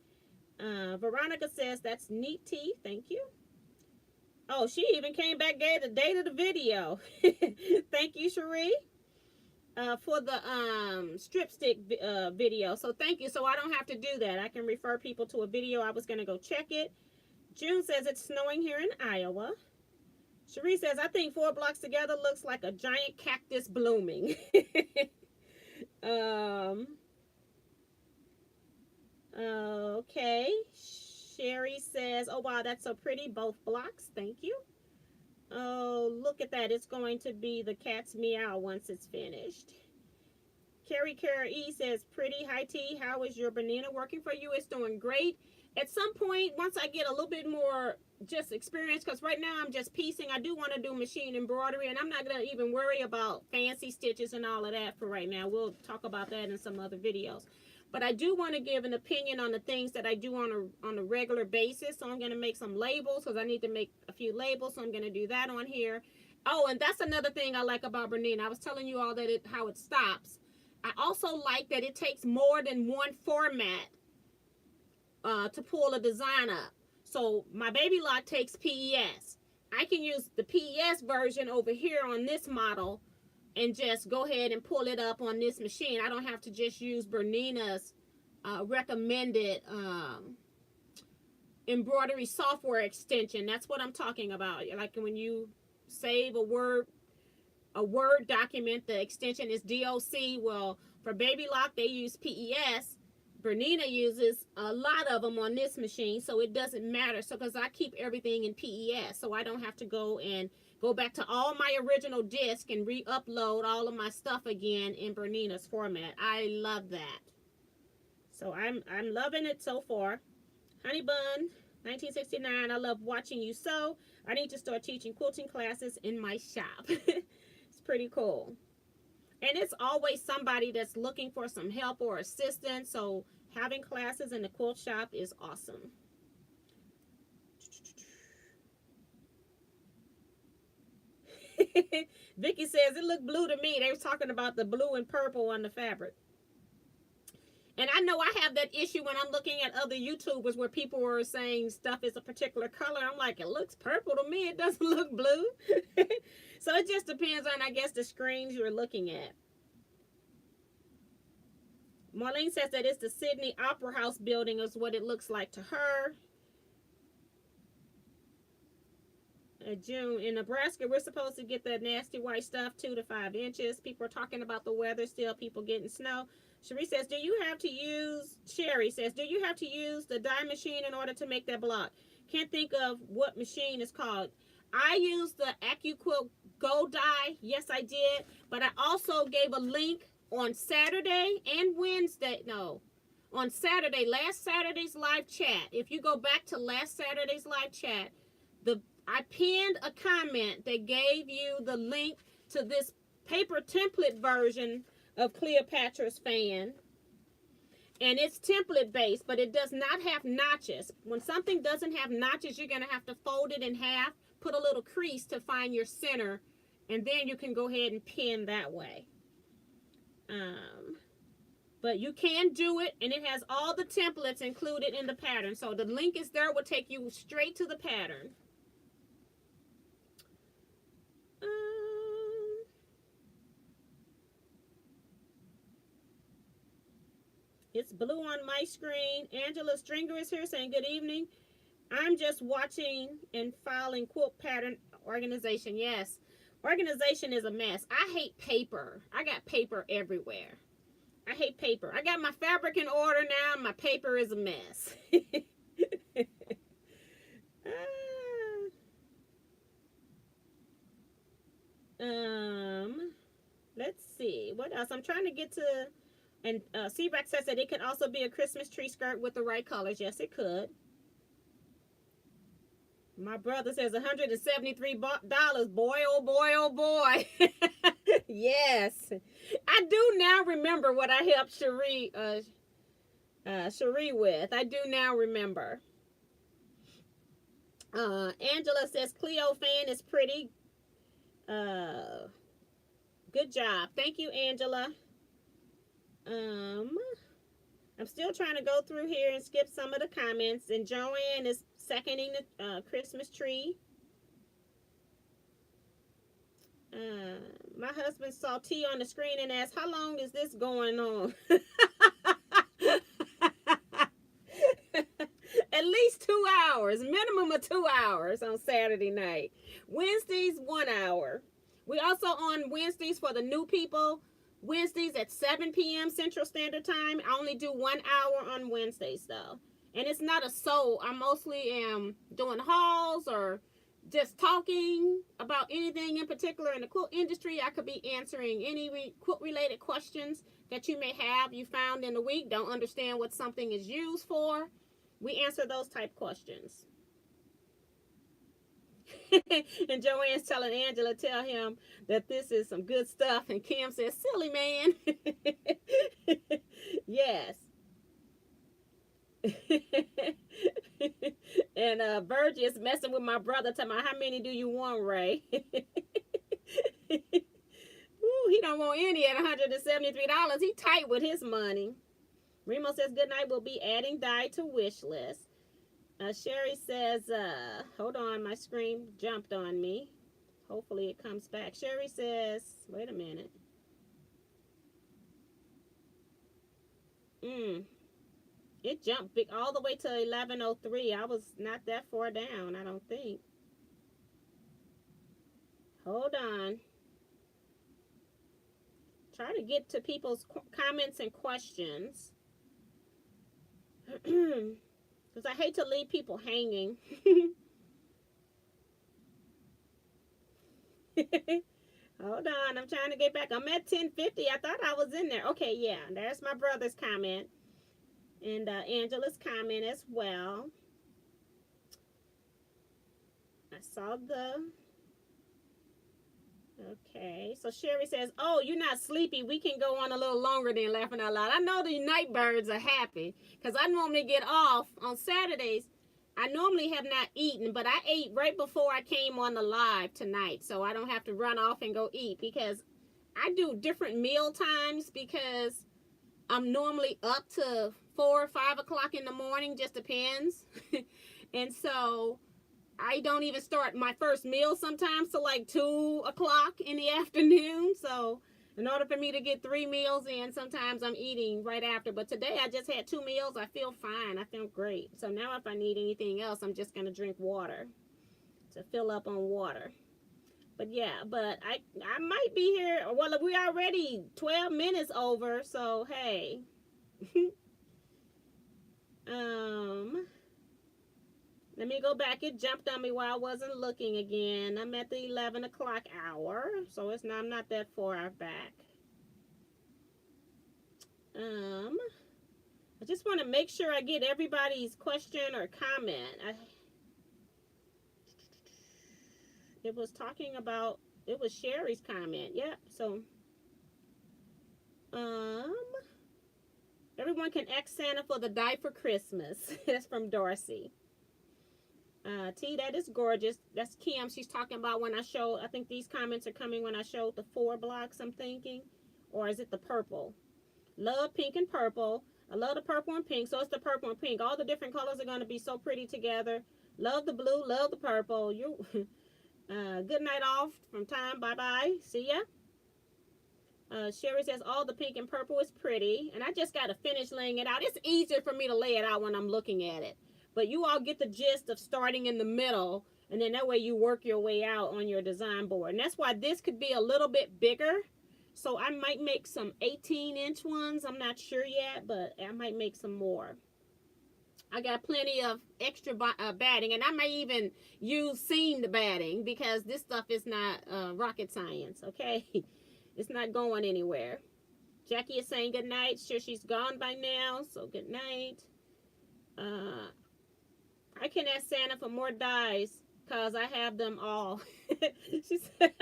Veronica says, that's neat tea. Thank you. Oh, she even came back, gave the date of the video. Thank you, Cherie, for the strip stick video. So thank you. So I don't have to do that. I can refer people to a video. I was going to go check it. June says it's snowing here in Iowa. Cherie says, I think 4 blocks together looks like a giant cactus blooming. Okay. Sherry says, oh, wow, that's so pretty. Both blocks. Thank you. Oh, look at that. It's going to be the cat's meow once it's finished. Carrie Kara E says, pretty. Hi, T. How is your banana working for you? It's doing great. At some point, once I get a little bit more just experience, because right now I'm just piecing. I do want to do machine embroidery, and I'm not going to even worry about fancy stitches and all of that for right now. We'll talk about that in some other videos. But I do want to give an opinion on the things that I do on a regular basis. So I'm going to make some labels, because I need to make a few labels. So I'm going to do that on here. Oh, and that's another thing I like about Bernina. I was telling you all that how it stops. I also like that it takes more than one format to pull a design up. So my baby lock takes PES. I can use the PES version over here on this model and just go ahead and pull it up on this machine. I don't have to just use Bernina's recommended embroidery software extension. That's what I'm talking about. Like when you save a Word document, the extension is DOC. Well, for baby lock, they use PES. Bernina uses a lot of them on this machine, so it doesn't matter. So because I keep everything in PES, so I don't have to go back to all my original disk and re-upload all of my stuff again in Bernina's format. I love that. So I'm loving it so far. Honey Bun 1969. I love watching you sew. I need to start teaching quilting classes in my shop. It's pretty cool. And it's always somebody that's looking for some help or assistance. So having classes in the quilt shop is awesome. Vicky says, it looked blue to me. They were talking about the blue and purple on the fabric. And I know I have that issue when I'm looking at other YouTubers where people are saying stuff is a particular color. I'm like, it looks purple to me. It doesn't look blue. So it just depends on, I guess, the screens you're looking at. Marlene says that it's the Sydney Opera House building is what it looks like to her. June, in Nebraska, we're supposed to get that nasty white stuff 2 to 5 inches. People are talking about the weather still, people getting snow. Sherry says, Sherry says, do you have to use the die machine in order to make that block? Can't think of what machine is called. I used the AccuQuilt Go die. Yes, I did. But I also gave a link on Saturday and Wednesday. No, on Saturday, last Saturday's live chat. If you go back to last Saturday's live chat, I pinned a comment that gave you the link to this paper template version of Cleopatra's fan. And it's template based, but it does not have notches. When something doesn't have notches, you're going to have to fold it in half, put a little crease to find your center, and then you can go ahead and pin that way. But you can do it, and it has all the templates included in the pattern. So the link is there, will take you straight to the pattern. It's blue on my screen. Angela Stringer is here saying good evening. I'm just watching and filing quilt pattern organization. Yes, organization is a mess. I hate paper. I got paper everywhere. I hate paper. I got my fabric in order now. My paper is a mess. Let's see. What else? I'm trying to get to, and C-Rex says that it could also be a Christmas tree skirt with the right colors. Yes, it could. My brother says $173. Boy, oh boy, oh boy. Yes. I do now remember what I helped Cherie with. I do now remember. Angela says Cleo fan is pretty. Good job. Thank you, Angela. I'm still trying to go through here and skip some of the comments. And Joanne is seconding the Christmas tree. My husband saw T on the screen and asked, how long is this going on? At least 2 hours. Minimum of 2 hours on Saturday night. Wednesdays, 1 hour. We also on Wednesdays for the new people. Wednesdays at 7 p.m. Central Standard Time. I only do 1 hour on Wednesdays though. And it's not a soul. I mostly am doing hauls or just talking about anything in particular in the quilt industry. I could be answering any quilt related questions that you may have you found in the week. Don't understand what something is used for. We answer those type questions. And Joanne's telling Angela, tell him that this is some good stuff. And Kim says, silly man. Yes. And Virgie is messing with my brother, telling me, how many do you want, Ray? Ooh, he don't want any at $173. He tight with his money. Remo says, good night. We'll be adding dye to wish list. Sherry says, hold on, my screen jumped on me. Hopefully it comes back. Sherry says, wait a minute. It jumped big all the way to 11:03. I was not that far down, I don't think. Hold on. Try to get to people's comments and questions. Because I hate to leave people hanging. Hold on, I'm trying to get back. I'm at 1050. I thought I was in there. Okay, yeah, there's my brother's comment. And Angela's comment as well. I saw the... Okay, so Sherry says, oh, you're not sleepy. We can go on a little longer than laughing out loud. I know the night birds are happy because I normally get off on Saturdays. I normally have not eaten, but I ate right before I came on the live tonight, so I don't have to run off and go eat because I do different meal times because I'm normally up to 4 or 5 o'clock in the morning, just depends. And so I don't even start my first meal sometimes till like 2 o'clock in the afternoon. So in order for me to get 3 meals in, sometimes I'm eating right after. But today I just had 2 meals. I feel fine. I feel great. So now if I need anything else, I'm just going to drink water to fill up on water. But yeah, but I might be here. Well, we already 12 minutes over. So, hey. Let me go back. It jumped on me while I wasn't looking again. I'm at the 11 o'clock hour, so it's not, I'm not that far back. I just want to make sure I get everybody's question or comment. It was talking about, it was Sherry's comment. Yep. So, everyone can ask Santa for the die for Christmas. That's from Darcy. T, that is gorgeous. That's Kim. She's talking about when I show, I think these comments are coming when I showed the 4 blocks, I'm thinking. Or is it the purple? Love pink and purple. I love the purple and pink, so it's the purple and pink. All the different colors are going to be so pretty together. Love the blue, love the purple. You, good night off from time. Bye-bye. See ya. Sherry says, all the pink and purple is pretty. And I just got to finish laying it out. It's easier for me to lay it out when I'm looking at it. But you all get the gist of starting in the middle. And then that way you work your way out on your design board. And that's why this could be a little bit bigger. So I might make some 18-inch ones. I'm not sure yet, but I might make some more. I got plenty of extra batting, and I may even use seamed batting because this stuff is not rocket science, okay? It's not going anywhere. Jackie is saying good night. Sure, she's gone by now, so good night. I can ask Santa for more dies because I have them all. She said,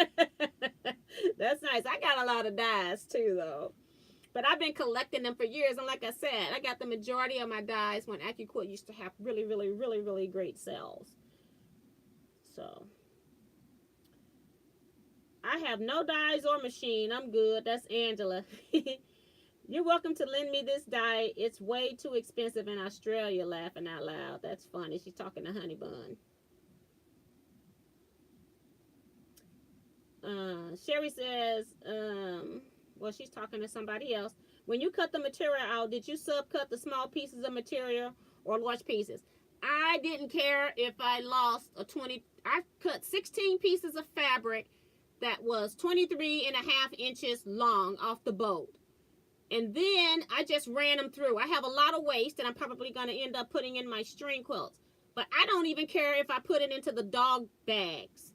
that's nice. I got a lot of dies too, though. But I've been collecting them for years. And like I said, I got the majority of my dies when Teaquilts used to have really, really, really, really great sales. So I have no dies or machine. I'm good. That's Angela. You're welcome to lend me this die. It's way too expensive in Australia, laughing out loud. That's funny. She's talking to Honey Bun. Sherry says, well, she's talking to somebody else. When you cut the material out, did you subcut the small pieces of material or large pieces? I didn't care if I lost a 20. I cut 16 pieces of fabric that was 23.5 inches long off the boat. And then I just ran them through. I have a lot of waste that I'm probably going to end up putting in my string quilts. But I don't even care if I put it into the dog bags.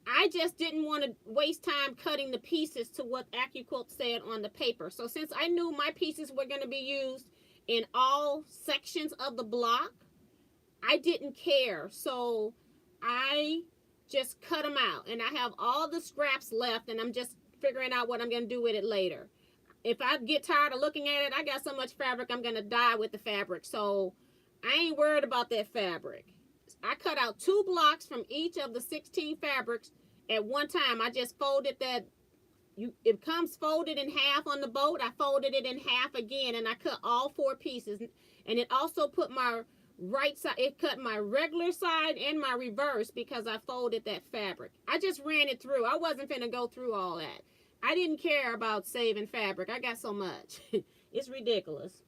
I just didn't want to waste time cutting the pieces to what Teaquilts said on the paper. So since I knew my pieces were going to be used in all sections of the block, I didn't care. So I just cut them out. And I have all the scraps left, and I'm just figuring out what I'm going to do with it later. If I get tired of looking at it, I got so much fabric, I'm going to die with the fabric. So I ain't worried about that fabric. I cut out 2 blocks from each of the 16 fabrics at one time. I just folded that. It comes folded in half on the boat. I folded it in half again, and I cut all 4 pieces. And it also put my right side, it cut my regular side and my reverse because I folded that fabric. I just ran it through. I wasn't finna go through all that. I didn't care about saving fabric. I got so much. It's ridiculous.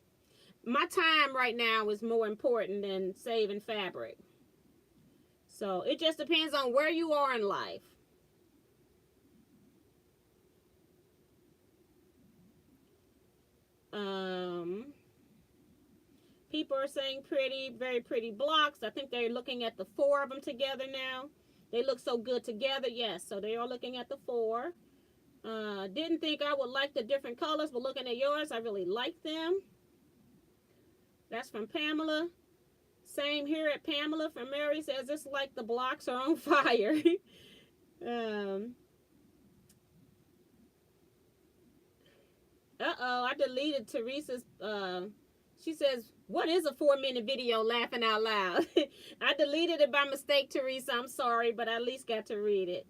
My time right now is more important than saving fabric. So it just depends on where you are in life. People are saying pretty, very pretty blocks. I think they're looking at the 4 of them together now. They look so good together. Yes, so they are looking at the 4. Didn't think I would like the different colors, but looking at yours, I really like them. That's from Pamela. Same here at Pamela from Mary says it's like the blocks are on fire. I deleted Teresa's, she says, what is a 4-minute video, laughing out loud? I deleted it by mistake, Teresa. I'm sorry, but I at least got to read it.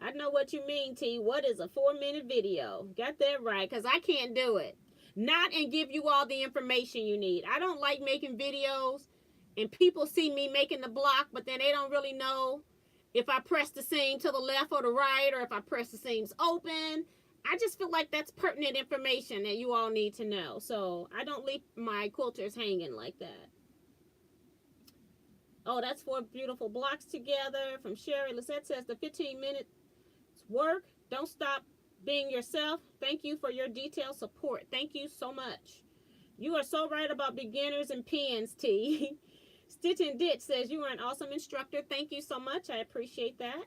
I know what you mean, T. What is a 4-minute video? Got that right, because I can't do it. Not and give you all the information you need. I don't like making videos and people see me making the block, but then they don't really know if I press the seam to the left or the right, or if I press the seams open. I just feel like that's pertinent information that you all need to know. So I don't leave my quilters hanging like that. Oh, that's 4 beautiful blocks together from Sherry. Lisette says the 15 minutes work. Don't stop being yourself. Thank you for your detailed support. Thank you so much. You are so right about beginners and pins, T. Stitch and Ditch says you are an awesome instructor. Thank you so much. I appreciate that.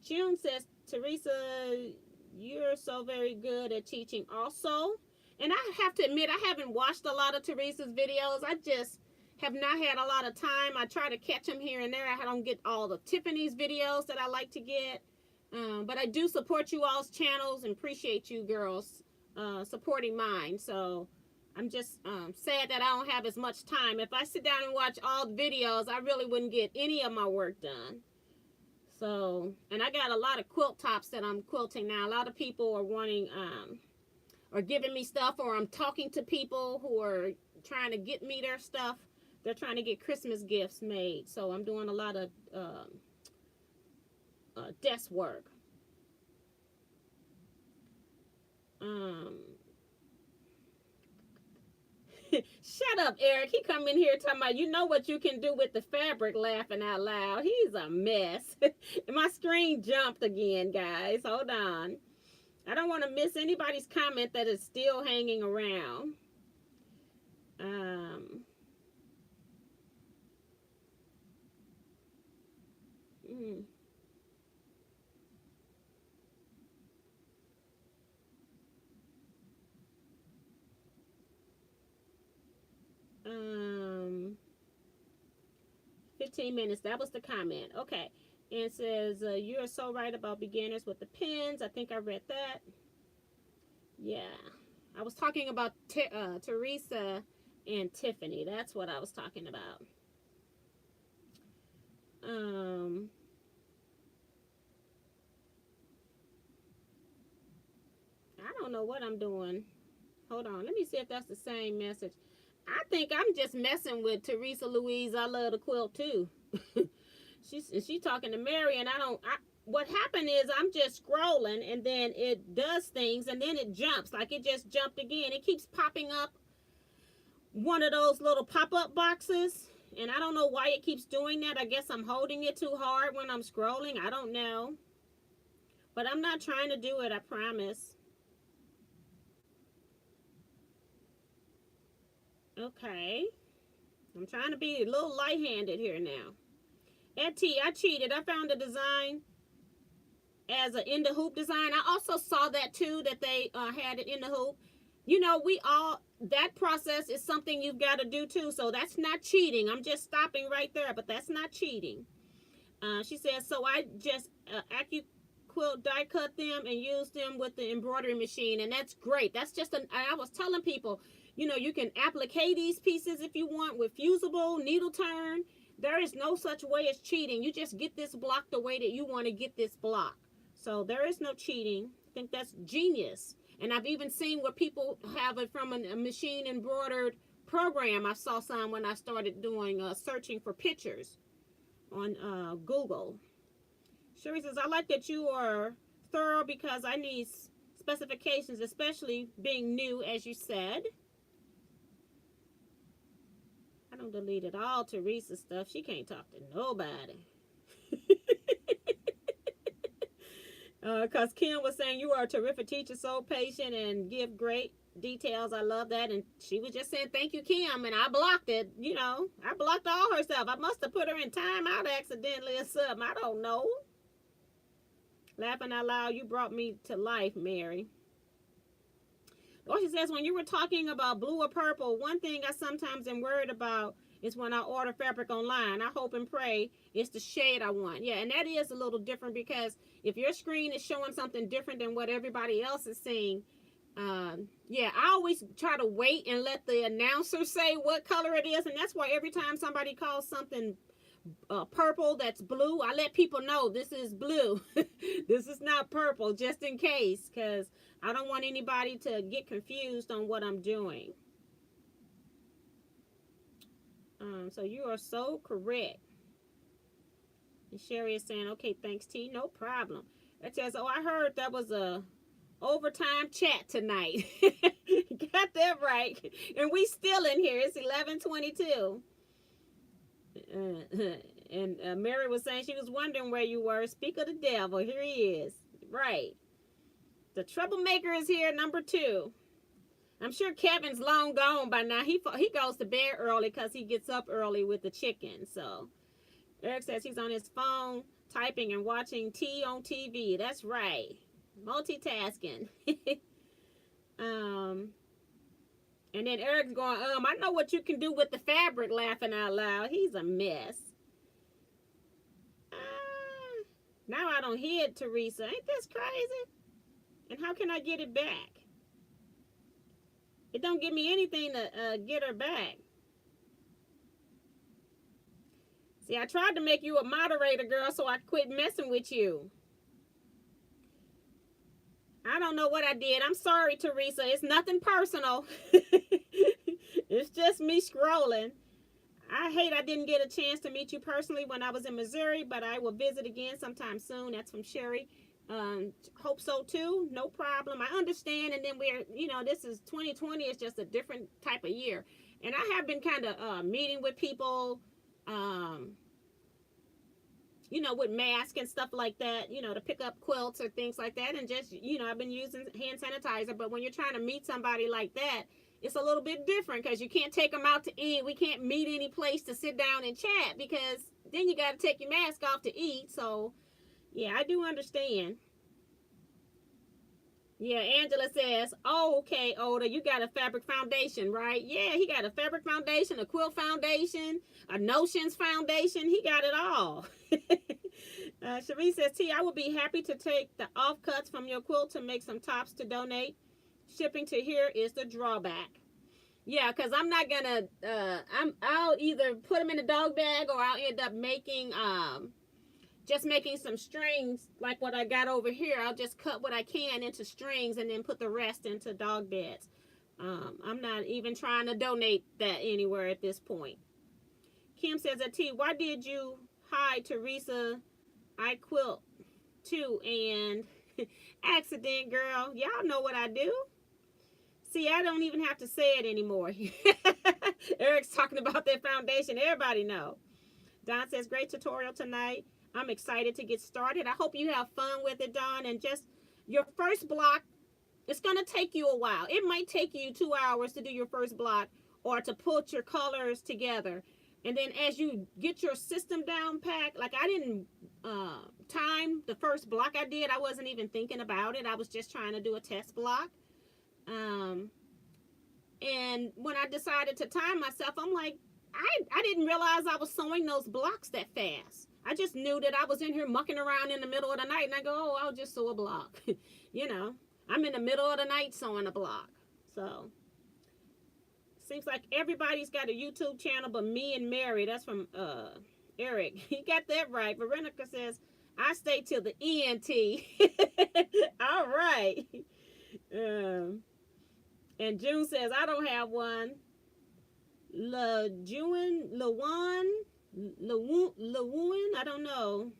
June says, Teresa, you're so very good at teaching also. And I have to admit, I haven't watched a lot of Teresa's videos. I just have not had a lot of time. I try to catch them here and there. I don't get all the Tiffany's videos that I like to get. But I do support you all's channels and appreciate you girls supporting mine. So I'm just sad that I don't have as much time. If I sit down and watch all the videos, I really wouldn't get any of my work done. So, and I got a lot of quilt tops that I'm quilting now. A lot of people are wanting, or giving me stuff, or I'm talking to people who are trying to get me their stuff. They're trying to get Christmas gifts made. So I'm doing a lot of desk work. Um, Shut up, Eric. He come in here talking about, you know what you can do with the fabric, laughing out loud. He's a mess. My screen jumped again, guys. Hold on. I don't want to miss anybody's comment that is still hanging around. Um, mm, 15 minutes. That was the comment. Okay. And it says, you are so right about beginners with the pins. I think I read that. Yeah. I was talking about Teresa and Tiffany. That's what I was talking about. I don't know what I'm doing. Hold on. Let me see if that's the same message. I think I'm just messing with Teresa Louise. I love the quilt too. She's talking to Mary, and what happened is I'm just scrolling, and then it does things, and then it jumps. Like it just jumped again. It keeps popping up one of those little pop-up boxes, and I don't know why it keeps doing that. I guess I'm holding it too hard when I'm scrolling. I don't know. But I'm not trying to do it, I promise. Okay. I'm trying to be a little light-handed here now. At T, I cheated. I found a design as an in the hoop design. I also saw that too, that they had it in the hoop. You know, that process is something you've got to do too. So that's not cheating. I'm just stopping right there, but that's not cheating. She says, so I just AccuQuilt die cut them and use them with the embroidery machine. And that's great. That's just I was telling people, you know, you can applique these pieces if you want with fusible, needle turn. There is no such way as cheating. You just get this block the way that you want to get this block. So there is no cheating. I think that's genius. And I've even seen where people have it from a machine embroidered program. I saw some when I started doing searching for pictures on Google. Sherry says, I like that you are thorough because I need specifications, especially being new, as you said. I don't delete it all Teresa's stuff. She can't talk to nobody. Because Kim was saying, you are a terrific teacher, so patient and give great details. I love that. And she was just saying, thank you, Kim. And I blocked it. You know, I blocked all her stuff. I must have put her in timeout accidentally or something. I don't know. Laughing out loud, you brought me to life, Mary. Or she says, when you were talking about blue or purple, one thing I sometimes am worried about is when I order fabric online. I hope and pray it's the shade I want. Yeah, and that is a little different because if your screen is showing something different than what everybody else is seeing, yeah, I always try to wait and let the announcer say what color it is. And that's why every time somebody calls something purple that's blue, I let people know this is blue. This is not purple, just in case, because I don't want anybody to get confused on what I'm doing. So you are so correct. And Sherry is saying, okay, thanks, T. No problem. It says, oh, I heard that was a overtime chat tonight. Got that right. And we still in here. It's 11:22. And Mary was saying she was wondering where you were. Speak of the devil. Here he is. Right. The troublemaker is here, number 2. I'm sure Kevin's long gone by now. He goes to bed early because he gets up early with the chicken. So Eric says he's on his phone typing and watching T on TV. That's right. Multitasking. And then Eric's going, I know what you can do with the fabric, laughing out loud. He's a mess. Now I don't hear it, Teresa. Ain't this crazy? And how can I get it back? It don't give me anything to get her back. See, I tried to make you a moderator, girl, so I quit messing with you. I don't know what I did. I'm sorry, Teresa. It's nothing personal. It's just me scrolling. I hate I didn't get a chance to meet you personally when I was in Missouri, but I will visit again sometime soon. That's from Sherry. Hope so too. No problem. I understand. And then we're, this is 2020. It's just a different type of year. And I have been kind of meeting with people, with masks and stuff like that, to pick up quilts or things like that. And just, I've been using hand sanitizer. But when you're trying to meet somebody like that, it's a little bit different because you can't take them out to eat. We can't meet any place to sit down and chat because then you got to take your mask off to eat. So, yeah, I do understand. Yeah, Angela says, oh, okay, Oda, you got a fabric foundation, right? Yeah, he got a fabric foundation, a quilt foundation, a notions foundation. He got it all. Cherie says, T, I would be happy to take the offcuts from your quilt to make some tops to donate. Shipping to here is the drawback. Yeah, because I'm not going to, I'll either put them in a dog bag or I'll end up making, just making some strings like what I got over here. I'll just cut what I can into strings and then put the rest into dog beds. I'm not even trying to donate that anywhere at this point. Kim says, T, why did you hide Teresa? I quilt too and accident, girl. Y'all know what I do. See, I don't even have to say it anymore. Eric's talking about that foundation. Everybody know. Don says, great tutorial tonight. I'm excited to get started. I hope you have fun with it, Dawn. And just your first block, it's going to take you a while. It might take you 2 hours to do your first block or to put your colors together. And then as you get your system down packed, like I didn't time the first block I did. I wasn't even thinking about it. I was just trying to do a test block. And when I decided to time myself, I'm like, I didn't realize I was sewing those blocks that fast. I just knew that I was in here mucking around in the middle of the night, and I go, oh, I'll just sew a block. I'm in the middle of the night sewing a block. So, seems like everybody's got a YouTube channel but me and Mary. That's from Eric. He got that right. Veronica says, I stay till the ENT. All right. And June says, I don't have one. Lawan, I don't know.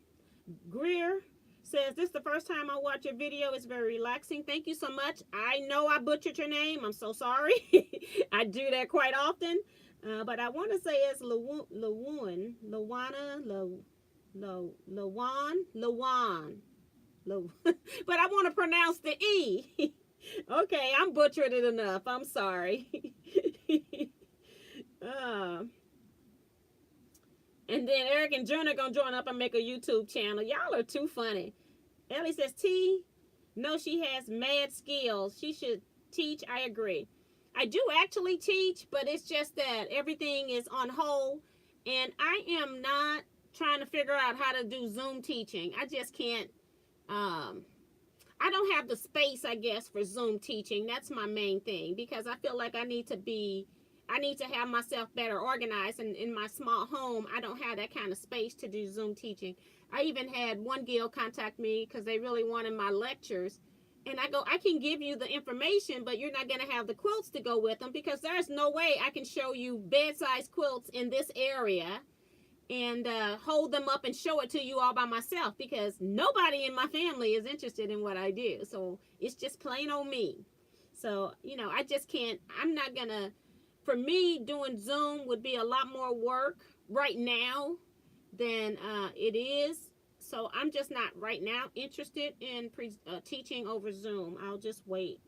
Greer says, this is the first time I watch your video. It's very relaxing. Thank you so much. I know I butchered your name. I'm so sorry. I do that quite often. But I want to say it's Lawan. But I want to pronounce the E. Okay, I'm butchered it enough. I'm sorry. And then Eric and June are going to join up and make a YouTube channel. Y'all are too funny. Ellie says, T, no, she has mad skills. She should teach. I agree. I do actually teach, but it's just that everything is on hold. And I am not trying to figure out how to do Zoom teaching. I just can't. I don't have the space, I guess, for Zoom teaching. That's my main thing because I feel like I need to have myself better organized. And in my small home, I don't have that kind of space to do Zoom teaching. I even had one guild contact me because they really wanted my lectures. And I go, I can give you the information, but you're not going to have the quilts to go with them because there's no way I can show you bed-sized quilts in this area and hold them up and show it to you all by myself because nobody in my family is interested in what I do. So it's just plain old me. So, I just can't, I'm not going to, for me, doing Zoom would be a lot more work right now than it is. So I'm just not right now interested in teaching over Zoom. I'll just wait.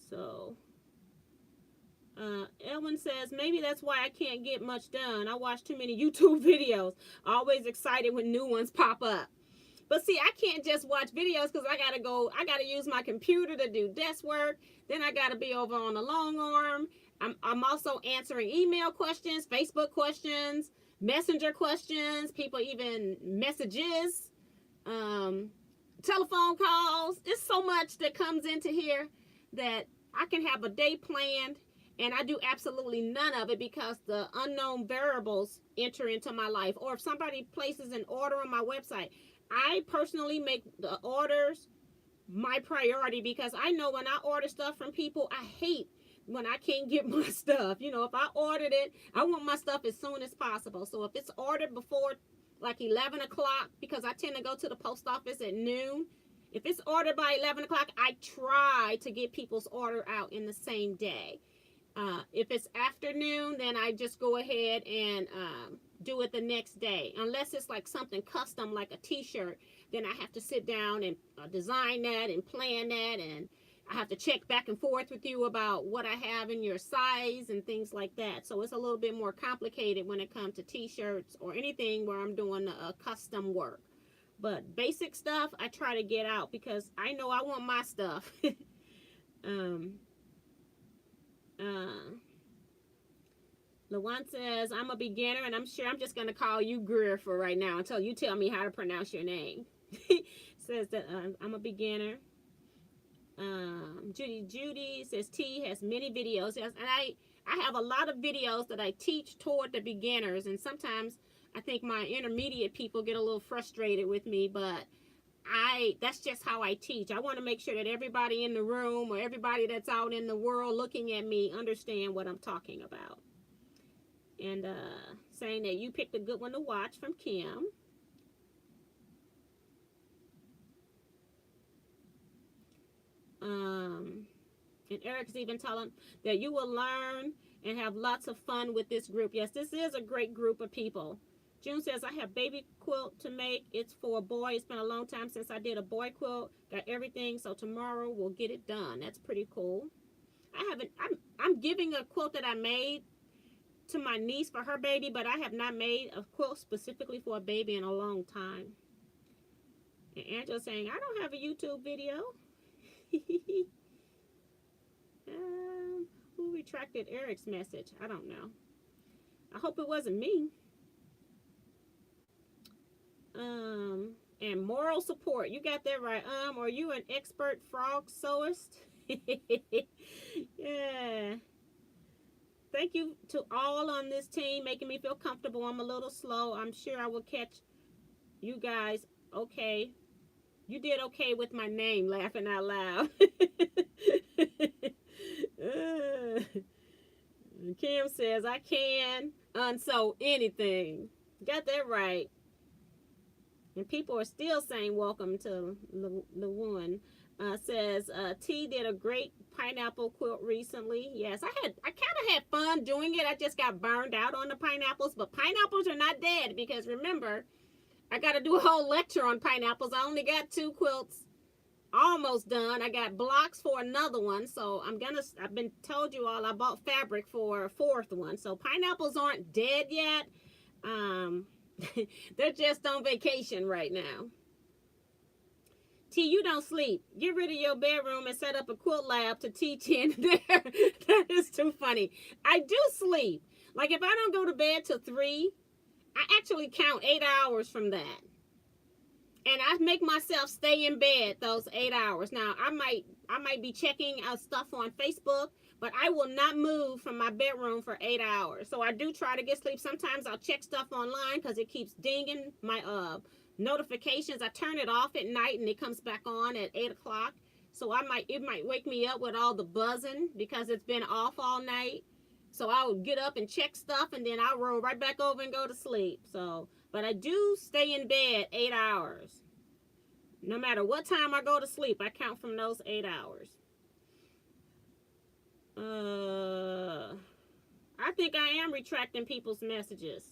So Ellen says, maybe that's why I can't get much done. I watch too many YouTube videos. Always excited when new ones pop up. But see, I can't just watch videos because I got to use my computer to do desk work. Then I got to be over on the long arm. I'm also answering email questions, Facebook questions, messenger questions, people even messages, telephone calls. There's so much that comes into here that I can have a day planned and I do absolutely none of it because the unknown variables enter into my life. Or if somebody places an order on my website, I personally make the orders my priority because I know when I order stuff from people, I hate when I can't get my stuff. If I ordered it, I want my stuff as soon as possible. So if it's ordered before like 11 o'clock, because I tend to go to the post office at noon. If it's ordered by 11 o'clock, I try to get people's order out in the same day. If it's afternoon, then I just go ahead and do it the next day. Unless it's like something custom, like a t-shirt, then I have to sit down and design that and plan that, and I have to check back and forth with you about what I have in your size and things like that. So it's a little bit more complicated when it comes to t-shirts or anything where I'm doing custom work. But basic stuff, I try to get out because I know I want my stuff. LaJuan says, I'm a beginner, and I'm sure I'm just going to call you Greer for right now until you tell me how to pronounce your name. Says that I'm a beginner. Judy says T has many videos. Yes, and I have a lot of videos that I teach toward the beginners, and sometimes I think my intermediate people get a little frustrated with me, but that's just how I teach. I want to make sure that everybody in the room or everybody that's out in the world looking at me understand what I'm talking about. And saying that you picked a good one to watch from Kim. And Eric's even telling that you will learn and have lots of fun with this group. Yes, this is a great group of people. June says, I have baby quilt to make. It's for a boy. It's been a long time since I did a boy quilt. Got everything, so tomorrow we'll get it done. That's pretty cool. I'm giving a quilt that I made to my niece for her baby, but I have not made a quilt specifically for a baby in a long time. And Angela's saying, I don't have a YouTube video. Who retracted Eric's message? I don't know. I hope it wasn't me. And moral support. You got that right. Are you an expert frog sewist? Yeah. Thank you to all on this team, making me feel comfortable. I'm a little slow. I'm sure I will catch you guys. Okay. You did okay with my name, laughing out loud. Kim says, I can unsew anything. Got that right. And people are still saying welcome to LaJuan. Says T did a great pineapple quilt recently. Yes, I kind of had fun doing it. I just got burned out on the pineapples, but pineapples are not dead, because remember, I got to do a whole lecture on pineapples. I only got 2 quilts almost done. I got blocks for another one, so I've been told you all I bought fabric for a 4th one. So pineapples aren't dead yet. They're just on vacation right now. T, you don't sleep. Get rid of your bedroom and set up a quilt lab to teach in there. That is too funny. I do sleep. Like if I don't go to bed till 3, I actually count 8 hours from that. And I make myself stay in bed those 8 hours. Now, I might be checking out stuff on Facebook, but I will not move from my bedroom for 8 hours. So I do try to get sleep. Sometimes I'll check stuff online because it keeps dinging my notifications. I turn it off at night and it comes back on at 8 o'clock. So it might wake me up with all the buzzing because it's been off all night. So I would get up and check stuff, and then I'll roll right back over and go to sleep. So, but I do stay in bed 8 hours. No matter what time I go to sleep, I count from those 8 hours. I think I am retracting people's messages.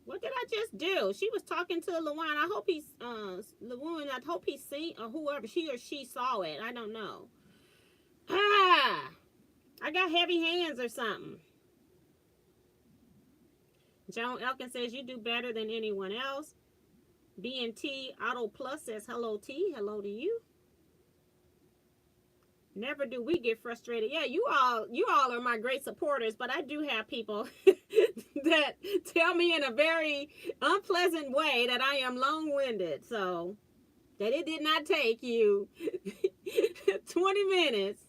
What did I just do? She was talking to LaJuan. I hope he's, LaJuan, I hope he's seen, or whoever, he or she saw it. I don't know. I got heavy hands or something. Joan Elkin says, you do better than anyone else. BNT Auto Plus says, hello, T. Hello to you. Never do we get frustrated. Yeah, you all are my great supporters, but I do have people that tell me in a very unpleasant way that I am long-winded. So, that it did not take you 20 minutes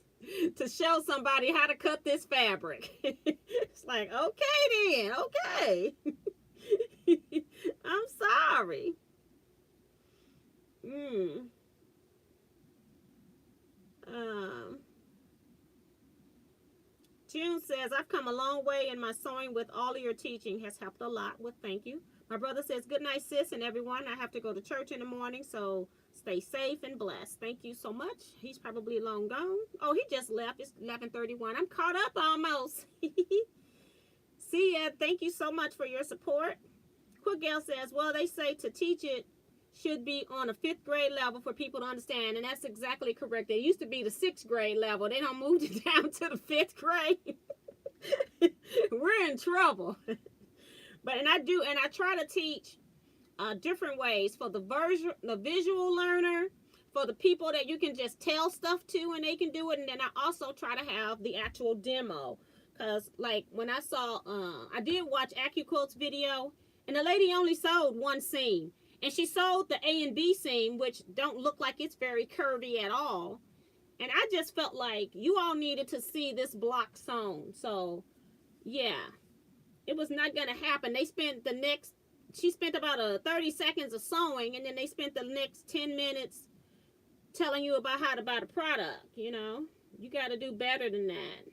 to show somebody how to cut this fabric. It's like, okay then, okay. I'm sorry. June says, I've come a long way in my sewing with all of your teaching. Has helped a lot. Well, thank you. My brother says, good night, sis, and everyone. I have to go to church in the morning, so stay safe and blessed. Thank you so much. He's probably long gone. Oh, he just left. It's 11:31. I'm caught up almost. See ya. Thank you so much for your support. Quick Gal says, well, they say to teach it should be on a 5th grade level for people to understand, and that's exactly correct. It used to be the 6th grade level. They don't move it down to the 5th grade. We're in trouble. But I try to teach different ways for the visual learner, for the people that you can just tell stuff to and they can do it, and then I also try to have the actual demo. Because like when I saw, I did watch Teaquilts video, and the lady only sewed one seam, and she sewed the A and B seam, which don't look like it's very curvy at all. And I just felt like you all needed to see this block sewn. So yeah, it was not gonna happen. She spent about 30 seconds of sewing, and then they spent the next 10 minutes telling you about how to buy the product. You know, you got to do better than that.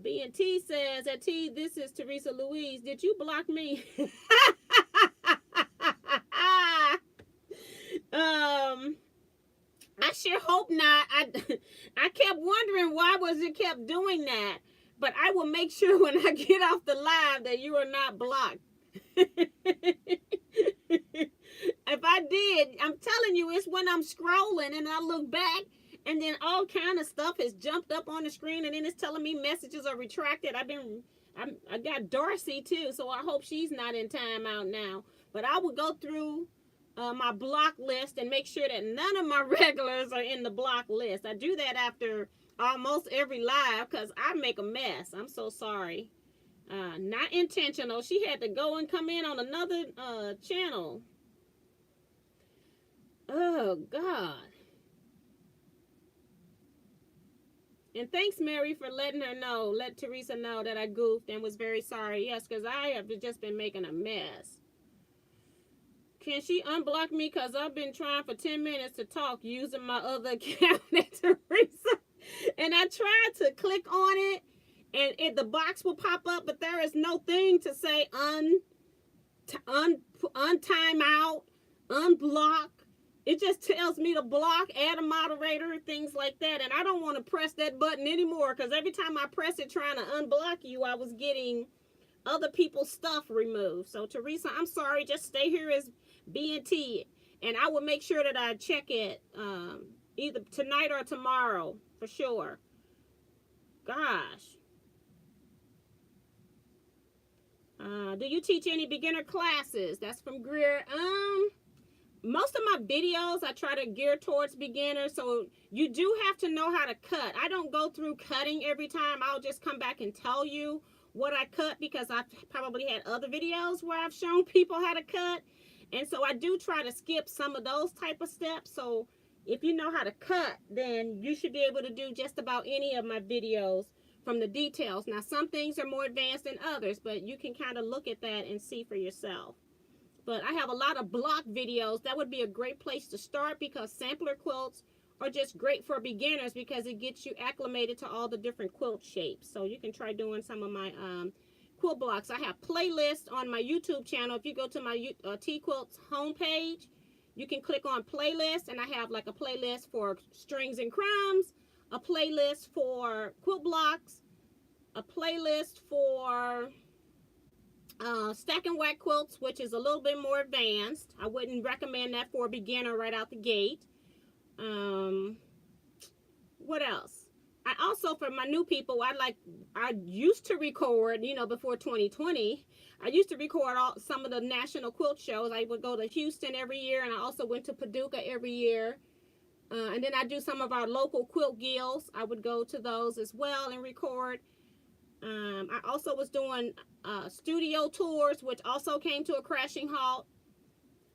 B&T says, at T, this is Teresa Louise. Did you block me? I sure hope not. I kept wondering why was it kept doing that. But I will make sure when I get off the live that you are not blocked. If I did, I'm telling you, it's when I'm scrolling and I look back and then all kind of stuff has jumped up on the screen, and then it's telling me messages are retracted. I got Darcy too, so I hope she's not in timeout now. But I will go through my block list and make sure that none of my regulars are in the block list. I do that after almost every live because I make a mess. I'm so sorry. Not intentional. She had to go and come in on another channel. Oh God. And thanks, Mary, for letting Teresa know that I goofed and was very sorry. Yes, because I have just been making a mess. Can she unblock me? Because I've been trying for 10 minutes to talk using my other account at Teresa. And I tried to click on it, and the box will pop up, but there is no thing to say untime out, unblock. It just tells me to block, add a moderator, things like that. And I don't want to press that button anymore because every time I press it trying to unblock you, I was getting other people's stuff removed. So, Teresa, I'm sorry. Just stay here as B&T. And I will make sure that I check it either tonight or tomorrow for sure. Gosh. Do you teach any beginner classes? That's from Greer. Most of my videos I try to gear towards beginners, so you do have to know how to cut. I don't go through cutting every time. I'll just come back and tell you what I cut because I've probably had other videos where I've shown people how to cut. And so I do try to skip some of those type of steps. So if you know how to cut, then you should be able to do just about any of my videos from the details. Now, some things are more advanced than others, but you can kind of look at that and see for yourself. But I have a lot of block videos. That would be a great place to start because sampler quilts are just great for beginners because it gets you acclimated to all the different quilt shapes. So you can try doing some of my quilt blocks. I have playlists on my YouTube channel. If you go to my Teaquilts homepage, you can click on playlist, and I have like a playlist for strings and crumbs, a playlist for quilt blocks, a playlist for stack and whack quilts, which is a little bit more advanced. I wouldn't recommend that for a beginner right out the gate. What else? I also, for my new people, I used to record, you know, before 2020, I used to record some of the national quilt shows. I would go to Houston every year, and I also went to Paducah every year. And then I do some of our local quilt guilds. I would go to those as well and record. I also was doing studio tours, which also came to a crashing halt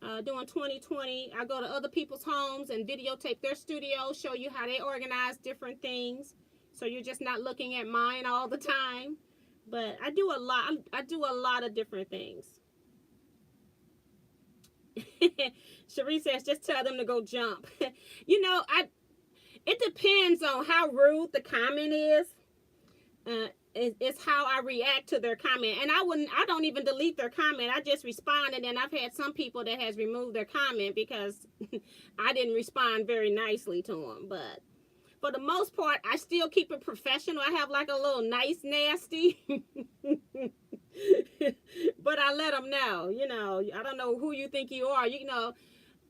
during 2020. I go to other people's homes and videotape their studios, show you how they organize different things. So you're just not looking at mine all the time. But I do a lot. I do a lot of different things. Cherie says, just tell them to go jump. You know, it depends on how rude the comment is. it's how I react to their comment. And I don't even delete their comment. I just respond. And then I've had some people that has removed their comment because I didn't respond very nicely to them. But for the most part, I still keep it professional. I have like a little nice nasty. But I let them know, you know, I don't know who you think you are. You know,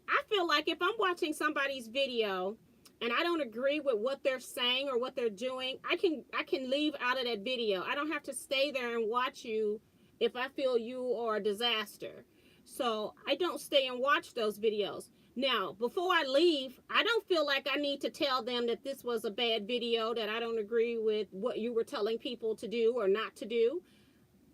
I feel like if I'm watching somebody's video and I don't agree with what they're saying or what they're doing, I can leave out of that video. I don't have to stay there and watch you if I feel you are a disaster. So I don't stay and watch those videos. Now, before I leave, I don't feel like I need to tell them that this was a bad video, that I don't agree with what you were telling people to do or not to do.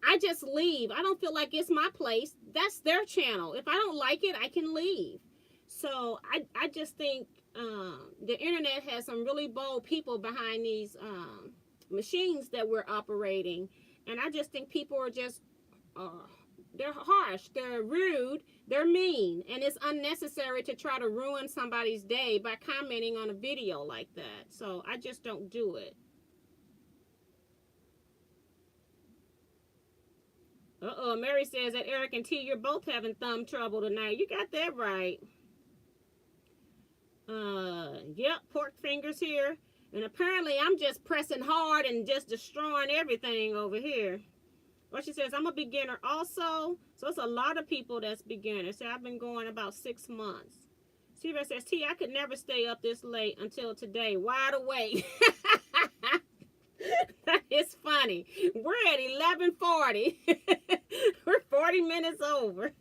I just leave. I don't feel like it's my place. That's their channel. If I don't like it, I can leave. So I just think the internet has some really bold people behind these machines that we're operating. And I just think people are just, they're harsh, they're rude, they're mean. And it's unnecessary to try to ruin somebody's day by commenting on a video like that. So I just don't do it. Uh-oh, Mary says that Eric and T, you're both having thumb trouble tonight. You got that right. Yep, pork fingers here. And apparently I'm just pressing hard and just destroying everything over here. Well, she says, I'm a beginner also. So it's a lot of people that's beginners. So I've been going about 6 months. Steve says, T, I could never stay up this late until today. Wide awake. That is funny. We're at 11:40. We're 40 minutes over.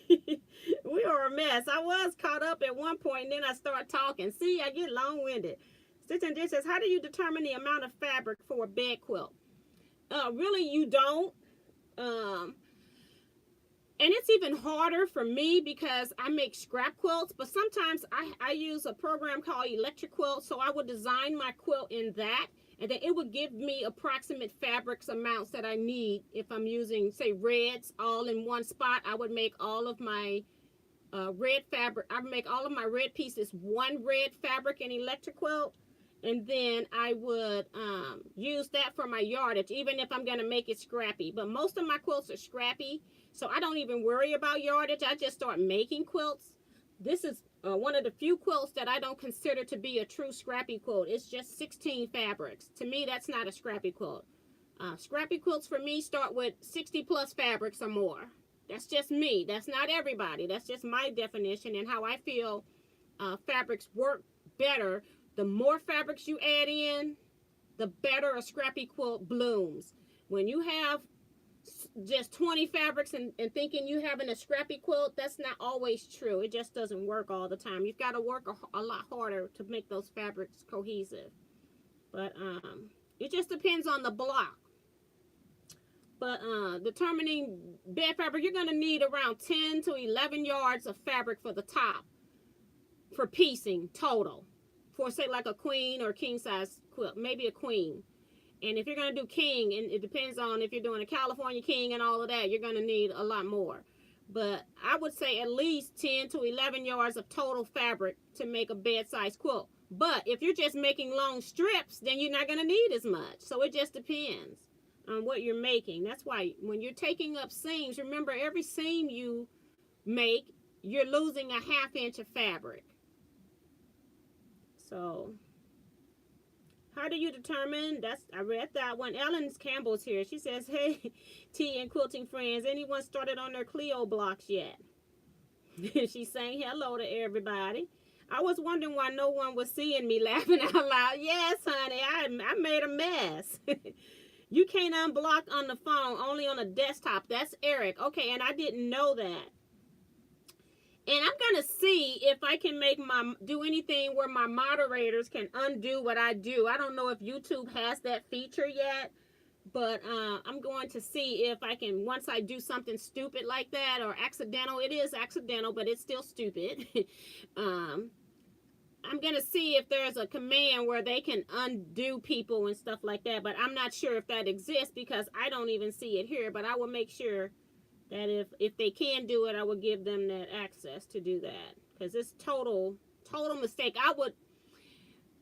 We are a mess. I was caught up at one point, and then I start talking. See, I get long-winded. Stitch and Dish says, how do you determine the amount of fabric for a bed quilt? Really, you don't. And it's even harder for me because I make scrap quilts, but sometimes I use a program called Electric Quilt, so I would design my quilt in that, and then it would give me approximate fabrics amounts that I need. If I'm using, say, reds all in one spot, I would make all of my red fabric. I would make all of my red pieces one red fabric in Electric Quilt, and then I would use that for my yardage, even if I'm going to make it scrappy. But most of my quilts are scrappy, so I don't even worry about yardage. I just start making quilts. This is one of the few quilts that I don't consider to be a true scrappy quilt. It's just 16 fabrics. To me, that's not a scrappy quilt. Scrappy quilts for me start with 60 plus fabrics or more. That's just me. That's not everybody. That's just my definition and how I feel fabrics work better. The more fabrics you add in, the better a scrappy quilt blooms. When you have just 20 fabrics and thinking you having a scrappy quilt, that's not always true. It just doesn't work all the time. You've got to work a lot harder to make those fabrics cohesive. But it just depends on the block. But determining bed fabric, you're going to need around 10 to 11 yards of fabric for the top for piecing total. For, say, like a queen or king size quilt, maybe a queen. And if you're going to do king, and it depends on if you're doing a California king and all of that, you're going to need a lot more. But I would say at least 10 to 11 yards of total fabric to make a bed size quilt. But if you're just making long strips, then you're not going to need as much. So it just depends on what you're making. That's why when you're taking up seams, remember every seam you make, you're losing a ½ inch of fabric. So, how do you determine? I read that one. Ellen Campbell's here. She says, hey, T and quilting friends, anyone started on their Cleo blocks yet? She's saying hello to everybody. I was wondering why no one was seeing me laughing out loud. Yes, honey, I made a mess. You can't unblock on the phone, only on a desktop. That's Eric. Okay, and I didn't know that. And I'm going to see if I can do anything where my moderators can undo what I do. I don't know if YouTube has that feature yet, but I'm going to see if I can, once I do something stupid like that or accidental. It is accidental, but it's still stupid. I'm going to see if there's a command where they can undo people and stuff like that, but I'm not sure if that exists because I don't even see it here, but I will make sure that if they can do it, I would give them that access to do that. Because it's total mistake.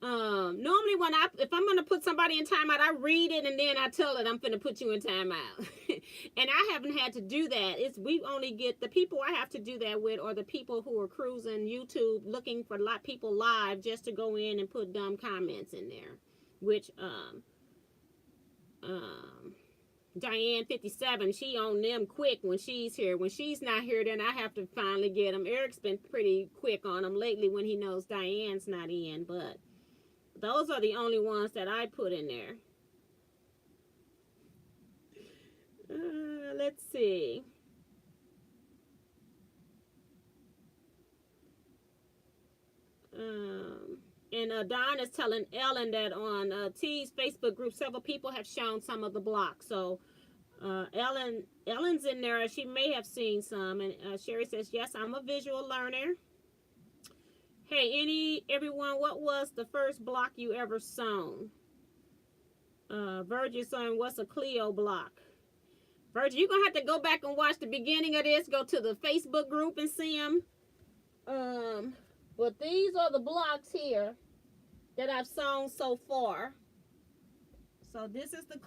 Normally if I'm gonna put somebody in timeout, I read it and then I tell it I'm gonna put you in timeout. And I haven't had to do that. We only get the people I have to do that with, or the people who are cruising YouTube looking for people live just to go in and put dumb comments in there, which Diane 57, she on them quick when she's here. When she's not here, then I have to finally get them. Eric's been pretty quick on them lately when he knows Diane's not in, but those are the only ones that I put in there. Let's see. And Don is telling Ellen that on T's Facebook group, several people have shown some of the blocks. So Ellen's in there. She may have seen some. And Sherry says, yes, I'm a visual learner. Hey, everyone, what was the first block you ever sewn? Virgil saying, what's a Cleo block? Virgil, you're going to have to go back and watch the beginning of this. Go to the Facebook group and see them. But these are the blocks here that I've sewn so far. So this is the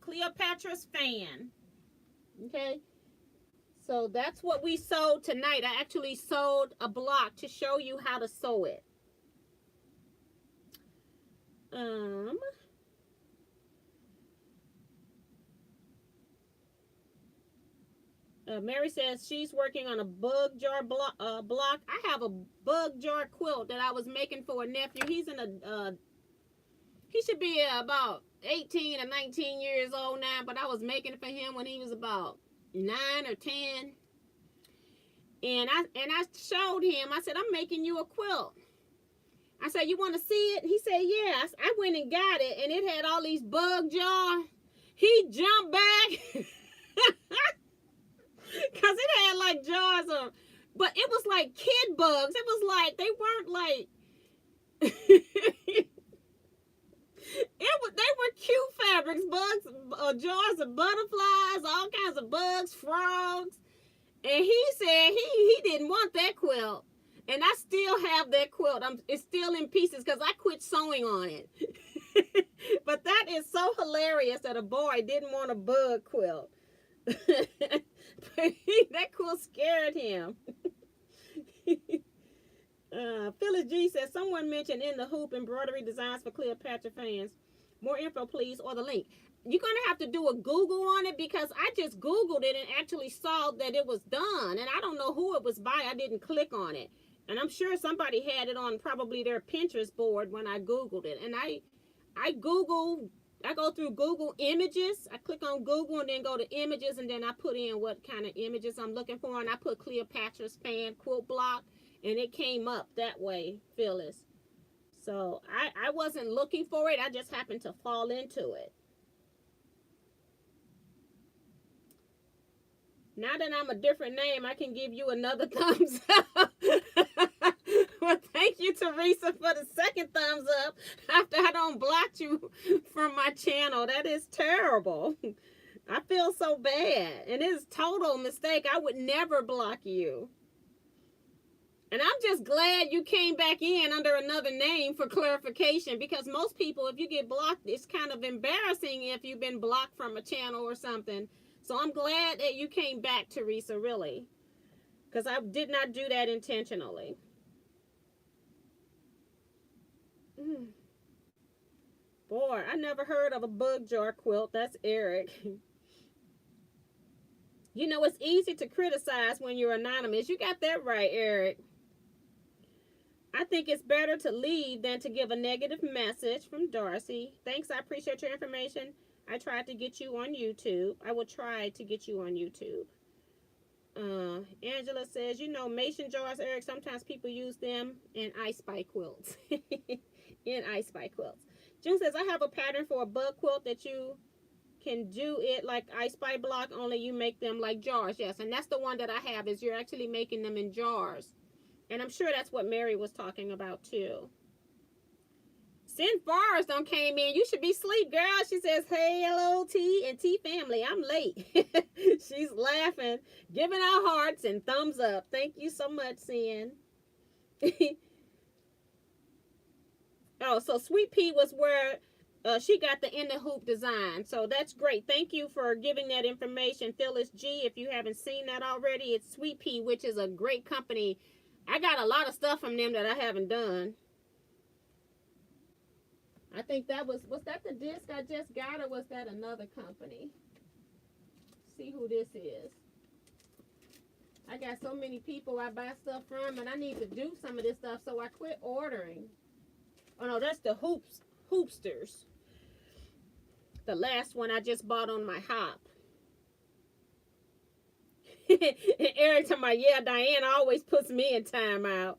Cleopatra's fan. Okay. So that's what we sewed tonight. I actually sewed a block to show you how to sew it. Mary says she's working on a bug jar block. I have a bug jar quilt that I was making for a nephew. He's in he should be about 18 or 19 years old now, but I was making it for him when he was about 9 or 10. And I showed him, I said, I'm making you a quilt. I said, you want to see it? He said, yes. I went and got it, and it had all these bug jars. He jumped back. Because it had like jars of, but it was like kid bugs. It was like, they weren't like, they were cute fabrics, bugs, jars of butterflies, all kinds of bugs, frogs. And he said he didn't want that quilt. And I still have that quilt. It's still in pieces because I quit sewing on it. But that is so hilarious that a boy didn't want a bug quilt. That quilt scared him. Phyllis G says, someone mentioned in the hoop embroidery designs for Cleopatra fans. More info, please, or the link. You're going to have to do a Google on it because I just Googled it and actually saw that it was done. And I don't know who it was by. I didn't click on it. And I'm sure somebody had it on probably their Pinterest board when I Googled it. And I go through Google Images. I click on Google and then go to Images, and then I put in what kind of images I'm looking for, and I put Cleopatra's fan quilt block, and it came up that way, Phyllis. So I wasn't looking for it. I just happened to fall into it. Now that I'm a different name, I can give you another thumbs up. Well, thank you, Teresa, for the second thumbs up after I don't block you from my channel. That is terrible. I feel so bad. And it's a total mistake. I would never block you. And I'm just glad you came back in under another name for clarification, because most people, if you get blocked, it's kind of embarrassing if you've been blocked from a channel or something. So I'm glad that you came back, Teresa, really, because I did not do that intentionally. Boy, I never heard of a bug jar quilt. That's Eric. You know, it's easy to criticize when you're anonymous. You got that right, Eric. I think it's better to leave than to give a negative message, from Darcy. Thanks, I appreciate your information. I tried to get you on YouTube. I will try to get you on YouTube. Angela says, you know, mason jars, Eric, sometimes people use them in I Spy quilts. In I Spy quilts. June says, I have a pattern for a bug quilt that you can do it like I Spy block, only you make them like jars. Yes, and that's the one that I have, is you're actually making them in jars. And I'm sure that's what Mary was talking about too. Sin Forrest done came in. You should be asleep, girl. She says, hey, hello, T and T family. I'm late. She's laughing, giving out hearts and thumbs up. Thank you so much, Sin. Oh, so Sweet Pea was where she got the in the hoop design. So that's great. Thank you for giving that information, Phyllis G. If you haven't seen that already, it's Sweet Pea, which is a great company. I got a lot of stuff from them that I haven't done. I think that was that the disc I just got, or was that another company? See who this is. I got so many people I buy stuff from, and I need to do some of this stuff, so I quit ordering. Oh no, that's the Hoopsters. The last one I just bought on my hop. Every time yeah, Diane always puts me in timeout.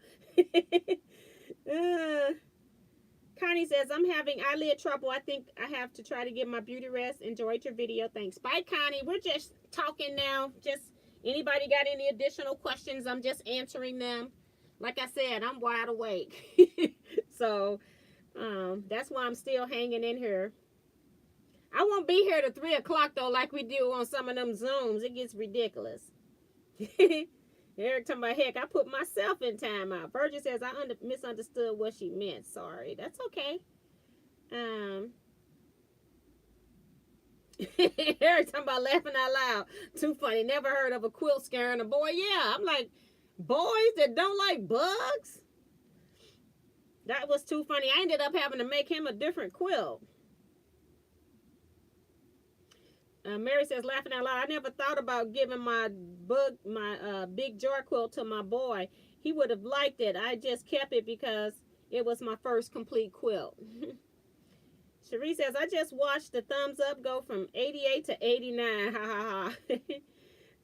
Connie says, I'm having eyelid trouble. I think I have to try to get my beauty rest. Enjoyed your video. Thanks. Bye, Connie. We're just talking now. Just anybody got any additional questions? I'm just answering them. Like I said, I'm wide awake. So that's why I'm still hanging in here. I won't be here to 3 o'clock, though, like we do on some of them Zooms. It gets ridiculous. Every time I heck, I put myself in timeout. Virgin says, I misunderstood what she meant. Sorry. That's okay. Every time I laughing out loud. Too funny. Never heard of a quilt scaring a boy. Yeah, I'm like, boys that don't like bugs? That was too funny. I ended up having to make him a different quilt. Mary says, laughing out loud, I never thought about giving my big jar quilt to my boy. He would have liked it. I just kept it because it was my first complete quilt. Cherie says, I just watched the thumbs up go from 88 to 89. Ha ha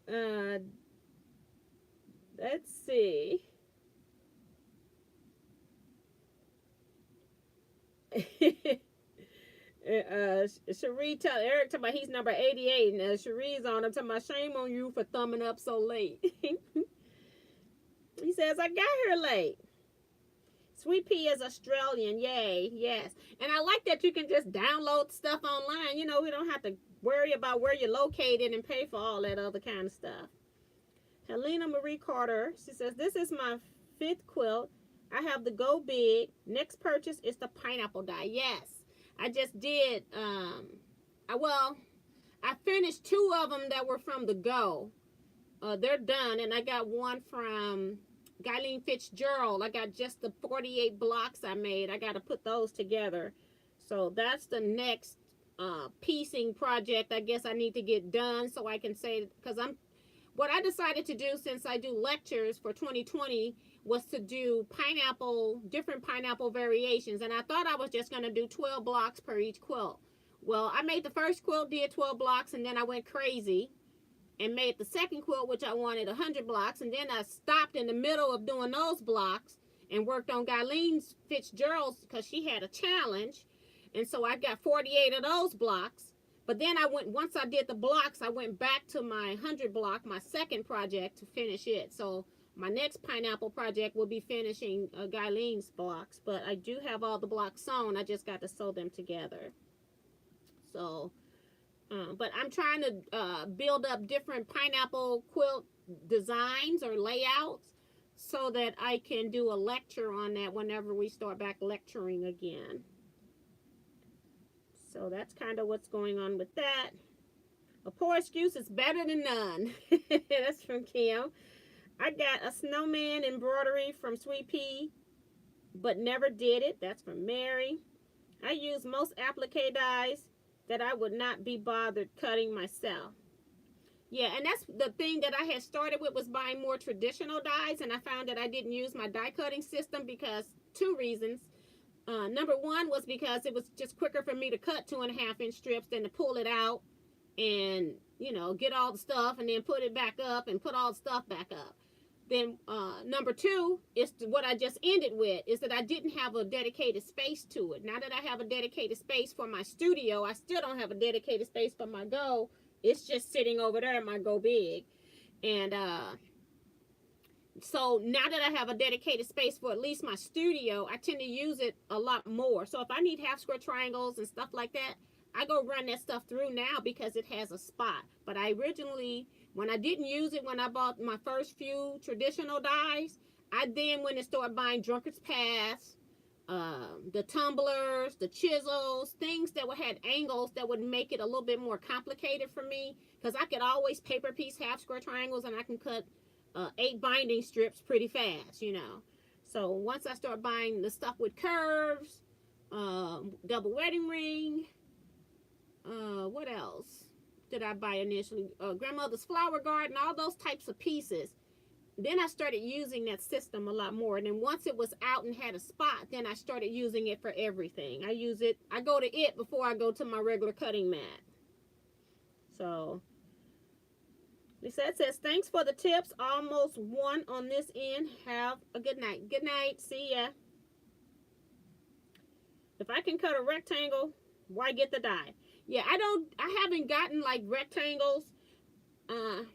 ha. Let's see. Cherie tell Eric talking about he's number 88, and Cherie's on him talking about shame on you for thumbing up so late. He says, I got here late. Sweet Pea is Australian. Yay. Yes. And I like that you can just download stuff online. You know, we don't have to worry about where you're located and pay for all that other kind of stuff. Helena Marie Carter, she says, this is my 5th quilt. I have the Go Big. Next purchase is the pineapple dye. Yes. I just did, I finished 2 of them that were from the Go. They're done, and I got one from Guyleen Fitzgerald. I got just the 48 blocks I made. I got to put those together. So that's the next piecing project I guess I need to get done, so I can say, because what I decided to do since I do lectures for 2020 was to do different pineapple variations. And I thought I was just going to do 12 blocks per each quilt. Well, I made the first quilt, did 12 blocks, and then I went crazy and made the second quilt, which I wanted 100 blocks. And then I stopped in the middle of doing those blocks and worked on Guyleen Fitzgerald's because she had a challenge. And so I got 48 of those blocks. But then once I did the blocks, I went back to my 100 block, my second project, to finish it. So my next pineapple project will be finishing Guyleen's blocks. But I do have all the blocks sewn. I just got to sew them together. So, but I'm trying to build up different pineapple quilt designs or layouts so that I can do a lecture on that whenever we start back lecturing again. So that's kind of what's going on with that. A poor excuse is better than none. That's from Kim. I got a snowman embroidery from Sweet Pea, but never did it. That's from Mary. I use most applique dyes that I would not be bothered cutting myself. Yeah, and that's the thing that I had started with, was buying more traditional dyes, and I found that I didn't use my die cutting system because 2 reasons. Number 1 was because it was just quicker for me to cut 2.5-inch strips than to pull it out and, you know, get all the stuff and then put it back up and put all the stuff back up. Then number 2 is what I just ended with, is that I didn't have a dedicated space to it. Now that I have a dedicated space for my studio, I still don't have a dedicated space for my Go. It's just sitting over there in my Go Big. And so now that I have a dedicated space for at least my studio, I tend to use it a lot more. So if I need half square triangles and stuff like that, I go run that stuff through now because it has a spot. But I originally, when I didn't use it, when I bought my first few traditional dyes, I then went and started buying Drunkard's Pass, the tumblers, the chisels, things that would had angles that would make it a little bit more complicated for me, because I could always paper piece half square triangles, and I can cut 8 binding strips pretty fast, you know. So once I start buying the stuff with curves, double wedding ring, what else did I buy initially? Grandmother's flower garden, all those types of pieces. Then I started using that system a lot more. And then once it was out and had a spot, then I started using it for everything. I go to it before I go to my regular cutting mat. So, Lisette says, thanks for the tips. Almost one on this end. Have a good night. Good night. See ya. If I can cut a rectangle, why get the die? Yeah, I haven't gotten like rectangles.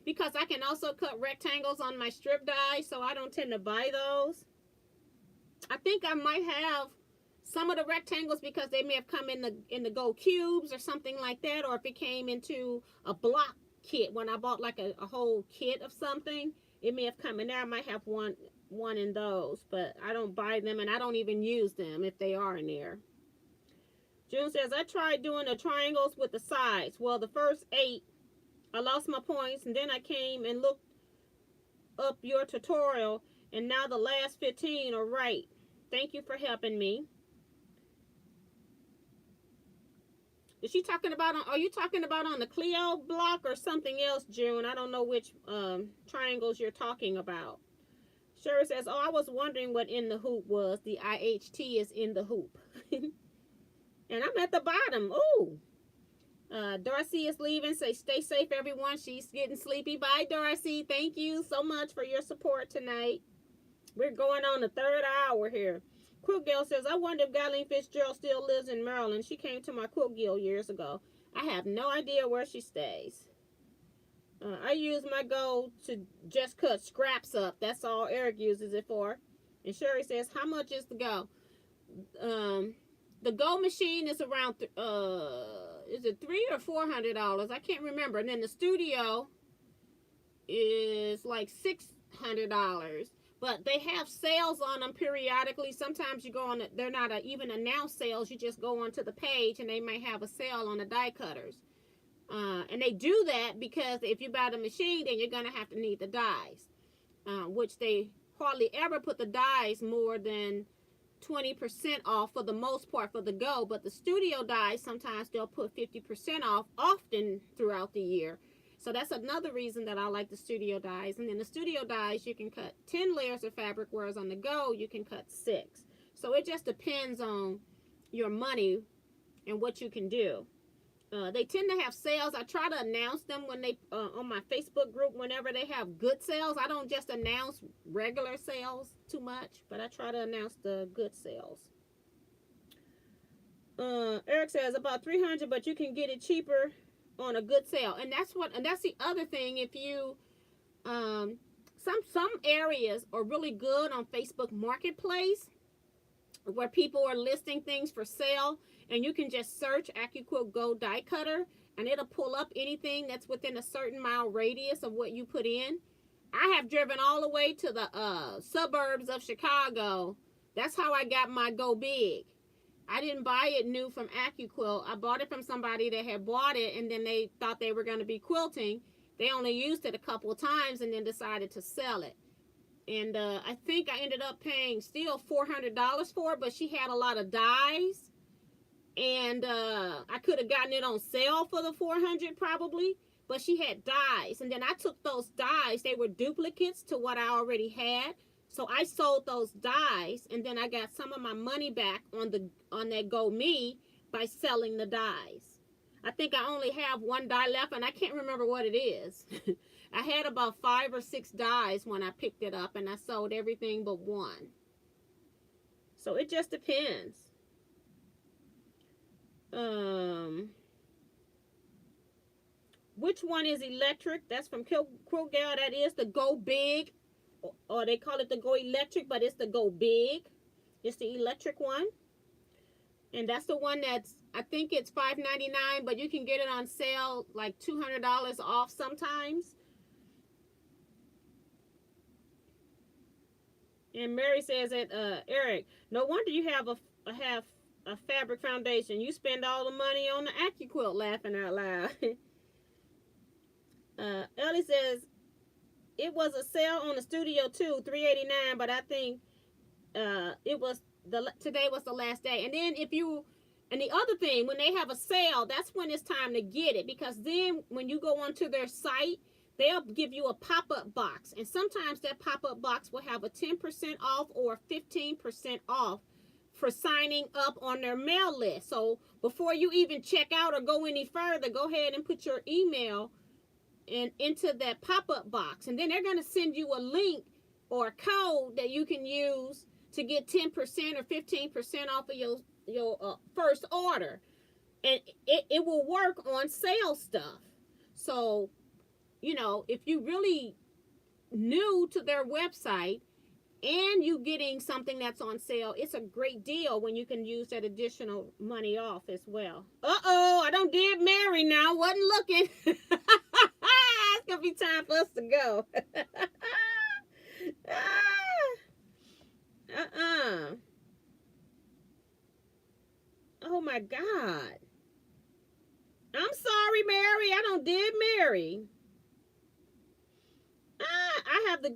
Because I can also cut rectangles on my strip die, so I don't tend to buy those. I think I might have some of the rectangles because they may have come in the gold cubes or something like that, or if it came into a block kit when I bought like a whole kit of something, it may have come in there. I might have one in those, but I don't buy them and I don't even use them if they are in there. June says, I tried doing the triangles with the sides. Well, the first 8 I lost my points, and then I came and looked up your tutorial, and now the last 15 are right. Thank you for helping me. Is she talking about, are you talking about on the Cleo block or something else, June? I don't know which triangles you're talking about. Sherry says, oh, I was wondering what in the hoop was. The IHT is in the hoop. And I'm at the bottom. Ooh. Darcy is leaving. Say, stay safe, everyone. She's getting sleepy. Bye, Darcy. Thank you so much for your support tonight. We're going on the 3rd hour here. Quilt Girl says, I wonder if Ghislaine Fitzgerald still lives in Maryland. She came to my Quilt Guild years ago. I have no idea where she stays. I use my gold to just cut scraps up. That's all Eric uses it for. And Sherry says, how much is the go? The gold machine is around, is it $300 or $400? I can't remember. And then the studio is like $600. But they have sales on them periodically. Sometimes you go on, they're not even announced sales. You just go onto the page and they might have a sale on the die cutters. And they do that because if you buy the machine, then you're going to have to need the dies. Which they hardly ever put the dies more than 20% off for the most part for the go, but the studio dies sometimes they'll put 50% off often throughout the year. So that's another reason that I like the studio dies. And then the studio dies, you can cut 10 layers of fabric, whereas on the go you can cut 6. So it just depends on your money and what you can do. They tend to have sales. I try to announce them when they on my Facebook group whenever they have good sales. I don't just announce regular sales too much, but I try to announce the good sales. Eric says about $300, but you can get it cheaper on a good sale. And that's the other thing. If you some areas are really good on Facebook Marketplace where people are listing things for sale. And you can just search AccuQuilt Gold Die Cutter, and it'll pull up anything that's within a certain mile radius of what you put in. I have driven all the way to the suburbs of Chicago. That's how I got my Go Big. I didn't buy it new from AccuQuilt. I bought it from somebody that had bought it, and then they thought they were going to be quilting. They only used it a couple of times and then decided to sell it. And I think I ended up paying still $400 for it, but she had a lot of dies. And I could have gotten it on sale for the $400 probably, but she had dies. And then I took those dies, they were duplicates to what I already had. So I sold those dies, and then I got some of my money back on that Go Me by selling the dies. I think I only have one die left, and I can't remember what it is. I had about 5 or 6 dies when I picked it up, and I sold everything but one. So it just depends. Which one is electric? That's from Quilt Gal. That is the Go Big, or they call it the Go Electric, but it's the Go Big. It's the electric one, and that's the one that's, I think it's $5.99, but you can get it on sale like $200 off sometimes. And Mary says that, Eric, no wonder you have a fabric foundation. You spend all the money on the Teaquilt, laughing out loud. Ellie says, it was a sale on the Studio 2, $389, but I think it was today was the last day. And then and the other thing, when they have a sale, that's when it's time to get it, because then when you go onto their site, they'll give you a pop-up box, and sometimes that pop-up box will have a 10% off or 15% off for signing up on their mail list. So before you even check out or go any further, go ahead and put your email into that pop-up box, and then they're going to send you a link or a code that you can use to get 10% or 15% off of your first order, and it will work on sale stuff. So, you know, if you really new to their website and you getting something that's on sale, it's a great deal when you can use that additional money off as well. Uh-oh, I don't did Mary now. Wasn't looking. It's going to be time for us to go. Oh, my God. I'm sorry, Mary. I don't did Mary. I have the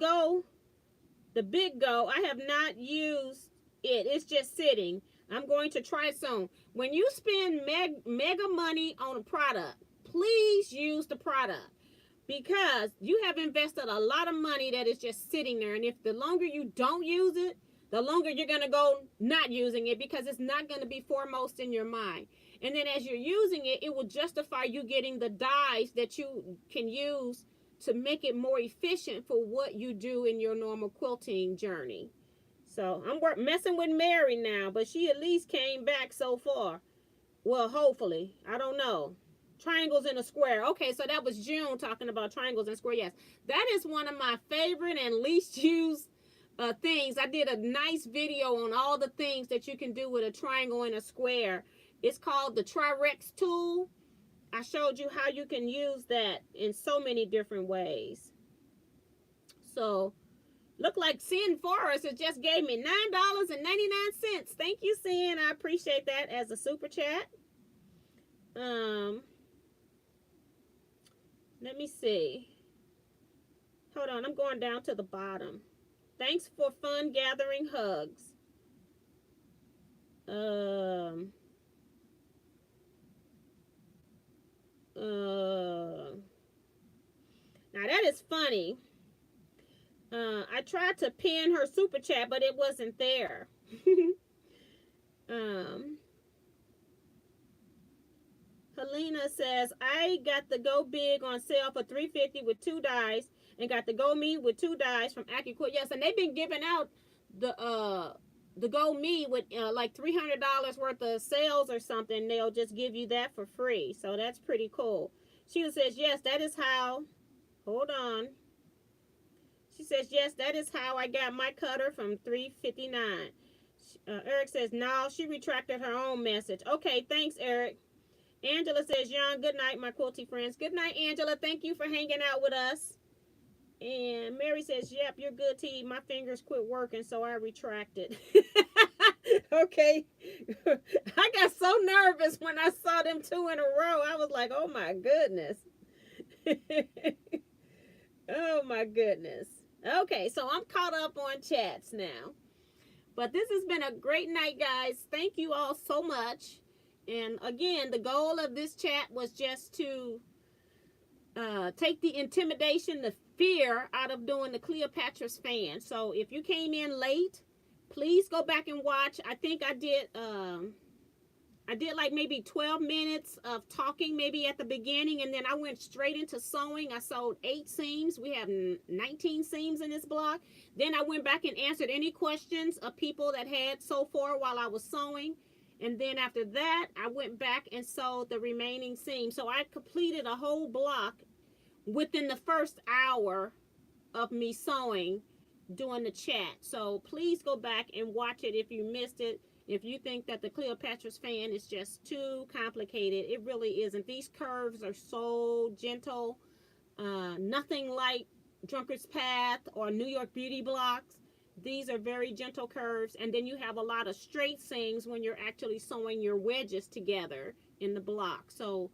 big go. I have not used it. It's just sitting. I'm going to try it soon. When you spend mega money on a product, please use the product, because you have invested a lot of money that is just sitting there. And if the longer you don't use it, the longer you're going to go not using it, because it's not going to be foremost in your mind. And then as you're using it, it will justify you getting the dyes that you can use to make it more efficient for what you do in your normal quilting journey. So I'm messing with Mary now, but she at least came back so far. Well, hopefully. I don't know. Triangles in a square. Okay, so that was June talking about triangles in a square. Yes, that is one of my favorite and least used things. I did a nice video on all the things that you can do with a triangle in a square. It's called the Trirex tool. I showed you how you can use that in so many different ways. So, look like Sin Forrest has just gave me $9.99. Thank you, Sin. I appreciate that as a super chat. Let me see. Hold on, I'm going down to the bottom. Thanks for fun gathering hugs. Now that is funny. I tried to pin her super chat, but it wasn't there. Helena says, I got the Go Big on sale for $3.50 with 2 dies, and got the Go Me with 2 dies from Teaquilts. Yes, and they've been giving out the Go Me with like $300 worth of sales or something. They'll just give you that for free. So that's pretty cool. Sheila says, yes, that is how. Hold on. She says, yes, that is how I got my cutter from $3.59. Eric says, no, she retracted her own message. Okay, thanks, Eric. Angela says, Yon, good night, my quilty friends. Good night, Angela. Thank you for hanging out with us. And Mary says, yep, you're good, T. My fingers quit working, so I retracted. Okay. I got so nervous when I saw them 2 in a row. I was like, oh, my goodness. Oh, my goodness. Okay, so I'm caught up on chats now. But this has been a great night, guys. Thank you all so much. And again, the goal of this chat was just to take the intimidation, the fear out of doing the Cleopatra's fan. So if you came in late, please go back and watch. I think I did like maybe 12 minutes of talking maybe at the beginning, and then I went straight into sewing. I sewed 8 seams. We have 19 seams in this block. Then I went back and answered any questions of people that had so far while I was sewing. And then after that, I went back and sewed the remaining seams. So I completed a whole block within the first hour of me sewing, doing the chat. So please go back and watch it if you missed it. If you think that the Cleopatra's fan is just too complicated, it really isn't. These curves are so gentle. Nothing like Drunkard's Path or New York Beauty blocks. These are very gentle curves, and then you have a lot of straight seams when you're actually sewing your wedges together in the block. So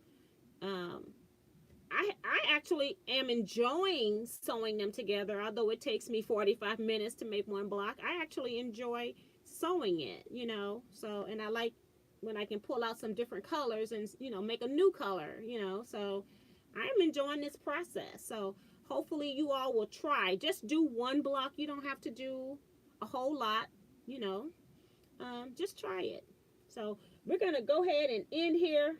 I actually am enjoying sewing them together, although it takes me 45 minutes to make one block. I actually enjoy sewing it, you know. So, and I like when I can pull out some different colors and, you know, make a new color, you know. So I'm enjoying this process. So hopefully you all will try. Just do one block. You don't have to do a whole lot, you know. Just try it. So we're going to go ahead and end here.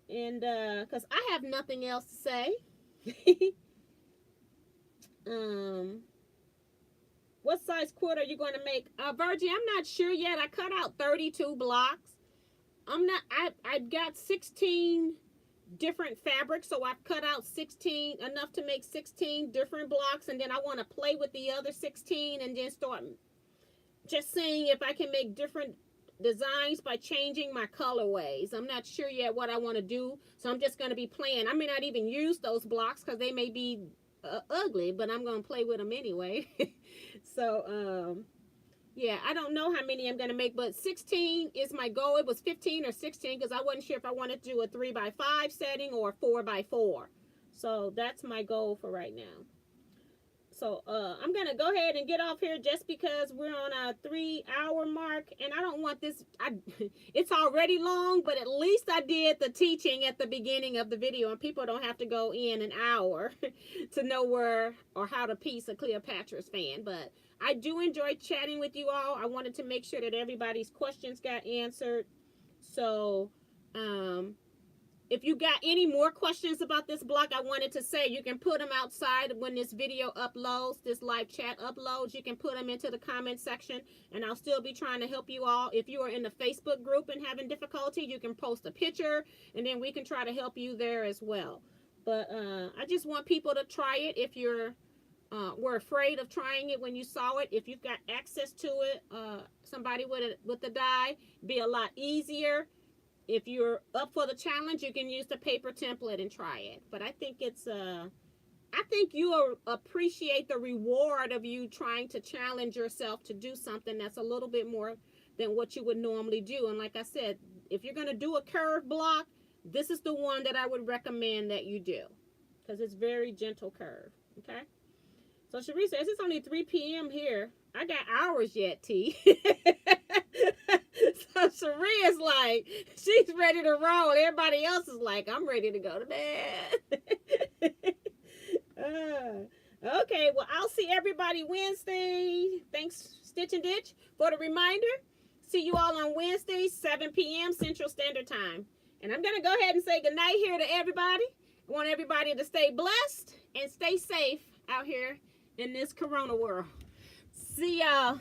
And because I have nothing else to say. What size quilt are you going to make? Virgie, I'm not sure yet. I cut out 32 blocks. I've got 16 different fabrics, so I've cut out 16, enough to make 16 different blocks, and then I want to play with the other 16 and then start just seeing if I can make different designs by changing my colorways. I'm not sure yet what I want to do, so I'm just going to be playing. I may not even use those blocks because they may be ugly, but I'm going to play with them anyway. So yeah, I don't know how many I'm going to make, but 16 is my goal. It was 15 or 16 because I wasn't sure if I wanted to do a 3x5 setting or 4x4. So that's my goal for right now. So I'm going to go ahead and get off here just because we're on a 3-hour mark, and I don't want this, it's already long, but at least I did the teaching at the beginning of the video, and people don't have to go in an hour to know where or how to piece a Cleopatra's fan. But I do enjoy chatting with you all. I wanted to make sure that everybody's questions got answered. So if you got any more questions about this block, I wanted to say you can put them outside when this video uploads, this live chat uploads. You can put them into the comment section, and I'll still be trying to help you all. If you are in the Facebook group and having difficulty, you can post a picture, and then we can try to help you there as well. But I just want people to try it. If you're were afraid of trying it when you saw it, if you've got access to it, somebody with the die, be a lot easier. If you're up for the challenge, you can use the paper template and try it. But I think it's I think you'll appreciate the reward of you trying to challenge yourself to do something that's a little bit more than what you would normally do. And like I said, if you're going to do a curve block, this is the one that I would recommend that you do, because it's very gentle curve. Okay. So Cherie says it's only 3 p.m. here. I got hours yet, T. So Cherie is like, she's ready to roll. Everybody else is like, I'm ready to go to bed. Okay, well, I'll see everybody Wednesday. Thanks, Stitch and Ditch, for the reminder. See you all on Wednesday, 7 p.m. Central Standard Time. And I'm going to go ahead and say goodnight here to everybody. I want everybody to stay blessed and stay safe out here in this corona world. See y'all.